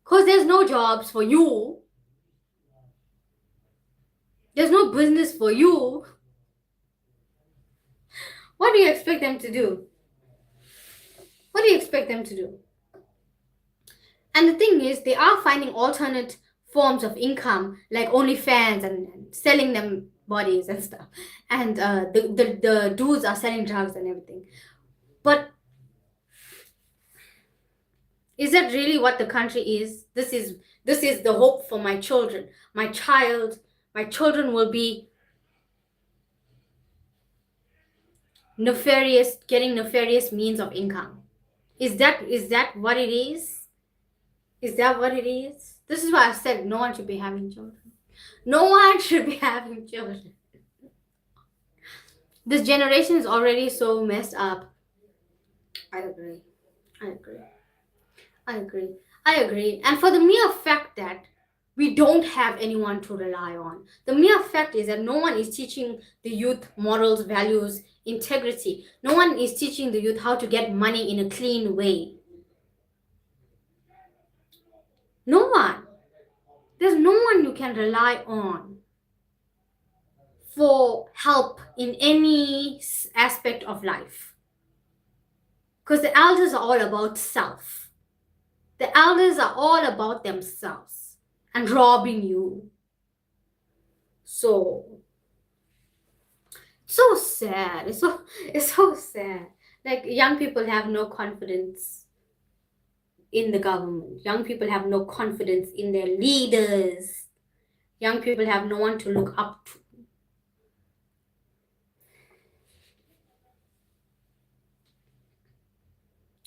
Speaker 1: Because there's no jobs for you. There's no business for you. What do you expect them to do? What do you expect them to do? And the thing is, they are finding alternate forms of income, like OnlyFans and selling them bodies and stuff. And the dudes are selling drugs and everything. But is that really what the country is? This is the hope for my children. My children will be getting nefarious means of income. Is that what it is? Is that what it is? This is why I said no one should be having children. No one should be having children. This generation is already so messed up. I agree. And for the mere fact that we don't have anyone to rely on, the mere fact is that no one is teaching the youth morals, values, integrity. No one is teaching the youth how to get money in a clean way. No one. There's no one you can rely on. for help in any aspect of life. Because the elders are all about self. The elders are all about themselves and robbing you. So sad. It's so sad. Like, young people have no confidence in the government. Young people have no confidence in their leaders. Young people have no one to look up to.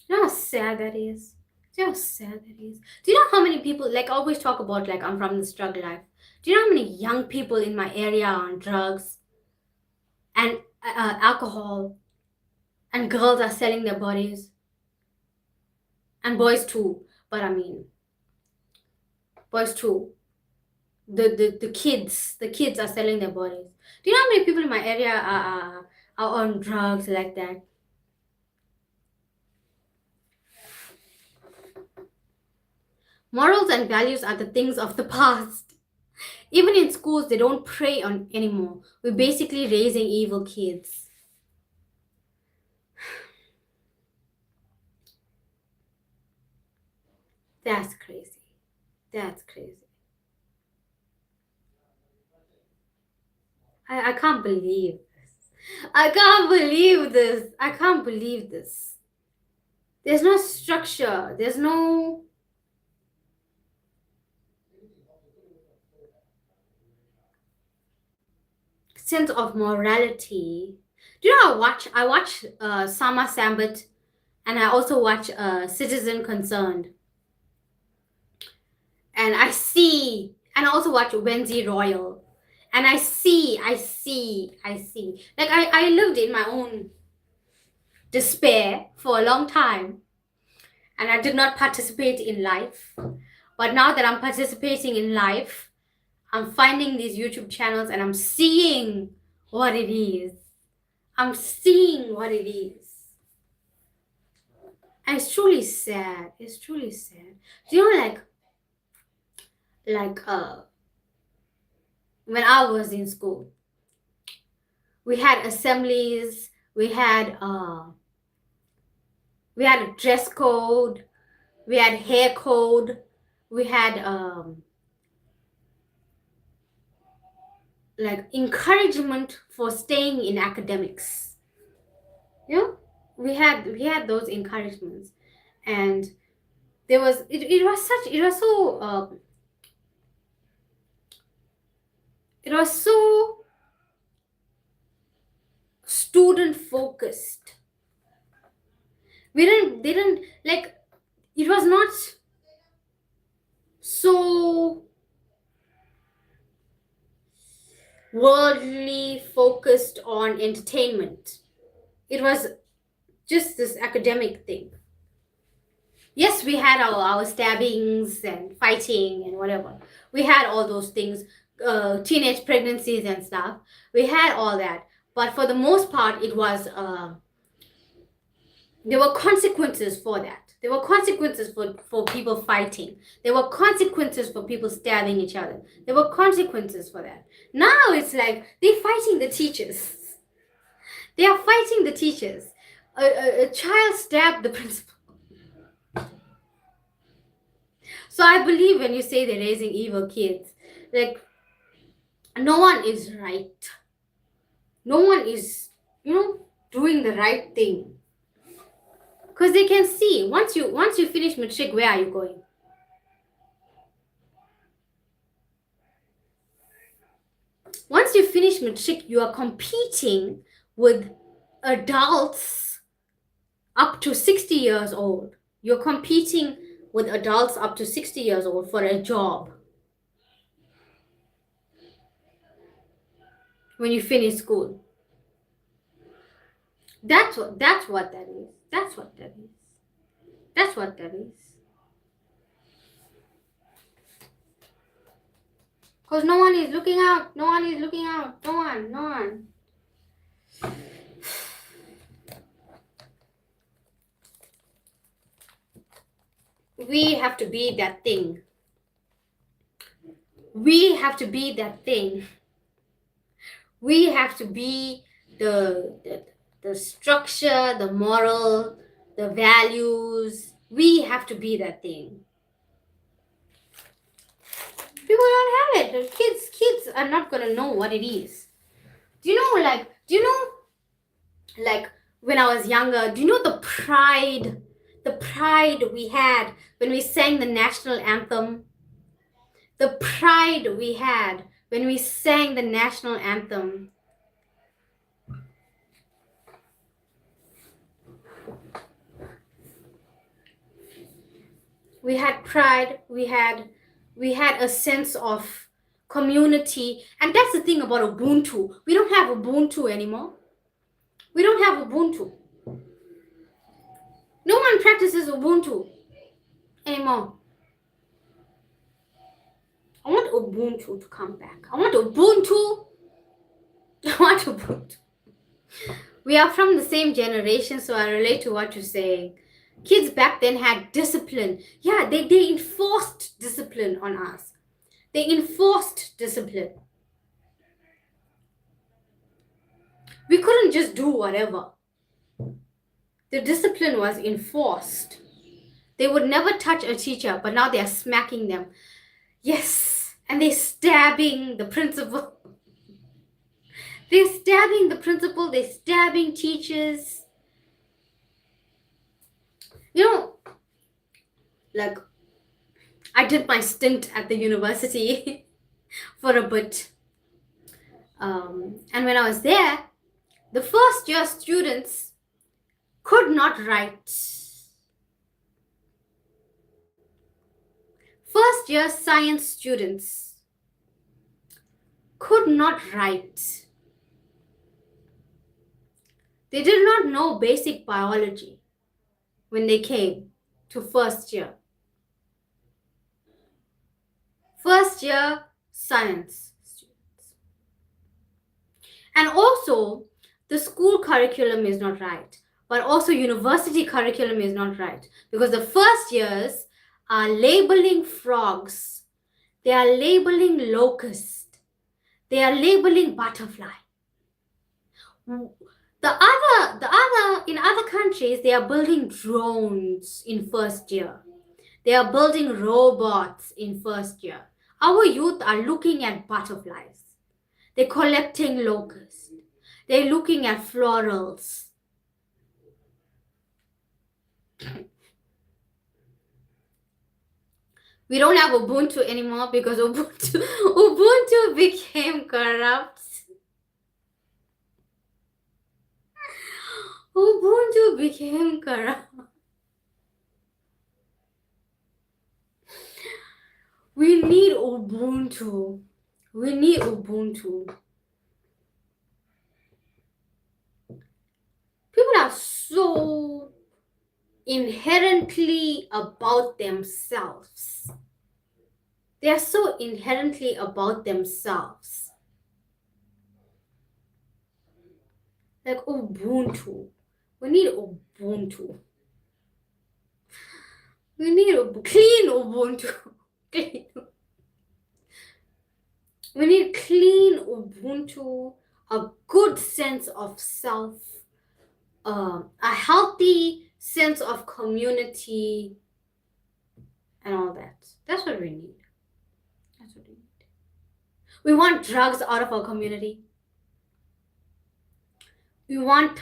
Speaker 1: You know how sad that is? Do you know how sad that is? Do you know how many people, like, I always talk about, like, I'm from the struggle life. Do you know how many young people in my area are on drugs and alcohol, and girls are selling their bodies, and boys too? But I mean, boys too. The kids are selling their bodies. Do you know how many people in my area are on drugs like that? Morals and values are the things of the past. Even in schools, they don't pray on anymore. We're basically raising evil kids. That's crazy. That's crazy. I can't believe this. I can't believe this. I can't believe this. There's no structure. There's no sense of morality. Do you know I watch Sama Sambit, and I also watch Citizen Concerned. And I also watch Wendy Royal. And I see. Like, I lived in my own despair for a long time. And I did not participate in life. But now that I'm participating in life, I'm finding these YouTube channels and I'm seeing what it is. I'm seeing what it is. And it's truly sad. It's truly sad. Do you know, like when I was in school, we had assemblies, we had a dress code, we had hair code, we had like encouragement for staying in academics. You know, we had those encouragements, and there was it was so student focused. They didn't like, it was not so worldly focused on entertainment. It was just this academic thing. Yes, we had our stabbings and fighting and whatever. We had all those things, teenage pregnancies and stuff. We had all that. But for the most part, it was there were consequences for that. There were consequences for people fighting. There were consequences for people stabbing each other. There were consequences for that. Now it's like they're fighting the teachers. They are fighting the teachers. A child stabbed the principal. So I believe when you say they're raising evil kids, like, no one is right. No one is, doing the right thing. Because they can see, once you finish matric, where are you going? Once you finish matric, you are competing with adults up to 60 years old. You're competing with adults up to 60 years old for a job. When you finish school. That's what that is. That's what that is. That's what that is. Because no one is looking out. No one is looking out. No one. We have to be that thing. We have to be that thing. We have to be the structure, the moral, the values. We have to be that thing. People don't have it. Kids are not gonna know what it is. Do you know, like when I was younger, do you know the pride we had when we sang the national anthem? The pride we had when we sang the national anthem. We had pride, we had a sense of community. And that's the thing about Ubuntu. We don't have Ubuntu anymore. We don't have Ubuntu. No one practices Ubuntu anymore. I want Ubuntu to come back. I want Ubuntu. I want Ubuntu. We are from the same generation, so I relate to what you're saying. Kids back then had discipline. Yeah, they enforced discipline on us. They enforced discipline. We couldn't just do whatever. The discipline was enforced. They would never touch a teacher, but now they are smacking them. Yes, and they're stabbing the principal. They're stabbing the principal, they're stabbing teachers. You know, like, I did my stint at the university for a bit. And when I was there, the first year students could not write. First year science students could not write. They did not know basic biology when they came to first year. First year science students. And also, the school curriculum is not right, but also university curriculum is not right, because the first years are labeling frogs, they are labeling locust, they are labeling butterfly. In other countries, they are building drones in first year. They are building robots in first year. Our youth are looking at butterflies. They're collecting locusts. They're looking at florals. We don't have Ubuntu anymore because Ubuntu became corrupt. Ubuntu became corrupt. We need Ubuntu. We need Ubuntu. People are so inherently about themselves. They are so inherently about themselves. Like Ubuntu. We need Ubuntu. We need clean Ubuntu. Clean. We need clean Ubuntu, a good sense of self, a healthy sense of community, and all that. That's what we need. That's what we need. We want drugs out of our community. We want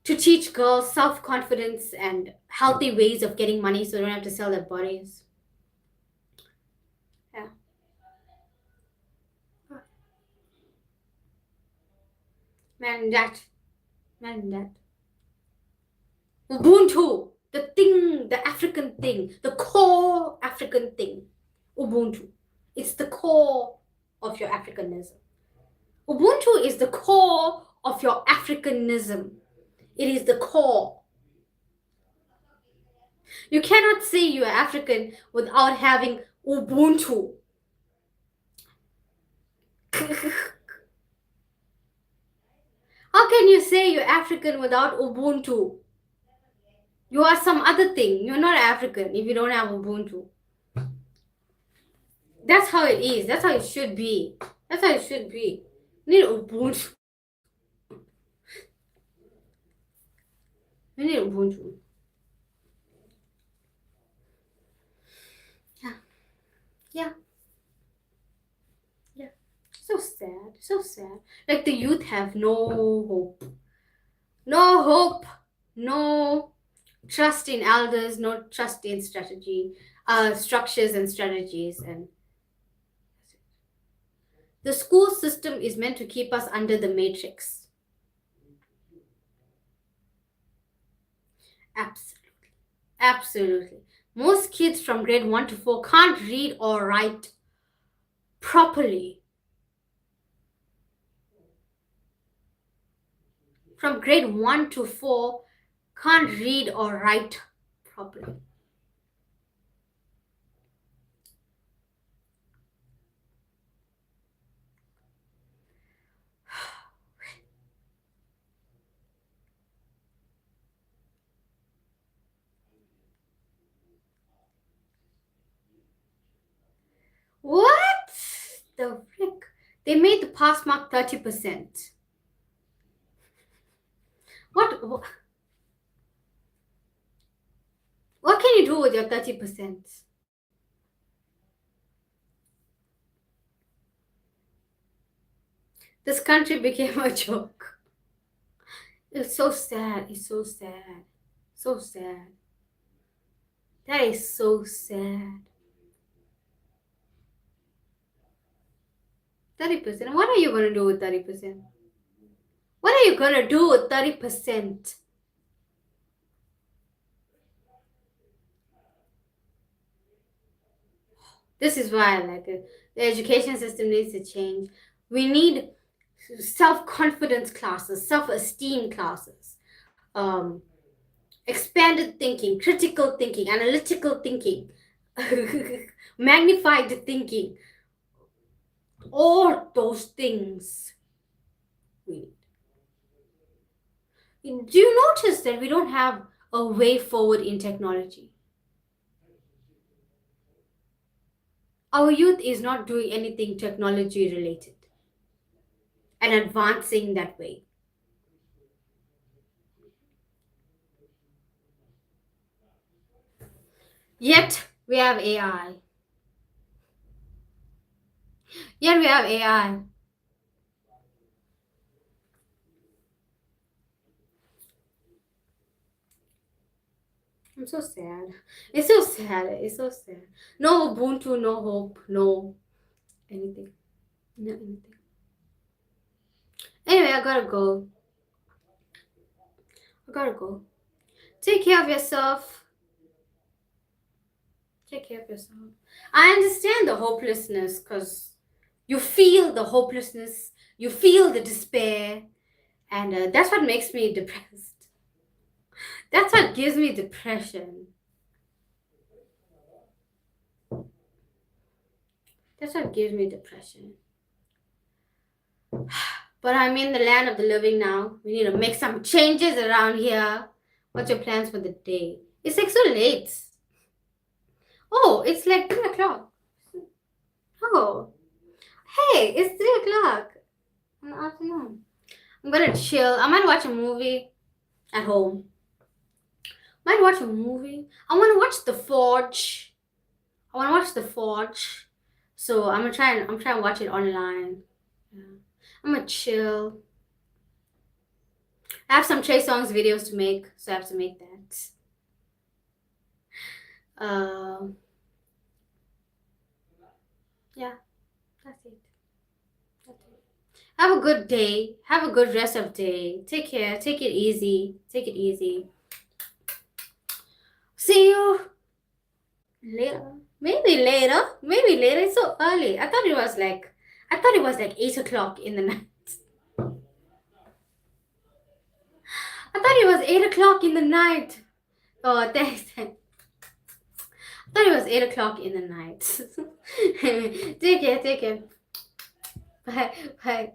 Speaker 1: to teach girls self-confidence and healthy ways of getting money so they don't have to sell their bodies. Yeah. Man, that. Ubuntu, the thing, the African thing, the core African thing. Ubuntu. It's the core of your Africanism. Ubuntu is the core of your Africanism. It is the core. You cannot say you are African without having Ubuntu. How can you say you're African without Ubuntu? You are some other thing. You're not African if you don't have Ubuntu. That's how it is. That's how it should be. That's how it should be. We need Ubuntu. We need Ubuntu. Yeah. Yeah. Yeah. So sad. So sad. Like the youth have no hope. No hope. No trust in elders. No trust in structures and strategies. And the school system is meant to keep us under the matrix. Absolutely. Absolutely. Most kids from grade 1 to 4 can't read or write properly. From grade 1 to 4 can't read or write properly. What the frick? They made the pass mark 30%. What can you do with your 30%? This country became a joke. It's so sad. It's so sad. So sad. That is so sad. 30%. What are you gonna do with 30%? What are you gonna do with 30%? This is why the education system needs to change. We need self-confidence classes, self-esteem classes, expanded thinking, critical thinking, analytical thinking, magnified thinking. All those things we need. Do you notice that we don't have a way forward in technology? Our youth is not doing anything technology related and advancing that way. Yet we have AI. Yet we have AI. I'm so sad. It's so sad. It's so sad. No Ubuntu, no hope, no anything. No anything. Anyway, I gotta go. Take care of yourself. Take care of yourself. I understand the hopelessness because you feel the hopelessness, you feel the despair, and that's what makes me depressed. That's what gives me depression. That's what gives me depression. But I'm in the land of the living now. We need to make some changes around here. What's your plans for the day? It's like so late. Oh, it's like 3 o'clock. Oh, hey, it's 3 o'clock in the afternoon. I'm gonna chill. I might watch a movie at home. I want to watch The Forge. So I'm trying to watch it online. Yeah. I'm gonna chill. I have some Trey Songz videos to make, so I have to make that. Yeah, that's it. Have a good day. Have a good rest of day. Take care. Take it easy. See you later. Maybe later. It's so early. I thought it was like 8 o'clock in the night. I thought it was 8 o'clock in the night. Oh, thanks. I thought it was 8 o'clock in the night. Take care. Bye.